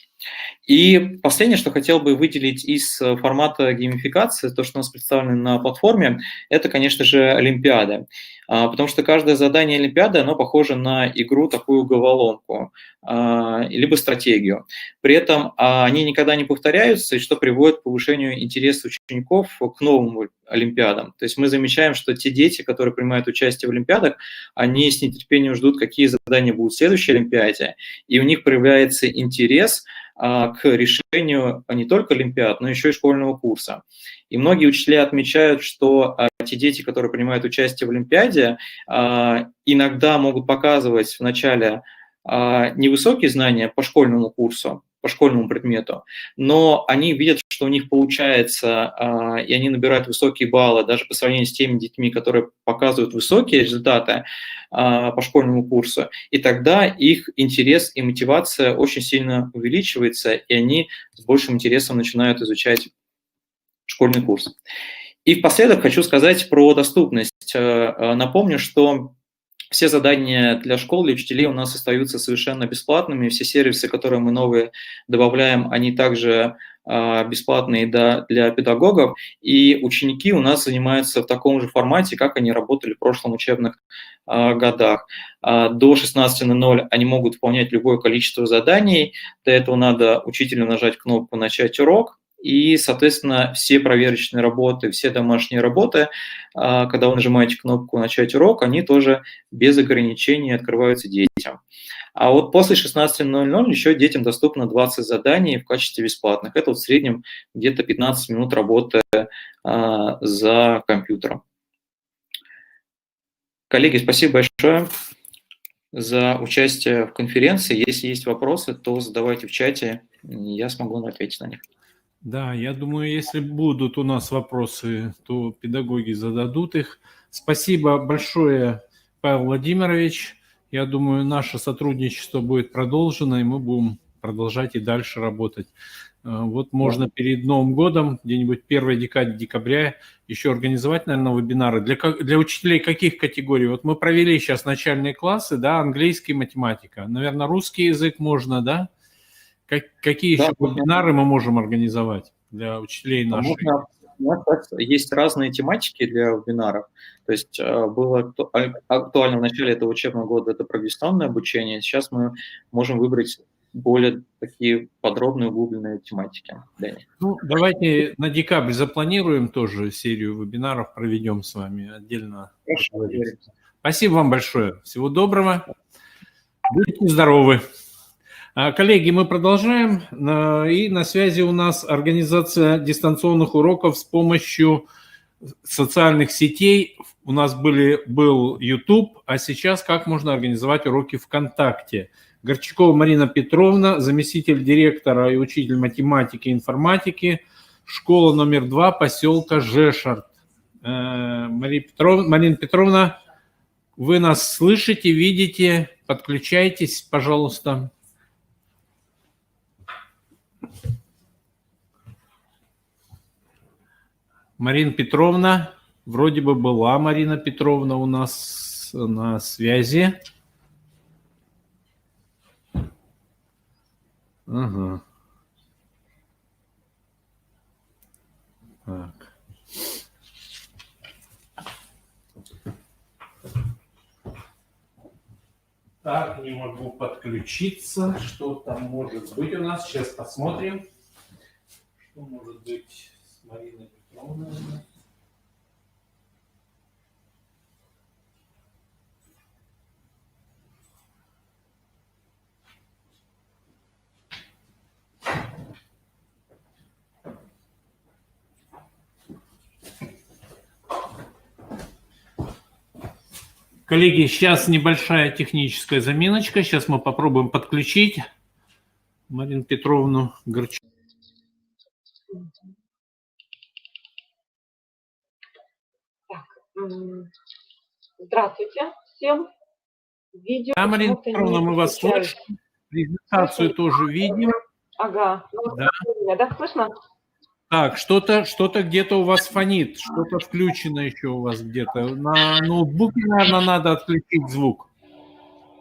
И последнее, что хотел бы выделить из формата геймификации, то, что у нас представлено на платформе, это, конечно же, олимпиады. Потому что каждое задание олимпиады, оно похоже на игру, такую головоломку, либо стратегию. При этом они никогда не повторяются, и что приводит к повышению интереса учеников к новым олимпиадам. То есть мы замечаем, что те дети, которые принимают участие в олимпиадах, они с нетерпением ждут, какие задания будут в следующей олимпиаде, и у них проявляется интерес к решению не только олимпиад, но еще и школьного курса. И многие учителя отмечают, что те дети, которые принимают участие в олимпиаде, иногда могут показывать вначале невысокие знания по школьному курсу, по школьному предмету, но они видят, что у них получается, и они набирают высокие баллы даже по сравнению с теми детьми, которые показывают высокие результаты по школьному курсу, и тогда их интерес и мотивация очень сильно увеличивается, и они с большим интересом начинают изучать школьный курс. И впоследок хочу сказать про доступность. Напомню, что все задания для школ, для учителей у нас остаются совершенно бесплатными. Все сервисы, которые мы новые добавляем, они также бесплатные для педагогов. И ученики у нас занимаются в таком же формате, как они работали в прошлых учебных годах. До 16:00 они могут выполнять любое количество заданий. Для этого надо учителю нажать кнопку «Начать урок», И, соответственно, все проверочные работы, все домашние работы, когда вы нажимаете кнопку «Начать урок», они тоже без ограничений открываются детям. А вот после 16:00 еще детям доступно 20 заданий в качестве бесплатных. Это вот в среднем где-то 15 минут работы за компьютером. Коллеги, спасибо большое за участие в конференции. Если есть вопросы, то задавайте в чате, я смогу ответить на них. Да, я думаю, если будут у нас вопросы, то педагоги зададут их. Спасибо большое, Павел Владимирович. Я думаю, наше сотрудничество будет продолжено, и мы будем продолжать и дальше работать. Вот можно перед Новым годом, где-нибудь первой декаде декабря, еще организовать, наверное, вебинары. Для учителей каких категорий? Вот мы провели сейчас начальные классы, да, английский, математика. Наверное, русский язык можно, да? Какие еще вебинары мы можем организовать для учителей наших? У нас есть разные тематики для вебинаров. То есть было актуально в начале этого учебного года это про дистанционное обучение. Сейчас мы можем выбрать более такие подробные, углубленные тематики. Ну, давайте на декабрь запланируем тоже серию вебинаров, проведем с вами отдельно. Спасибо вам большое. Всего доброго. Будьте здоровы. Коллеги, мы продолжаем. И на связи у нас организация дистанционных уроков с помощью социальных сетей. У нас был YouTube, а сейчас как можно организовать уроки ВКонтакте. Горчакова Марина Петровна, заместитель директора и учитель математики и информатики, школа номер 2 поселка Жешард. Марина Петровна, вы нас слышите, видите? Подключайтесь, пожалуйста. Марина Петровна, вроде бы была Марина Петровна у нас на связи. Ага. Так. Так, не могу подключиться. Что там может быть у нас? Сейчас посмотрим. Что может быть с Мариной Петровной? Коллеги, сейчас небольшая техническая заминочка. Сейчас мы попробуем подключить Марину Петровну Горчакову. Здравствуйте всем. Видео. Да, Марина Петровна, мы вас слышим. Презентацию тоже видим. Ага. Да. Да, слышно? Так, что-то где-то у вас фонит, что-то включено еще у вас где-то. На ноутбуке, наверное, надо отключить звук.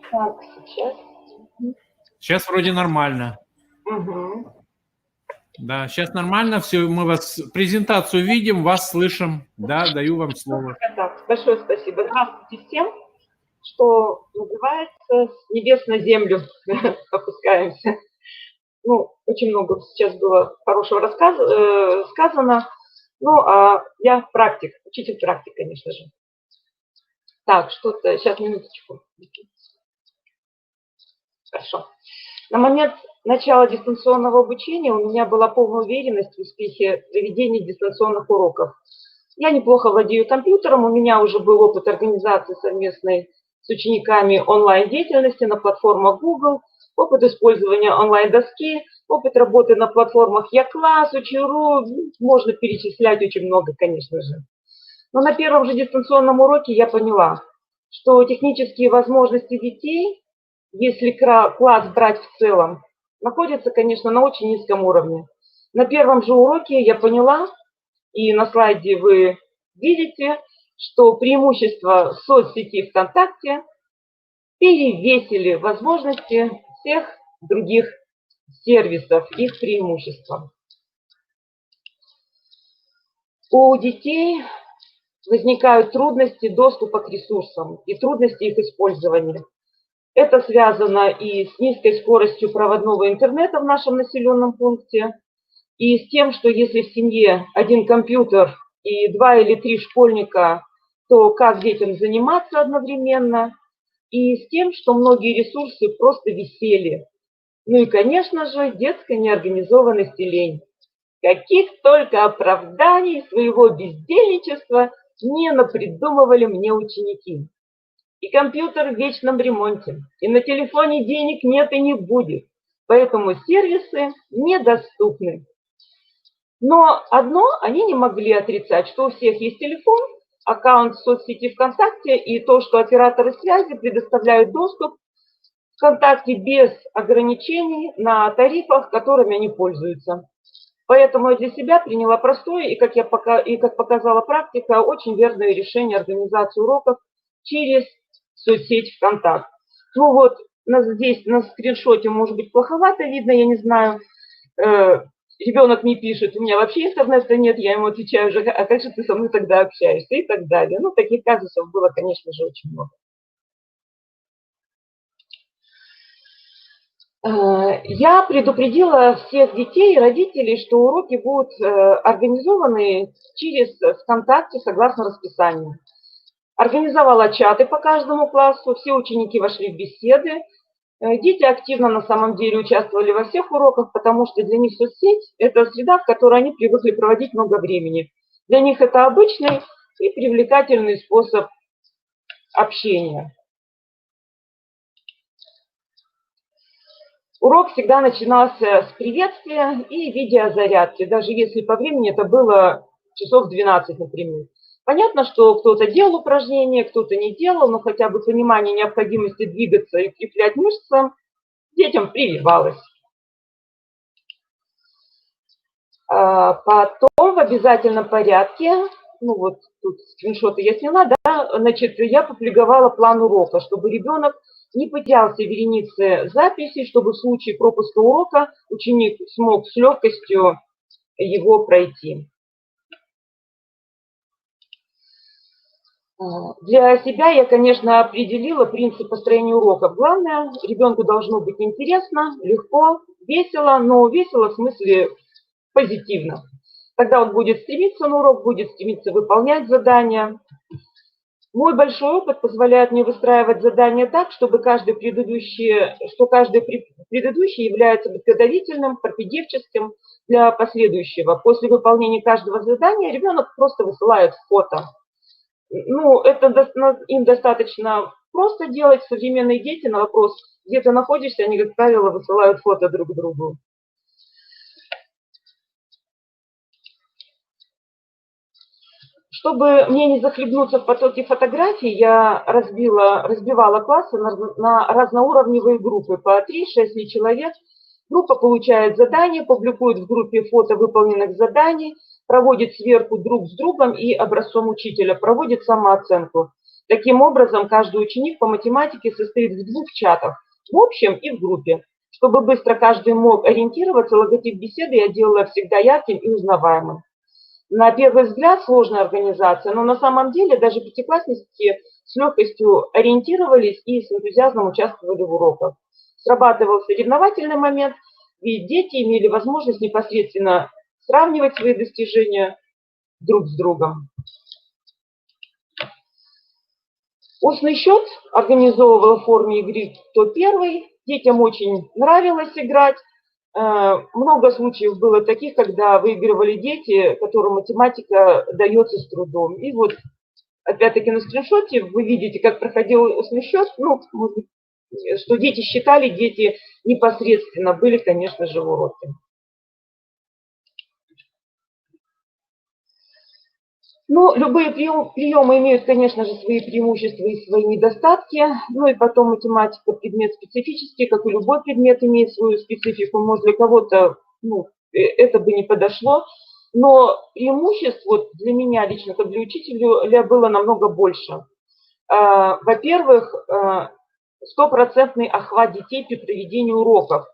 Так, сейчас. Сейчас вроде нормально. Угу. Да, сейчас нормально, все, мы вас презентацию видим, вас слышим. Да, даю вам слово. Так, большое спасибо. Здравствуйте всем. Что называется, с небес на землю опускаемся. Ну, очень много сейчас было хорошего сказано. Ну, а я практик, учитель практик, конечно же. Так, что-то, сейчас, минуточку. Хорошо. На момент начала дистанционного обучения у меня была полная уверенность в успехе проведения дистанционных уроков. Я неплохо владею компьютером, у меня уже был опыт организации совместной с учениками онлайн-деятельности на платформах Google, опыт использования онлайн-доски, опыт работы на платформах Я-класс, Учи.ру, можно перечислять очень много, конечно же. Но на первом же дистанционном уроке я поняла, что технические возможности детей, если класс брать в целом, находятся, конечно, на очень низком уровне. На первом же уроке я поняла, и на слайде вы видите, что преимущества соцсети ВКонтакте перевесили возможности всех других сервисов, их преимущества. У детей возникают трудности доступа к ресурсам и трудности их использования. Это связано и с низкой скоростью проводного интернета в нашем населенном пункте, и с тем, что если в семье один компьютер и 2 или 3 школьника, то как детям заниматься одновременно, и с тем, что многие ресурсы просто висели. Ну и, конечно же, детская неорганизованность и лень. Каких только оправданий своего бездельничества не напридумывали мне ученики. И компьютер в вечном ремонте, и на телефоне денег нет и не будет, поэтому сервисы недоступны. Но одно они не могли отрицать, что у всех есть телефон, аккаунт в соцсети ВКонтакте и то, что операторы связи предоставляют доступ ВКонтакте без ограничений на тарифах, которыми они пользуются. Поэтому я для себя приняла простое и, как показала практика, очень верное решение организации уроков через соцсеть ВКонтакте. Ну вот, здесь на скриншоте может быть плоховато видно, я не знаю. Ребенок мне пишет, у меня вообще интернета нет, я ему отвечаю уже, а как же ты со мной тогда общаешься и так далее. Ну, таких казусов было, конечно же, очень много. Я предупредила всех детей и родителей, что уроки будут организованы через ВКонтакте согласно расписанию. Организовала чаты по каждому классу, все ученики вошли в беседы. Дети активно на самом деле участвовали во всех уроках, потому что для них соцсеть – это среда, в которой они привыкли проводить много времени. Для них это обычный и привлекательный способ общения. Урок всегда начинался с приветствия и видеозарядки, даже если по времени это было часов 12, например. Понятно, что кто-то делал упражнения, кто-то не делал, но хотя бы понимание необходимости двигаться и укреплять мышцы детям прививалось. Потом в обязательном порядке, ну вот тут скриншоты я сняла, да, значит, я публиковала план урока, чтобы ребенок не потерялся в веренице записей, чтобы в случае пропуска урока ученик смог с легкостью его пройти. Для себя я, конечно, определила принцип построения уроков. Главное, ребенку должно быть интересно, легко, весело, но весело в смысле позитивно. Тогда он будет стремиться на урок, будет стремиться выполнять задания. Мой большой опыт позволяет мне выстраивать задания так, чтобы каждый предыдущий является подготовительным, пропедевческим для последующего. После выполнения каждого задания ребенок просто высылает фото. Ну, это им достаточно просто делать. Современные дети на вопрос, где ты находишься, они, как правило, высылают фото друг другу. Чтобы мне не захлебнуться в потоке фотографий, я разбивала классы на разноуровневые группы, по 3-6 человек. Группа получает задание, публикует в группе фото выполненных заданий, проводит сверку друг с другом и образцом учителя, проводит самооценку. Таким образом, каждый ученик по математике состоит в 2 чатах, в общем и в группе. Чтобы быстро каждый мог ориентироваться, логотип беседы я делала всегда ярким и узнаваемым. На первый взгляд сложная организация, но на самом деле даже пятиклассники с легкостью ориентировались и с энтузиазмом участвовали в уроках. Срабатывал соревновательный момент, ведь дети имели возможность непосредственно сравнивать свои достижения друг с другом. Устный счет организовывала в форме игры «Кто первый?». Детям очень нравилось играть. Много случаев было таких, когда выигрывали дети, которым математика дается с трудом. И вот, опять-таки, на скриншоте вы видите, как проходил устный счет. Ну, что дети считали, дети непосредственно были, конечно же, в уроке. Ну, любые приемы имеют, конечно же, свои преимущества и свои недостатки. Ну и потом математика предмет специфический, как и любой предмет имеет свою специфику. Может, для кого-то это бы не подошло. Но преимуществ вот для меня лично, как для учителя, было намного больше. Во-первых, 100% охват детей при проведении уроков.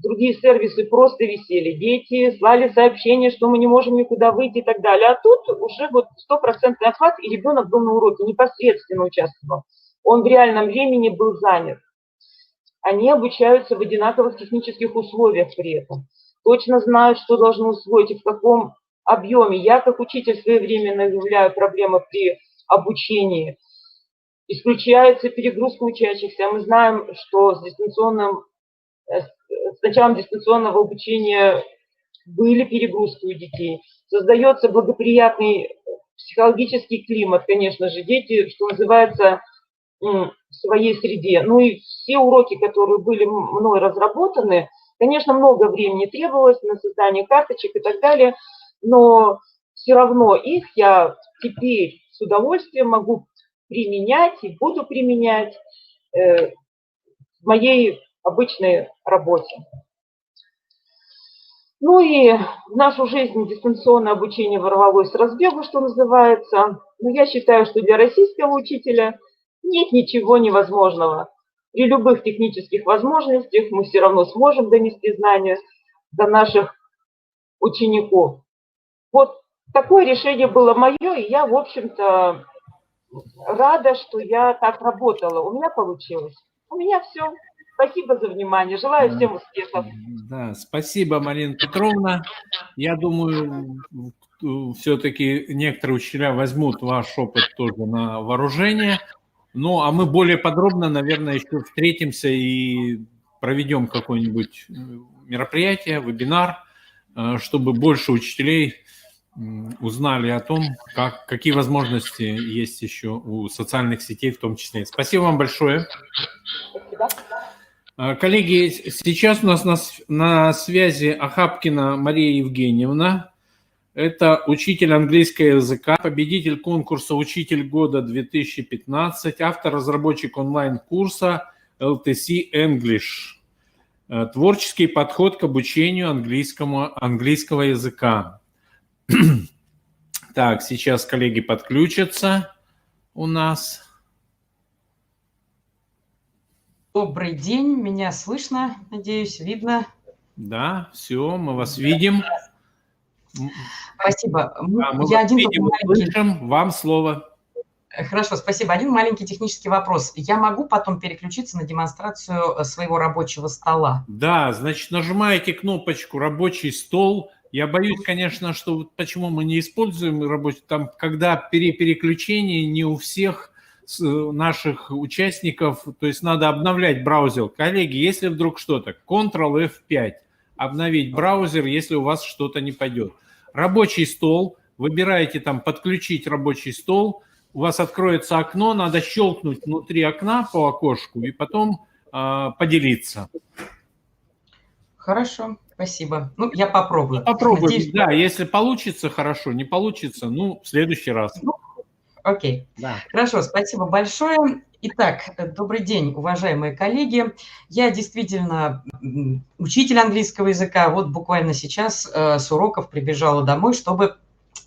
Другие сервисы просто висели. Дети слали сообщения, что мы не можем никуда выйти и так далее. А тут уже вот 100% охват, и ребенок был на уроке, непосредственно участвовал. Он в реальном времени был занят. Они обучаются в одинаковых технических условиях при этом. точно знают, что должны усвоить и в каком объеме. Я, как учитель, своевременно выявляю проблемы при обучении. Исключается перегрузка учащихся. Мы знаем, что с началом дистанционного обучения были перегрузки у детей. Создается благоприятный психологический климат, конечно же, дети, что называется, в своей среде. Ну и все уроки, которые были мной разработаны, конечно, много времени требовалось на создание карточек и так далее, но все равно их я теперь с удовольствием могу применять и буду применять в моей обычной работе. Ну и в нашу жизнь дистанционное обучение ворвалось с разбегу, что называется. Но я считаю, что для российского учителя нет ничего невозможного. При любых технических возможностях мы все равно сможем донести знания до наших учеников. Вот такое решение было мое, и я, в общем-то, рада, что я так работала. У меня получилось. У меня все. Спасибо за внимание. Желаю всем успехов. Да, спасибо, Марина Петровна. Я думаю, все-таки некоторые учителя возьмут ваш опыт тоже на вооружение. Ну, а мы более подробно, наверное, еще встретимся и проведем какое-нибудь мероприятие, вебинар, чтобы больше учителей узнали о том, какие возможности есть еще у социальных сетей в том числе. Спасибо вам большое. Спасибо. Коллеги, сейчас у нас на связи Охапкина Мария Евгеньевна. Это учитель английского языка, победитель конкурса «Учитель года 2015», автор-разработчик онлайн-курса LTC English. Творческий подход к обучению английского языка. Так, сейчас коллеги подключатся у нас. Добрый день, меня слышно, надеюсь, видно. Да, все, мы вас видим. Спасибо. Да, мы Я вас один видим, слышим. Вам слово. Хорошо, спасибо. Один маленький технический вопрос. Я могу потом переключиться на демонстрацию своего рабочего стола? Да, значит, нажимаете кнопочку «Рабочий стол». Я боюсь, конечно, что почему мы не используем рабочий, там, когда при переключении не у всех наших участников, то есть надо обновлять браузер. Коллеги, если вдруг что-то, Ctrl F5, обновить браузер, если у вас что-то не пойдет. Рабочий стол, выбираете там «Подключить рабочий стол», у вас откроется окно, надо щелкнуть внутри окна по окошку и потом поделиться. Хорошо, спасибо. Ну, я попробую. Попробуйте, Надеюсь, да, если получится, хорошо, не получится, ну, в следующий раз. Окей. Да. Хорошо, спасибо большое. Итак, добрый день, уважаемые коллеги. Я действительно учитель английского языка. Вот буквально сейчас с уроков прибежала домой, чтобы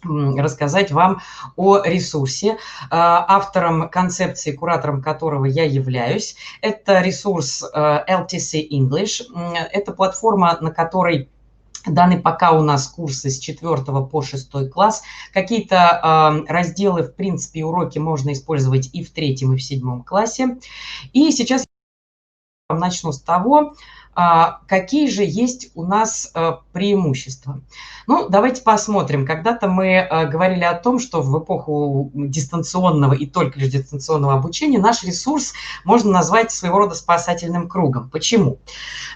рассказать вам о ресурсе, автором концепции, куратором которого я являюсь. Это ресурс LTC English. Это платформа, на которой даны пока у нас курсы с 4 по 6 класс. Какие-то разделы, в принципе, уроки можно использовать и в 3, и в 7 классе. И сейчас я начну с того, какие же есть у нас преимущества. Ну, давайте посмотрим. Когда-то мы говорили о том, что в эпоху дистанционного и только лишь дистанционного обучения наш ресурс можно назвать своего рода спасательным кругом. Почему?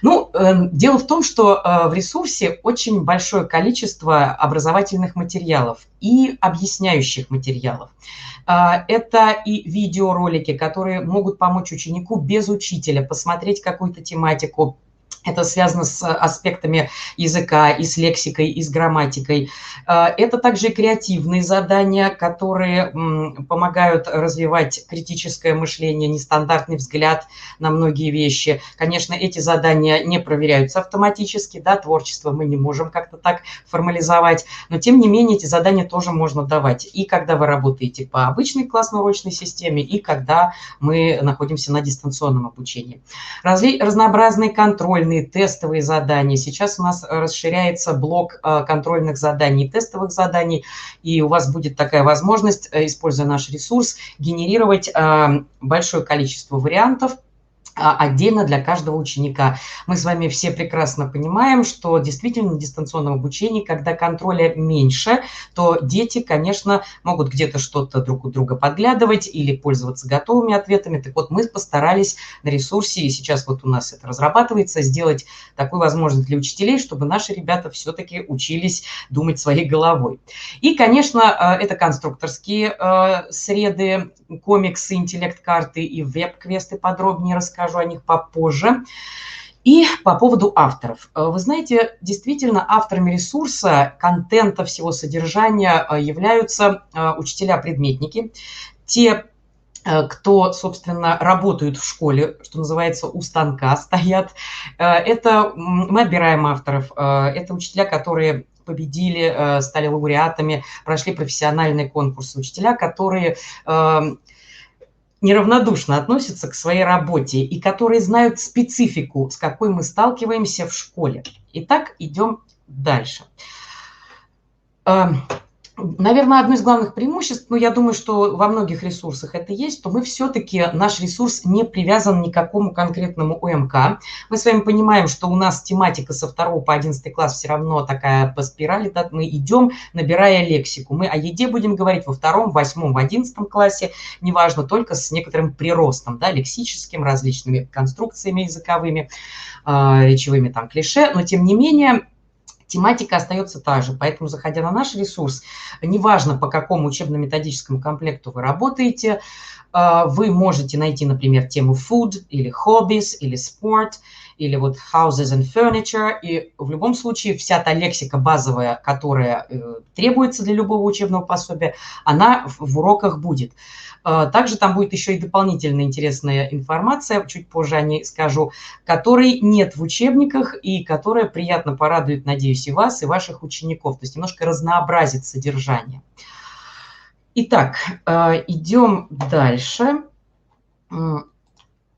Ну, дело в том, что в ресурсе очень большое количество образовательных материалов и объясняющих материалов. Это и видеоролики, которые могут помочь ученику без учителя посмотреть какую-то тематику. Это связано с аспектами языка, и с лексикой, и с грамматикой. Это также и креативные задания, которые помогают развивать критическое мышление, нестандартный взгляд на многие вещи. Конечно, эти задания не проверяются автоматически, да, творчество мы не можем как-то так формализовать, но тем не менее эти задания тоже можно давать. И когда вы работаете по обычной классно-урочной системе, и когда мы находимся на дистанционном обучении. Разнообразные контрольные, тестовые задания. Сейчас у нас расширяется блок контрольных заданий и тестовых заданий, и у вас будет такая возможность, используя наш ресурс, генерировать большое количество вариантов отдельно для каждого ученика. Мы с вами все прекрасно понимаем, что действительно в дистанционном обучении, когда контроля меньше, то дети, конечно, могут где-то что-то друг у друга подглядывать или пользоваться готовыми ответами. Так вот, мы постарались на ресурсе, и сейчас вот у нас это разрабатывается, сделать такую возможность для учителей, чтобы наши ребята все-таки учились думать своей головой. И, конечно, это конструкторские среды, комиксы, интеллект-карты и веб-квесты. Подробнее расскажу о них попозже. И по поводу авторов. Вы знаете, действительно, авторами ресурса, контента, всего содержания являются учителя-предметники, те, кто, собственно, работают в школе, что называется, у станка стоят. Это мы отбираем авторов, это учителя, которые победили, стали лауреатами, прошли профессиональные конкурсы, учителя, которые неравнодушно относятся к своей работе и которые знают специфику, с какой мы сталкиваемся в школе. Итак, идем дальше. Наверное, одно из главных преимуществ, но я думаю, что во многих ресурсах это есть, то мы все-таки, наш ресурс не привязан ни к какому конкретному УМК. Мы с вами понимаем, что у нас тематика со 2 по 11 класс все равно такая по спирали, да, мы идем, набирая лексику. Мы о еде будем говорить во 2, 8, в 11 классе, неважно, только с некоторым приростом, да, лексическим, различными конструкциями языковыми, речевыми там клише, но тем не менее тематика остается та же, поэтому, заходя на наш ресурс, неважно, по какому учебно-методическому комплекту вы работаете, вы можете найти, например, тему food, или hobbies, или sport, или вот houses and furniture, и в любом случае вся та лексика базовая, которая требуется для любого учебного пособия, она в уроках будет. Также там будет еще и дополнительная интересная информация, чуть позже о ней скажу, которой нет в учебниках и которая приятно порадует, надеюсь, и вас, и ваших учеников, то есть немножко разнообразит содержание. Итак, идем дальше.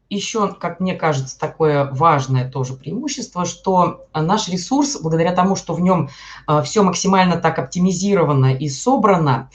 Еще, как мне кажется, такое важное тоже преимущество, что наш ресурс, благодаря тому, что в нем все максимально так оптимизировано и собрано,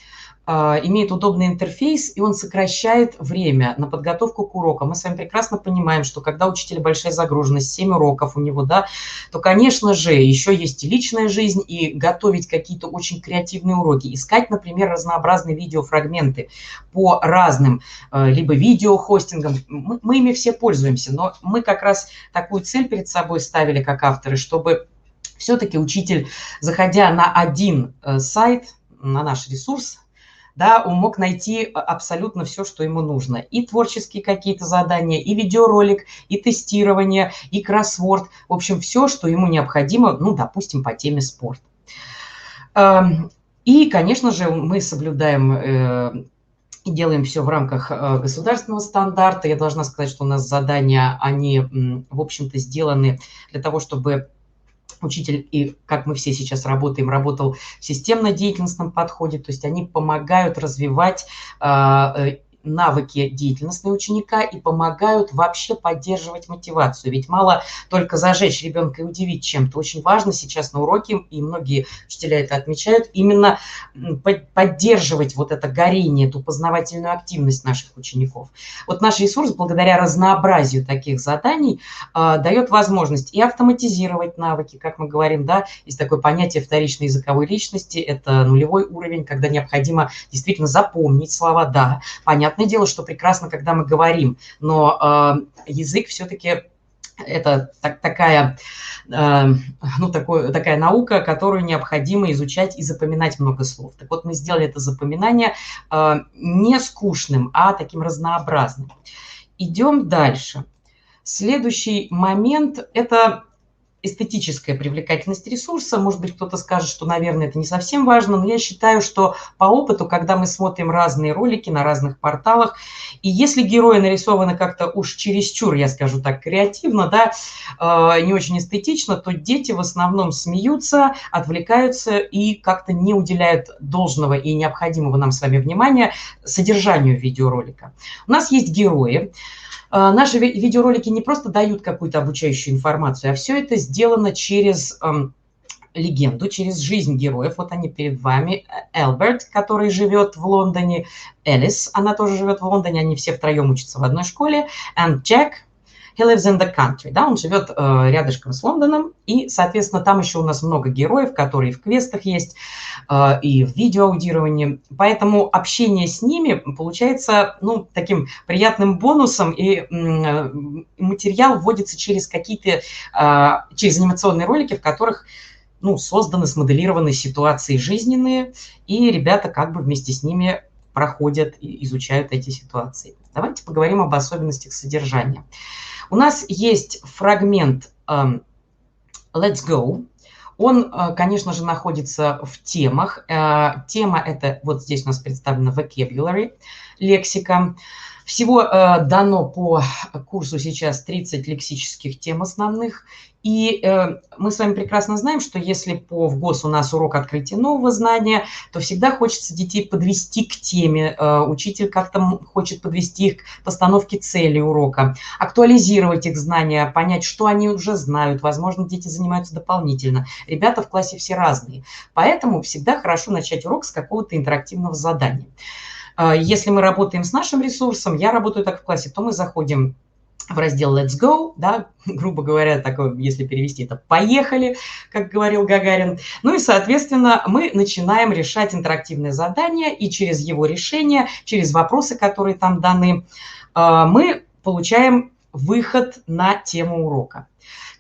имеет удобный интерфейс, и он сокращает время на подготовку к урокам. Мы с вами прекрасно понимаем, что когда у учителя большая загруженность, 7 уроков у него, да, то, конечно же, еще есть и личная жизнь, и готовить какие-то очень креативные уроки, искать, например, разнообразные видеофрагменты по разным, либо видеохостингам. Мы ими все пользуемся, но мы как раз такую цель перед собой ставили как авторы, чтобы все-таки учитель, заходя на один сайт, на наш ресурс, да, он мог найти абсолютно все, что ему нужно. И творческие какие-то задания, и видеоролик, и тестирование, и кроссворд. В общем, все, что ему необходимо, ну, допустим, по теме спорт. И, конечно же, мы соблюдаем и делаем все в рамках государственного стандарта. Я должна сказать, что у нас задания, они, в общем-то, сделаны для того, чтобы учитель, и как мы все сейчас работаем, работал в системно-деятельностном подходе, то есть они помогают развивать навыки деятельности ученика и помогают вообще поддерживать мотивацию. Ведь мало только зажечь ребенка и удивить чем-то. Очень важно сейчас на уроке, и многие учителя это отмечают, именно поддерживать вот это горение, эту познавательную активность наших учеников. Вот наш ресурс, благодаря разнообразию таких заданий, дает возможность и автоматизировать навыки, как мы говорим, да, есть такое понятие вторичной языковой личности, это нулевой уровень, когда необходимо действительно запомнить слова, да, понятно. Понятное дело, что прекрасно, когда мы говорим, но язык все-таки это такая наука, которую необходимо изучать и запоминать много слов. Так вот, мы сделали это запоминание не скучным, а таким разнообразным. Идем дальше. Следующий момент – это эстетическая привлекательность ресурса. Может быть, кто-то скажет, что, наверное, это не совсем важно, но я считаю, что по опыту, когда мы смотрим разные ролики на разных порталах, и если герои нарисованы как-то уж чересчур, я скажу так, креативно, да, не очень эстетично, то дети в основном смеются, отвлекаются и как-то не уделяют должного и необходимого нам с вами внимания содержанию видеоролика. У нас есть герои. Наши видеоролики не просто дают какую-то обучающую информацию, а все это сделано через легенду, через жизнь героев. Вот они перед вами. Элберт, который живет в Лондоне. Элис, она тоже живет в Лондоне. Они все втроем учатся в одной школе. And Джек, he lives in the country, да, он живет рядышком с Лондоном, и, соответственно, там еще у нас много героев, которые в квестах есть, и в видеоаудировании, поэтому общение с ними получается, ну, таким приятным бонусом, и материал вводится через какие-то, через анимационные ролики, в которых, ну, созданы, смоделированы ситуации жизненные, и ребята как бы вместе с ними проходят и изучают эти ситуации. Давайте поговорим об особенностях содержания. У нас есть фрагмент Let's Go. Он, конечно же, находится в темах. Тема – это вот здесь у нас представлена vocabulary, лексика. Всего дано по курсу сейчас 30 лексических тем основных. И мы с вами прекрасно знаем, что если в ГОС у нас урок открытия нового знания, то всегда хочется детей подвести к теме. Учитель как-то хочет подвести их к постановке цели урока, актуализировать их знания, понять, что они уже знают. Возможно, дети занимаются дополнительно. Ребята в классе все разные. Поэтому всегда хорошо начать урок с какого-то интерактивного задания. Если мы работаем с нашим ресурсом, я работаю так в классе, то мы заходим в раздел Let's Go, да, грубо говоря, такое, если перевести это «поехали», как говорил Гагарин. Ну и, соответственно, мы начинаем решать интерактивное задание, и через его решение, через вопросы, которые там даны, мы получаем выход на тему урока.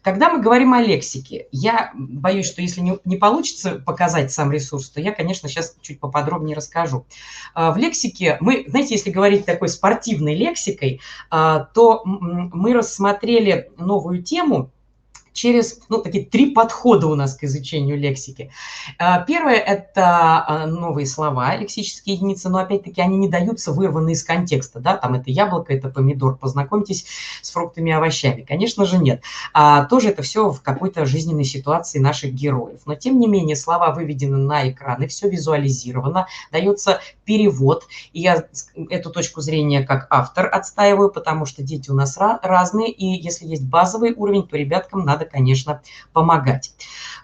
Когда мы говорим о лексике, я боюсь, что если не получится показать сам ресурс, то я, конечно, сейчас чуть поподробнее расскажу. В лексике мы, знаете, если говорить такой спортивной лексикой, то мы рассмотрели новую тему через, ну, такие 3 подхода у нас к изучению лексики. Первое – это новые слова, лексические единицы, но опять-таки они не даются вырваны из контекста, да, там это яблоко, это помидор, познакомьтесь с фруктами и овощами. Конечно же, нет. Тоже это все в какой-то жизненной ситуации наших героев. Но, тем не менее, слова выведены на экраны, все визуализировано, дается перевод. И я эту точку зрения как автор отстаиваю, потому что дети у нас разные, и если есть базовый уровень, то ребяткам надо, конечно, помогать.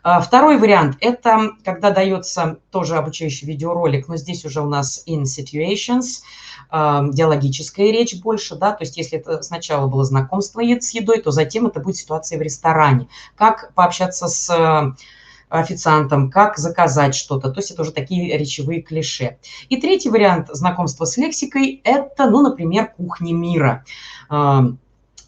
Второй вариант – это когда дается тоже обучающий видеоролик, но здесь уже у нас in situations, диалогическая речь больше, да, то есть если это сначала было знакомство с едой, то затем это будет ситуация в ресторане, как пообщаться с официантом, как заказать что-то, то есть это уже такие речевые клише. И третий вариант знакомства с лексикой – это, ну, например, кухни мира.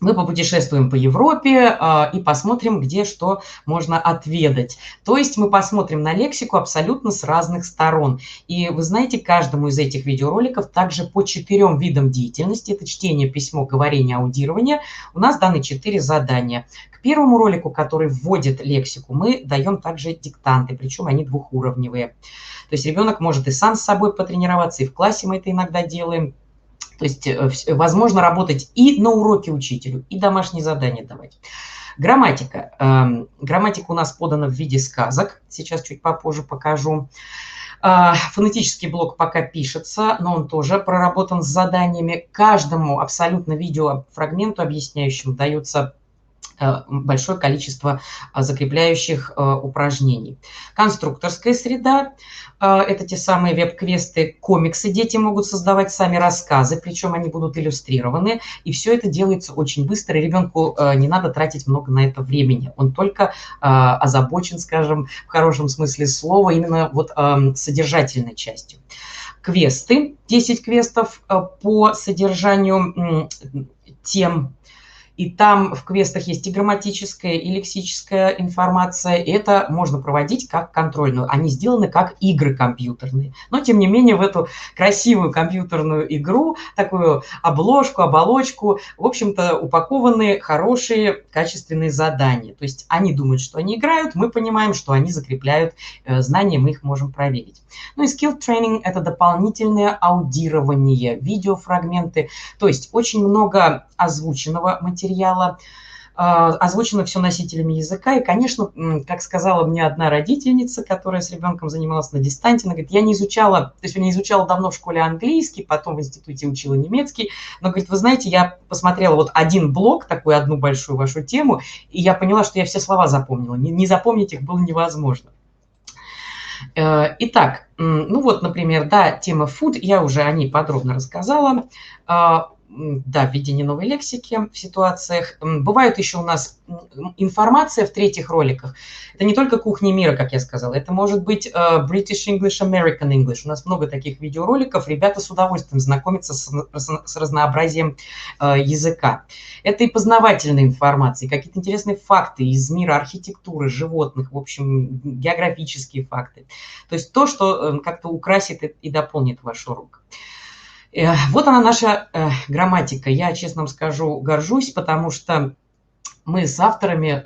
Мы попутешествуем по Европе и посмотрим, где что можно отведать. То есть мы посмотрим на лексику абсолютно с разных сторон. И вы знаете, каждому из этих видеороликов также по 4 видам деятельности. Это чтение, письмо, говорение, аудирование. У нас даны 4 задания. К первому ролику, который вводит лексику, мы даем также диктанты, причем они двухуровневые. То есть ребенок может и сам с собой потренироваться, и в классе мы это иногда делаем. То есть возможно работать и на уроке учителю, и домашние задания давать. Грамматика. Грамматика у нас подана в виде сказок. Сейчас чуть попозже покажу. Фонетический блок пока пишется, но он тоже проработан с заданиями. Каждому абсолютно видеофрагменту объясняющему дается большое количество закрепляющих упражнений. Конструкторская среда – это те самые веб-квесты, комиксы. Дети могут создавать сами рассказы, причем они будут иллюстрированы. И все это делается очень быстро, и ребенку не надо тратить много на это времени. Он только озабочен, скажем, в хорошем смысле слова, именно вот содержательной частью. Квесты, 10 квестов по содержанию тем. И там в квестах есть и грамматическая, и лексическая информация. И это можно проводить как контрольную. Они сделаны как игры компьютерные. Но, тем не менее, в эту красивую компьютерную игру, такую оболочку, в общем-то, упакованы хорошие, качественные задания. То есть они думают, что они играют, мы понимаем, что они закрепляют знания, мы их можем проверить. Ну и skill training – это дополнительное аудирование, видеофрагменты. То есть очень много озвученного материала, озвучено все носителями языка. И, конечно, как сказала мне одна родительница, которая с ребенком занималась на дистанте, она говорит, я не изучала, то есть я не изучала давно в школе английский, потом в институте учила немецкий, но, говорит, вы знаете, я посмотрела вот один блок, такую одну большую вашу тему, и я поняла, что я все слова запомнила. Не запомнить их было невозможно. Итак, ну вот, например, да, тема food, я уже о ней подробно рассказала. да, введение новой лексики в ситуациях. Бывает еще у нас информация в третьих роликах. Это не только кухня мира, как я сказала, это может быть British English, American English. У нас много таких видеороликов. Ребята с удовольствием знакомятся с разнообразием языка. Это и познавательная информация, какие-то интересные факты из мира архитектуры, животных, в общем, географические факты. То есть то, что как-то украсит и дополнит ваш урок. Вот она наша грамматика. Я, честно вам скажу, горжусь, потому что мы с авторами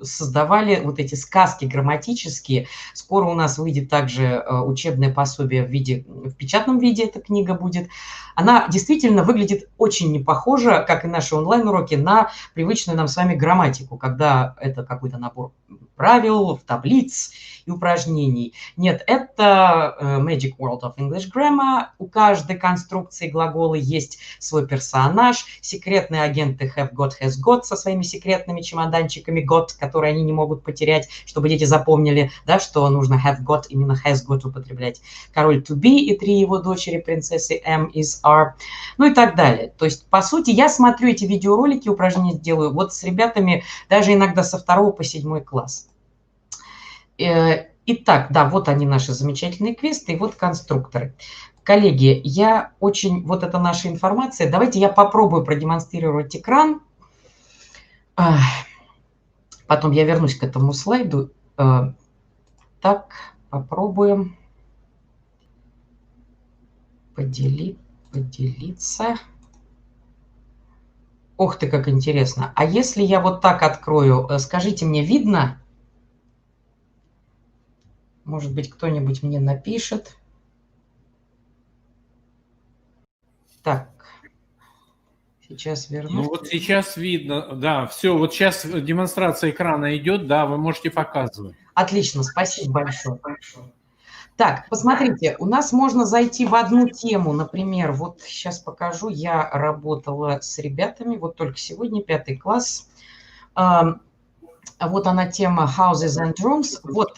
создавали вот эти сказки грамматические. Скоро у нас выйдет также учебное пособие в печатном виде, эта книга будет. Она действительно выглядит очень не похожа, как и наши онлайн-уроки, на привычную нам с вами грамматику, когда это какой-то набор правил, таблиц и упражнений. Нет, это Magic World of English Grammar. У каждой конструкции глагола есть свой персонаж. Секретные агенты have got, has got со своими секретными чемоданчиками got, которые они не могут потерять, чтобы дети запомнили, да, что нужно have got, именно has got употреблять. Король to be и 3 его дочери, принцессы M, is, are, ну и так далее. То есть, по сути, я смотрю эти видеоролики, упражнения делаю вот с ребятами даже иногда со 2 по 7 класс. Итак, да, вот они наши замечательные квесты, и вот конструкторы. Коллеги, вот это наша информация. Давайте я попробую продемонстрировать экран. Потом я вернусь к этому слайду. Так, попробуем поделиться. Ух ты, как интересно. А если я вот так открою, скажите мне, видно? Может быть, кто-нибудь мне напишет. Так, сейчас вернусь. Ну вот сейчас видно, да, все, вот сейчас демонстрация экрана идет, да, вы можете показывать. Отлично, спасибо большое. Так, посмотрите, у нас можно зайти в одну тему, например, вот сейчас покажу, я работала с ребятами, вот только сегодня, 5 класс. Вот она тема Houses and Rooms, вот.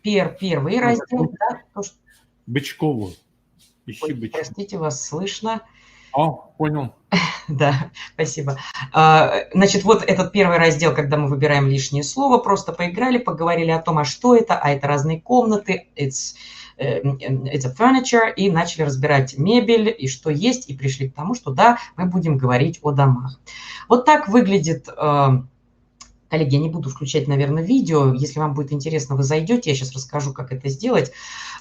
Первый раздел, да? Бычкову. Ищи Бычкову. Простите, вас слышно. Понял. Да, спасибо. Значит, вот этот первый раздел, когда мы выбираем лишнее слово, просто поиграли, поговорили о том, а что это, а это разные комнаты, it's a furniture, и начали разбирать мебель, и что есть, и пришли к тому, что да, мы будем говорить о домах. Вот так выглядит... Коллеги, я не буду включать, наверное, видео. Если вам будет интересно, вы зайдете. Я сейчас расскажу, как это сделать.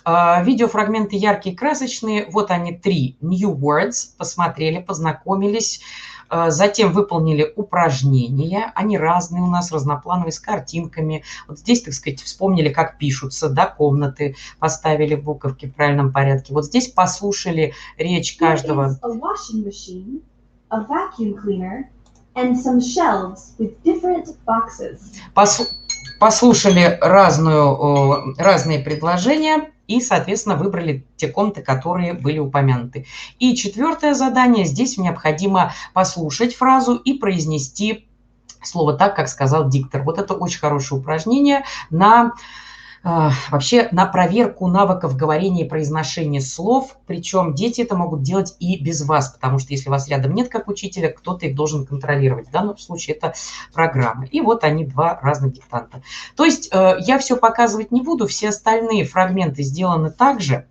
Видеофрагменты яркие, красочные. Вот они 3 new words. Посмотрели, познакомились. Затем выполнили упражнения. Они разные у нас, разноплановые, с картинками. Вот здесь, так сказать, вспомнили, как пишутся, да, комнаты. Поставили буковки в правильном порядке. Вот здесь послушали речь каждого. And some shelves with different boxes. Послушали разные предложения и, соответственно, выбрали те комнаты, которые были упомянуты. И 4-е задание. Здесь необходимо послушать фразу и произнести слово так, как сказал диктор. Вот это очень хорошее упражнение вообще на проверку навыков говорения и произношения слов. Причем дети это могут делать и без вас, потому что если вас рядом нет как учителя, кто-то их должен контролировать. В данном случае это программа. И вот они, 2 разных диктанта. То есть я все показывать не буду, все остальные фрагменты сделаны так же.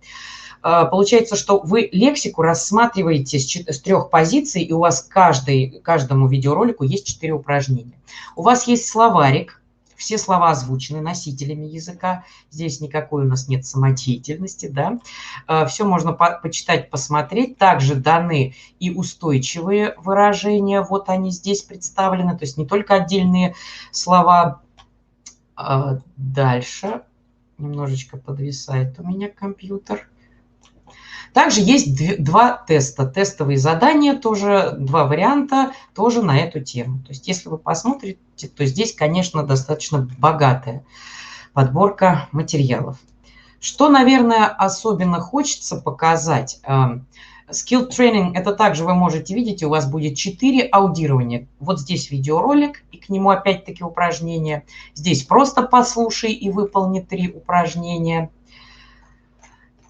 Получается, что вы лексику рассматриваете с 3 позиций, и у вас каждому видеоролику есть 4 упражнения. У вас есть словарик. Все слова озвучены носителями языка. Здесь никакой у нас нет самодеятельности. Да? Все можно почитать, посмотреть. Также даны и устойчивые выражения. Вот они здесь представлены. То есть не только отдельные слова. Дальше. Немножечко подвисает у меня компьютер. Также есть 2 теста. Тестовые задания, тоже 2 варианта, тоже на эту тему. То есть если вы посмотрите, то здесь, конечно, достаточно богатая подборка материалов. Что, наверное, особенно хочется показать. Skill Training, это также вы можете видеть, у вас будет 4 аудирования. Вот здесь видеоролик, и к нему опять-таки упражнения. Здесь просто послушай и выполни 3 упражнения.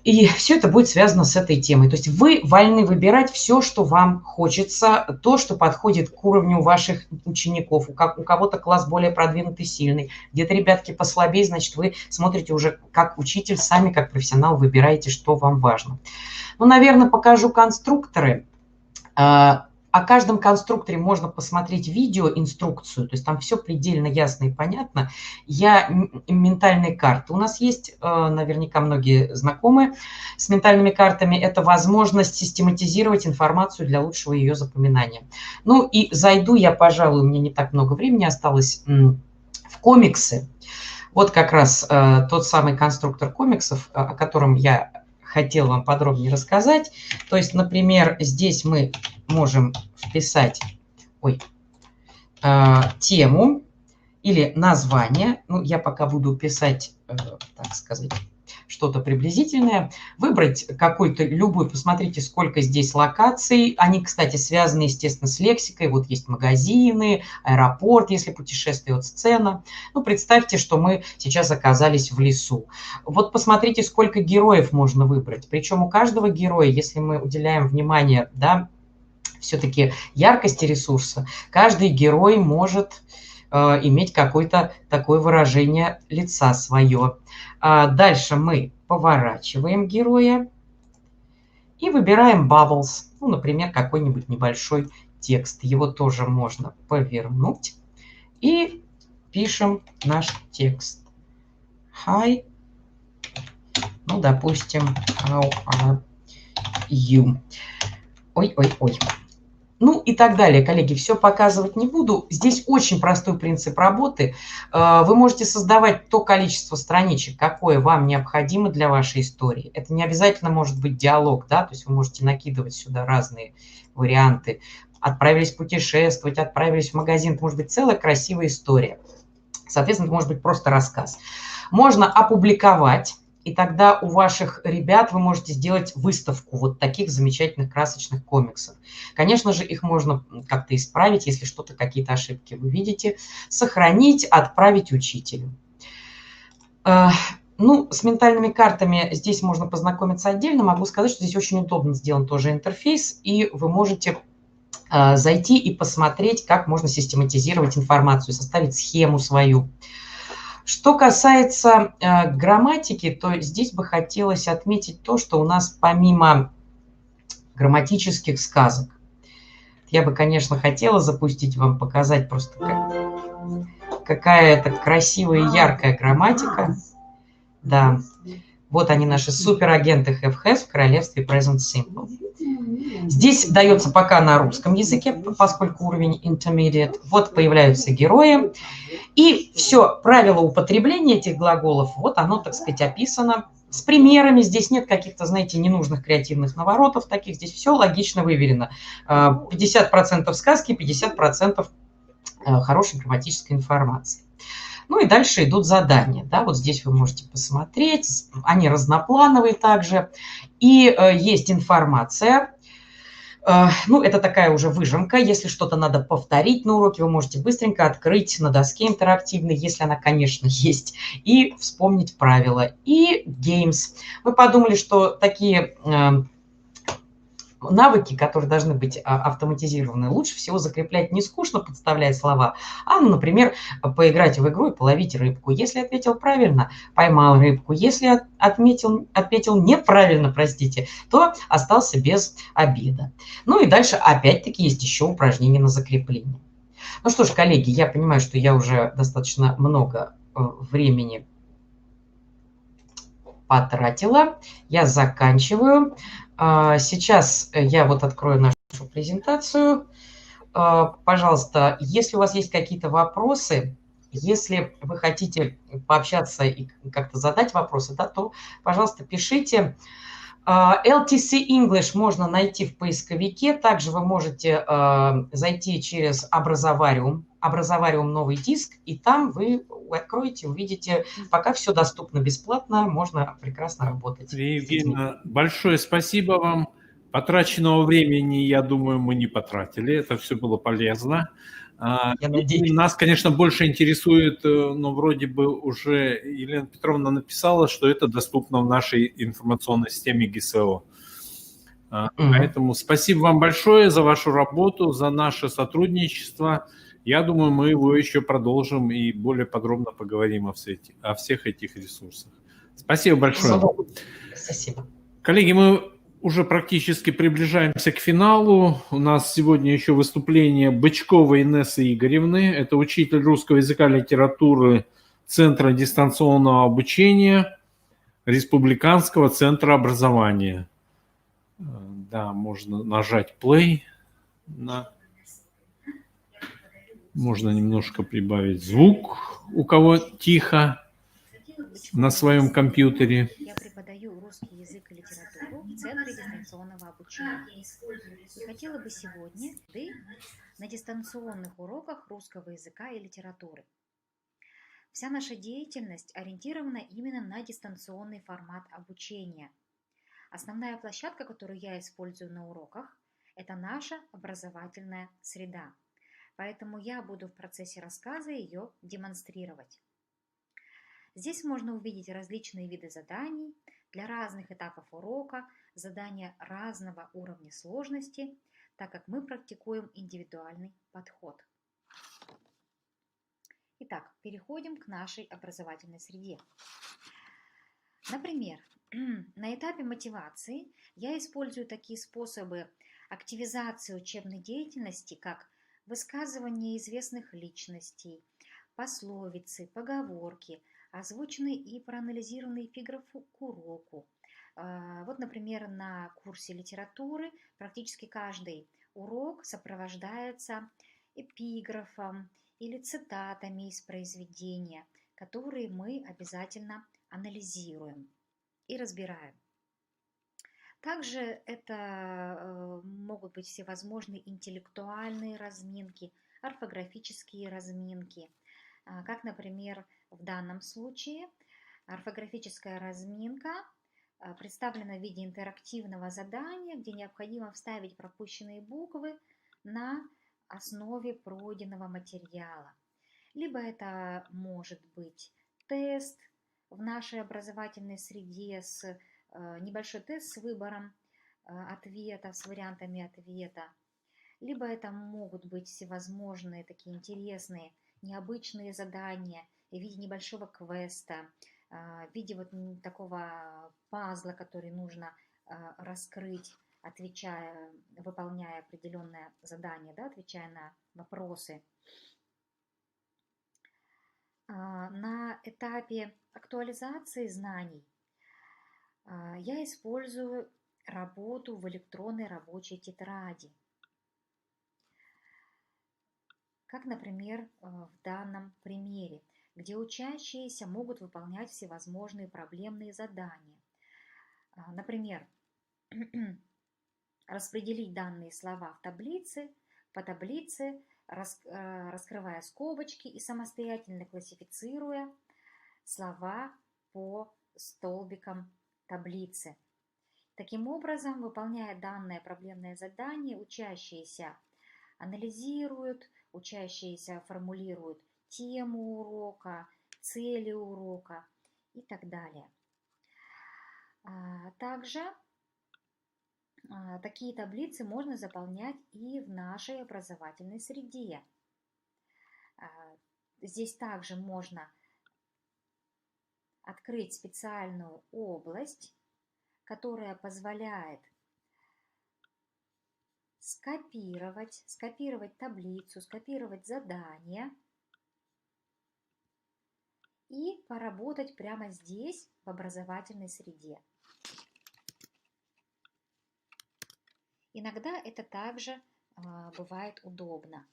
И все это будет связано с этой темой. То есть вы вольны выбирать все, что вам хочется, то, что подходит к уровню ваших учеников. У кого-то класс более продвинутый, сильный, где-то ребятки послабее, значит, вы смотрите уже как учитель, сами как профессионал выбираете, что вам важно. Ну, наверное, покажу конструкторы. О каждом конструкторе можно посмотреть видеоинструкцию, то есть там все предельно ясно и понятно. Ментальные карты у нас есть, наверняка многие знакомы с ментальными картами. Это возможность систематизировать информацию для лучшего ее запоминания. Ну и зайду я, пожалуй, у меня не так много времени осталось, в комиксы. Вот как раз тот самый конструктор комиксов, о котором я хотела вам подробнее рассказать. То есть, например, здесь мы можем вписать тему или название. Ну, я пока буду писать, так сказать, что-то приблизительное. Выбрать какой-то любой, посмотрите, сколько здесь локаций. Они, кстати, связаны, естественно, с лексикой. Вот есть магазины, аэропорт, если путешествие, вот сцена. Ну, представьте, что мы сейчас оказались в лесу. Вот посмотрите, сколько героев можно выбрать. Причем у каждого героя, если мы уделяем внимание, да, все-таки яркости ресурса, каждый герой может иметь какое-то такое выражение лица свое. Дальше мы поворачиваем героя и выбираем bubbles. Ну, например, какой-нибудь небольшой текст. Его тоже можно повернуть. И пишем наш текст. Hi. Ну, допустим, how are you? Ой-ой-ой. Ну и так далее, коллеги, все показывать не буду. Здесь очень простой принцип работы. Вы можете создавать то количество страничек, какое вам необходимо для вашей истории. Это не обязательно может быть диалог, да, то есть вы можете накидывать сюда разные варианты. Отправились путешествовать, отправились в магазин, это может быть целая красивая история. Соответственно, это может быть просто рассказ. Можно опубликовать. И тогда у ваших ребят вы можете сделать выставку вот таких замечательных красочных комиксов. Конечно же, их можно как-то исправить, если что-то, какие-то ошибки вы видите. Сохранить, отправить учителю. Ну, с ментальными картами здесь можно познакомиться отдельно. Могу сказать, что здесь очень удобно сделан тоже интерфейс. И вы можете зайти и посмотреть, как можно систематизировать информацию, составить схему свою. Что касается грамматики, то здесь бы хотелось отметить то, что у нас помимо грамматических сказок, я бы, конечно, хотела запустить вам, показать просто какая-то красивая и яркая грамматика. Да, вот они, наши суперагенты have-has в королевстве Present Simple. Здесь дается пока на русском языке, поскольку уровень intermediate. Вот появляются герои. И все, правило употребления этих глаголов, вот оно, так сказать, описано. С примерами здесь нет каких-то, знаете, ненужных креативных наворотов таких. Здесь все логично выверено. 50% сказки, 50% хорошей грамматической информации. Ну и дальше идут задания. Да, вот здесь вы можете посмотреть. Они разноплановые также. И есть информация. Ну, это такая уже выжимка. Если что-то надо повторить на уроке, вы можете быстренько открыть на доске интерактивной, если она, конечно, есть, и вспомнить правила. И games. Мы подумали, что такие навыки, которые должны быть автоматизированы, лучше всего закреплять не скучно, подставляя слова, а, например, поиграть в игру и половить рыбку. Если ответил правильно, поймал рыбку. Если ответил неправильно, простите, то остался без обеда. Ну и дальше опять-таки есть еще упражнения на закрепление. Ну что ж, коллеги, я понимаю, что я уже достаточно много времени потратила. Я заканчиваю. Сейчас я вот открою нашу презентацию. Пожалуйста, если у вас есть какие-то вопросы, если вы хотите пообщаться и как-то задать вопросы, да, то, пожалуйста, пишите. LTC English можно найти в поисковике. Также вы можете зайти через Образовариум новый диск, и там вы откроете, увидите, пока все доступно бесплатно, можно прекрасно работать. Евгения, большое спасибо вам. Потраченного времени, я думаю, мы не потратили. Это все было полезно. Я И надеюсь. нас, конечно, больше интересует, но вроде бы уже Елена Петровна написала, что это доступно в нашей информационной системе ГИСЭО. Поэтому спасибо вам большое за вашу работу, за наше сотрудничество. Я думаю, мы его еще продолжим и более подробно поговорим о всех этих ресурсах. Спасибо большое. Спасибо. Коллеги, мы уже практически приближаемся к финалу. У нас сегодня еще выступление Бычковой Инессы Игоревны. Это учитель русского языка и литературы Центра дистанционного обучения Республиканского центра образования. Да, можно нажать play. Можно немножко прибавить звук, у кого тихо на своем компьютере. Я преподаю русский язык и литературу в Центре дистанционного обучения. И хотела бы сегодня на дистанционных уроках русского языка и литературы. Вся наша деятельность ориентирована именно на дистанционный формат обучения. Основная площадка, которую я использую на уроках, это наша образовательная среда. Поэтому я буду в процессе рассказа ее демонстрировать. Здесь можно увидеть различные виды заданий для разных этапов урока, задания разного уровня сложности, так как мы практикуем индивидуальный подход. Итак, переходим к нашей образовательной среде. Например, на этапе мотивации я использую такие способы активизации учебной деятельности, как высказывание известных личностей, пословицы, поговорки, озвученные и проанализированные эпиграфы к уроку. Вот, например, на курсе литературы практически каждый урок сопровождается эпиграфом или цитатами из произведения, которые мы обязательно анализируем и разбираем. Также это могут быть всевозможные интеллектуальные разминки, орфографические разминки, как, например, в данном случае орфографическая разминка представлена в виде интерактивного задания, где необходимо вставить пропущенные буквы на основе пройденного материала. Либо это может быть тест в нашей образовательной среде, небольшой тест с выбором ответа, с вариантами ответа. Либо это могут быть всевозможные такие интересные, необычные задания в виде небольшого квеста, в виде вот такого пазла, который нужно раскрыть, выполняя определенное задание, да, отвечая на вопросы. На этапе актуализации знаний я использую работу в электронной рабочей тетради. Как, например, в данном примере, где учащиеся могут выполнять всевозможные проблемные задания. Например, распределить данные слова в таблице, по таблице, раскрывая скобочки и самостоятельно классифицируя слова по столбикам таблицы. Таким образом, выполняя данное проблемное задание, учащиеся анализируют, учащиеся формулируют тему урока, цели урока и так далее. Также такие таблицы можно заполнять и в нашей образовательной среде. Здесь также можно открыть специальную область, которая позволяет скопировать таблицу, скопировать задание и поработать прямо здесь, в образовательной среде. Иногда это также бывает удобно.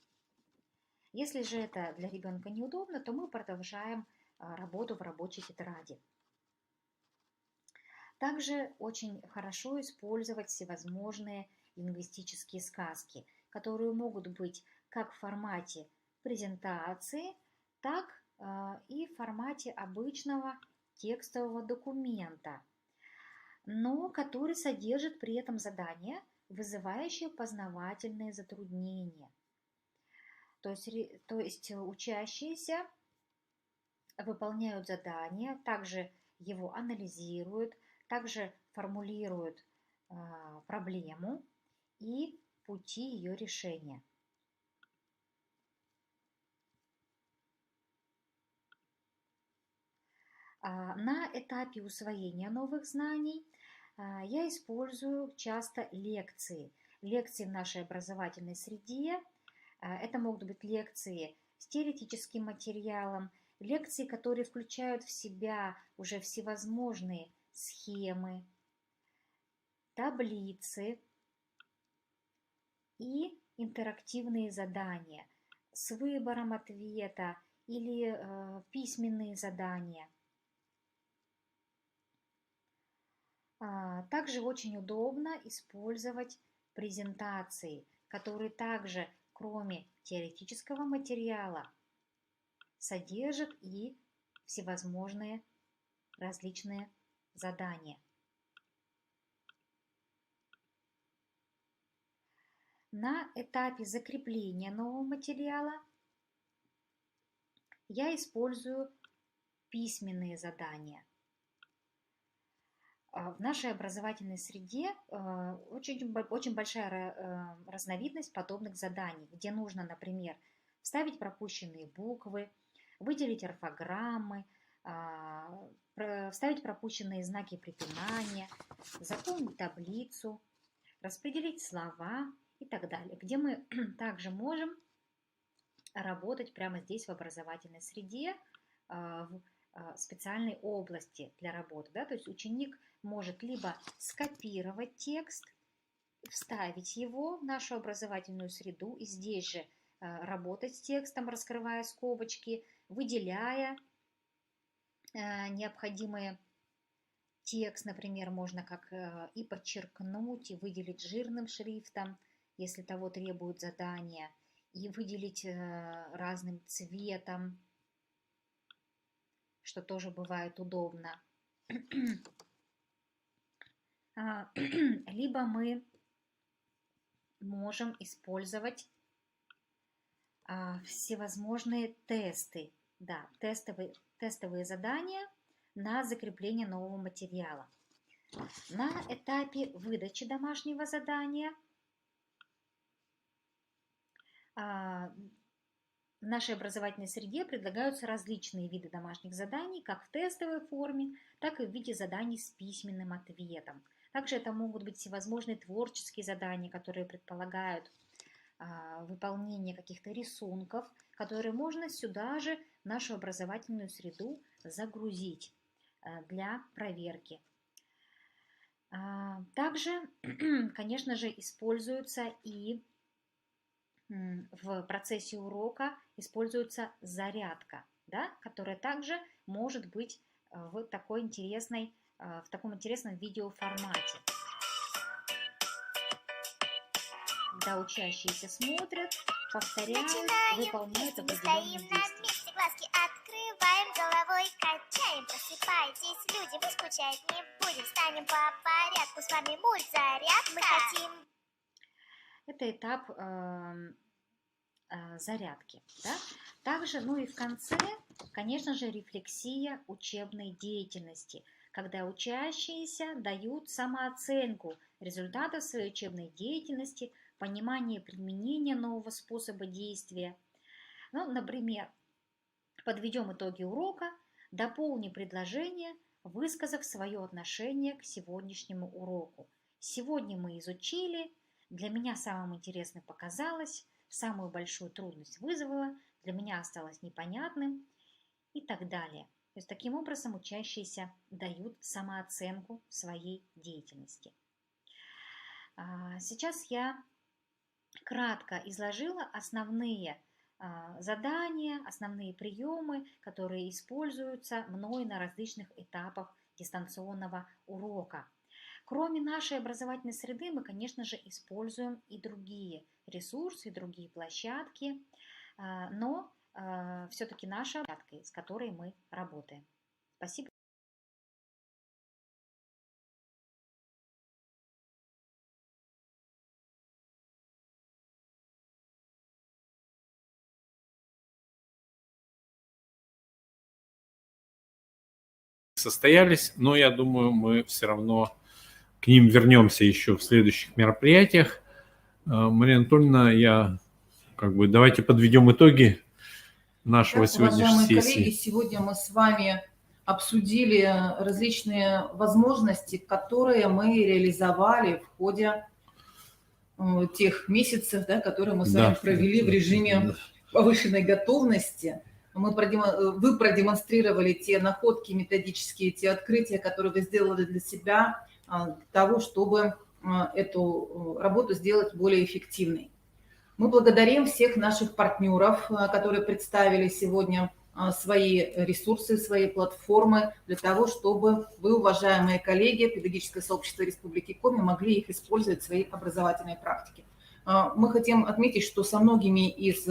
Если же это для ребенка неудобно, то мы продолжаем работу в рабочей тетради. Также очень хорошо использовать всевозможные лингвистические сказки, которые могут быть как в формате презентации, так и в формате обычного текстового документа, но который содержит при этом задания, вызывающие познавательные затруднения. То есть учащиеся выполняют задание, также его анализируют, также формулируют проблему и пути ее решения. На этапе усвоения новых знаний я использую часто лекции. Лекции в нашей образовательной среде. Это могут быть лекции с теоретическим материалом, лекции, которые включают в себя уже всевозможные схемы, таблицы и интерактивные задания с выбором ответа или письменные задания. Также очень удобно использовать презентации, которые также, кроме теоретического материала, содержат и всевозможные различные задания. На этапе закрепления нового материала я использую письменные задания. В нашей образовательной среде очень большая разновидность подобных заданий, где нужно, например, вставить пропущенные буквы, выделить орфограммы, вставить пропущенные знаки препинания, заполнить таблицу, распределить слова и так далее, где мы также можем работать прямо здесь в образовательной среде, в специальной области для работы. Да? То есть ученик может либо скопировать текст, вставить его в нашу образовательную среду и здесь же работать с текстом, раскрывая скобочки, выделяя необходимый текст, например, можно как и подчеркнуть, и выделить жирным шрифтом, если того требует задание, и выделить разным цветом, что тоже бывает удобно. Либо мы можем использовать всевозможные тесты, да, тестовые задания на закрепление нового материала. На этапе выдачи домашнего задания в нашей образовательной среде предлагаются различные виды домашних заданий, как в тестовой форме, так и в виде заданий с письменным ответом. Также это могут быть всевозможные творческие задания, которые предполагают выполнение каких-то рисунков, которые можно сюда же, в нашу образовательную среду, загрузить для проверки. Также, конечно же, используются и в процессе урока используется зарядка, да, которая также может быть в таком интересном видеоформате. Когда учащиеся смотрят, повторяют, выполняют определенные действия. Глазки открываем, головой качаем. Просыпайтесь, люди, мы скучать не будем. Встанем по порядку, с вами мультзарядка. Мы хотим... Это этап зарядки. Да? Также, ну и в конце, конечно же, рефлексия учебной деятельности, когда учащиеся дают самооценку результатов своей учебной деятельности, понимание применения нового способа действия. Ну, например, подведем итоги урока, дополни предложение, высказав свое отношение к сегодняшнему уроку. Сегодня мы изучили, для меня самым интересным показалось, самую большую трудность вызвало, для меня осталось непонятным и так далее. То есть таким образом учащиеся дают самооценку своей деятельности. Сейчас я кратко изложила основные задания, основные приемы, которые используются мной на различных этапах дистанционного урока. Кроме нашей образовательной среды, мы, конечно же, используем и другие ресурсы, и другие площадки, но все-таки наша площадка, с которой мы работаем. Спасибо. состоялись, но я думаю, мы все равно к ним вернемся еще в следующих мероприятиях. Мария Анатольевна, давайте подведем итоги нашего сегодняшней уважаемые сессии. коллеги, сегодня мы с вами обсудили различные возможности, которые мы реализовали в ходе тех месяцев, да, которые мы с вами провели в режиме повышенной готовности. Вы продемонстрировали те находки методические, те открытия, которые вы сделали для себя, для того, чтобы эту работу сделать более эффективной. Мы благодарим всех наших партнеров, которые представили сегодня свои ресурсы, свои платформы для того, чтобы вы, уважаемые коллеги, педагогическое сообщество Республики Коми, могли их использовать в своей образовательной практике. Мы хотим отметить, что со многими из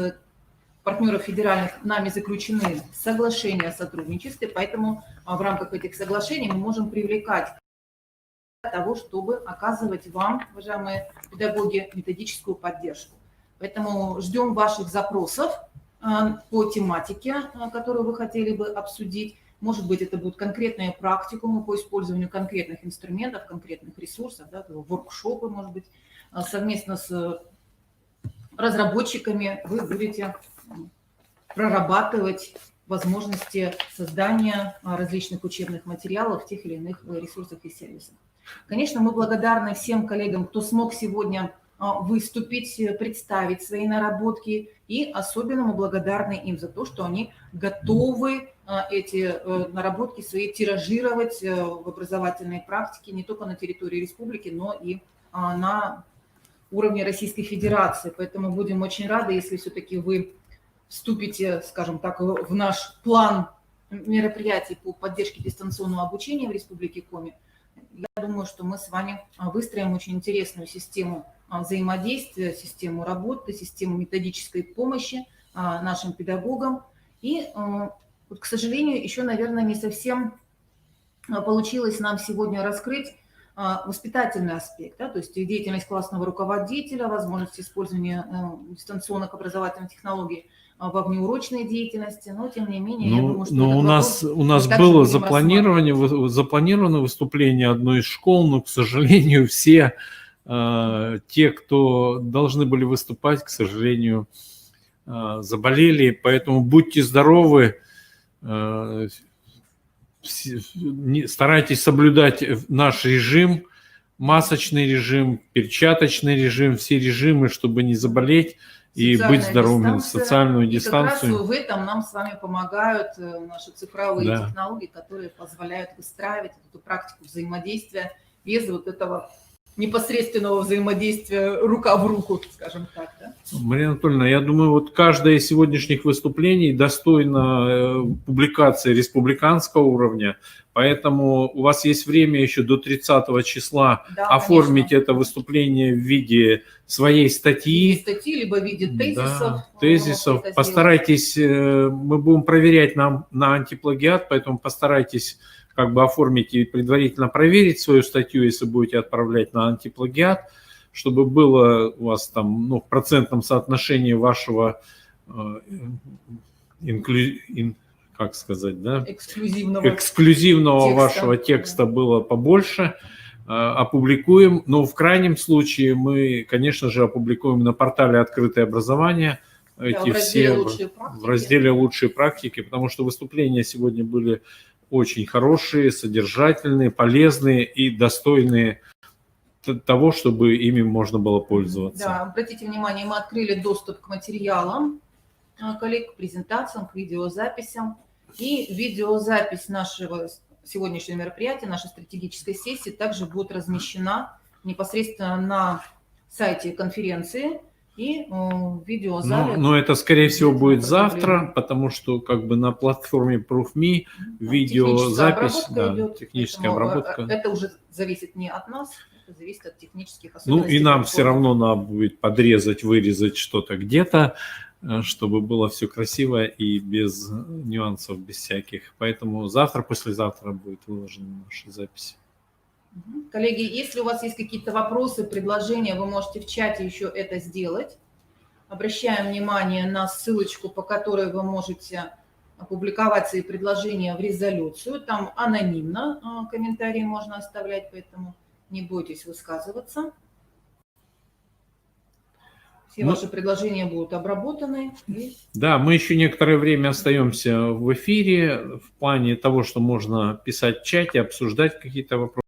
партнеров федеральных нами заключены соглашения о сотрудничестве, поэтому в рамках этих соглашений мы можем привлекать для того, чтобы оказывать вам, уважаемые педагоги, методическую поддержку. Поэтому ждем ваших запросов по тематике, которую вы хотели бы обсудить. Может быть, это будут конкретные практикумы по использованию конкретных инструментов, конкретных ресурсов, да, воркшопы, может быть, совместно с разработчиками вы будете прорабатывать возможности создания различных учебных материалов в тех или иных ресурсах и сервисах. Конечно, мы благодарны всем коллегам, кто смог сегодня выступить, представить свои наработки, и особенно мы благодарны им за то, что они готовы эти наработки свои тиражировать в образовательной практике не только на территории республики, но и на уровне Российской Федерации. Поэтому будем очень рады, если все-таки вы вступите, скажем так, в наш план мероприятий по поддержке дистанционного обучения в Республике Коми. Я думаю, что мы с вами выстроим очень интересную систему взаимодействия, систему работы, систему методической помощи нашим педагогам. И, к сожалению, еще, наверное, не совсем получилось нам сегодня раскрыть воспитательный аспект, да, то есть деятельность классного руководителя, возможность использования дистанционных образовательных технологий во внеурочной деятельности, но тем не менее, я думаю, что у нас было запланировано выступление одной из школ, но, к сожалению, все те, кто должны были выступать, к сожалению, заболели, поэтому будьте здоровы, старайтесь соблюдать наш режим, масочный режим, перчаточный режим, все режимы, чтобы не заболеть и быть здоровыми, социальную дистанцию. И как раз в этом нам с вами помогают наши цифровые технологии, которые позволяют выстраивать эту практику взаимодействия без вот этого непосредственного взаимодействия рука в руку, скажем так. Да? Мария Анатольевна, я думаю, вот каждое из сегодняшних выступлений достойно публикации республиканского уровня, поэтому у вас есть время еще до 30 числа оформить конечно. Это выступление в виде своей статьи. Либо в виде тезисов. Тезисов. Постарайтесь, мы будем проверять на антиплагиат, поэтому постарайтесь оформить и предварительно проверить свою статью, если будете отправлять на антиплагиат, чтобы было у вас там, в процентном соотношении вашего эксклюзивного вашего текста было побольше. Опубликуем, но в крайнем случае мы, конечно же, опубликуем на портале «Открытое образование» в разделе «Лучшие практики», потому что выступления сегодня были очень хорошие, содержательные, полезные и достойные того, чтобы ими можно было пользоваться. Да, обратите внимание, мы открыли доступ к материалам коллег, к презентациям, к видеозаписям. И видеозапись нашего сегодняшнего мероприятия, нашей стратегической сессии также будет размещена непосредственно на сайте конференции. И видеозапись. Но это, скорее всего, будет завтра, потому что на платформе Proof.me видеозапись, техническая обработка. Это уже зависит не от нас, это зависит от технических особенностей. И нам все равно надо будет подрезать, вырезать что-то где-то, чтобы было все красиво и без нюансов, без всяких. Поэтому завтра, послезавтра будет выложена наша запись. Коллеги, если у вас есть какие-то вопросы, предложения, вы можете в чате еще это сделать. Обращаем внимание на ссылочку, по которой вы можете опубликовать свои предложения в резолюцию. Там анонимно комментарии можно оставлять, поэтому не бойтесь высказываться. Все ваши предложения будут обработаны. Да, мы еще некоторое время остаемся в эфире в плане того, что можно писать в чате, обсуждать какие-то вопросы.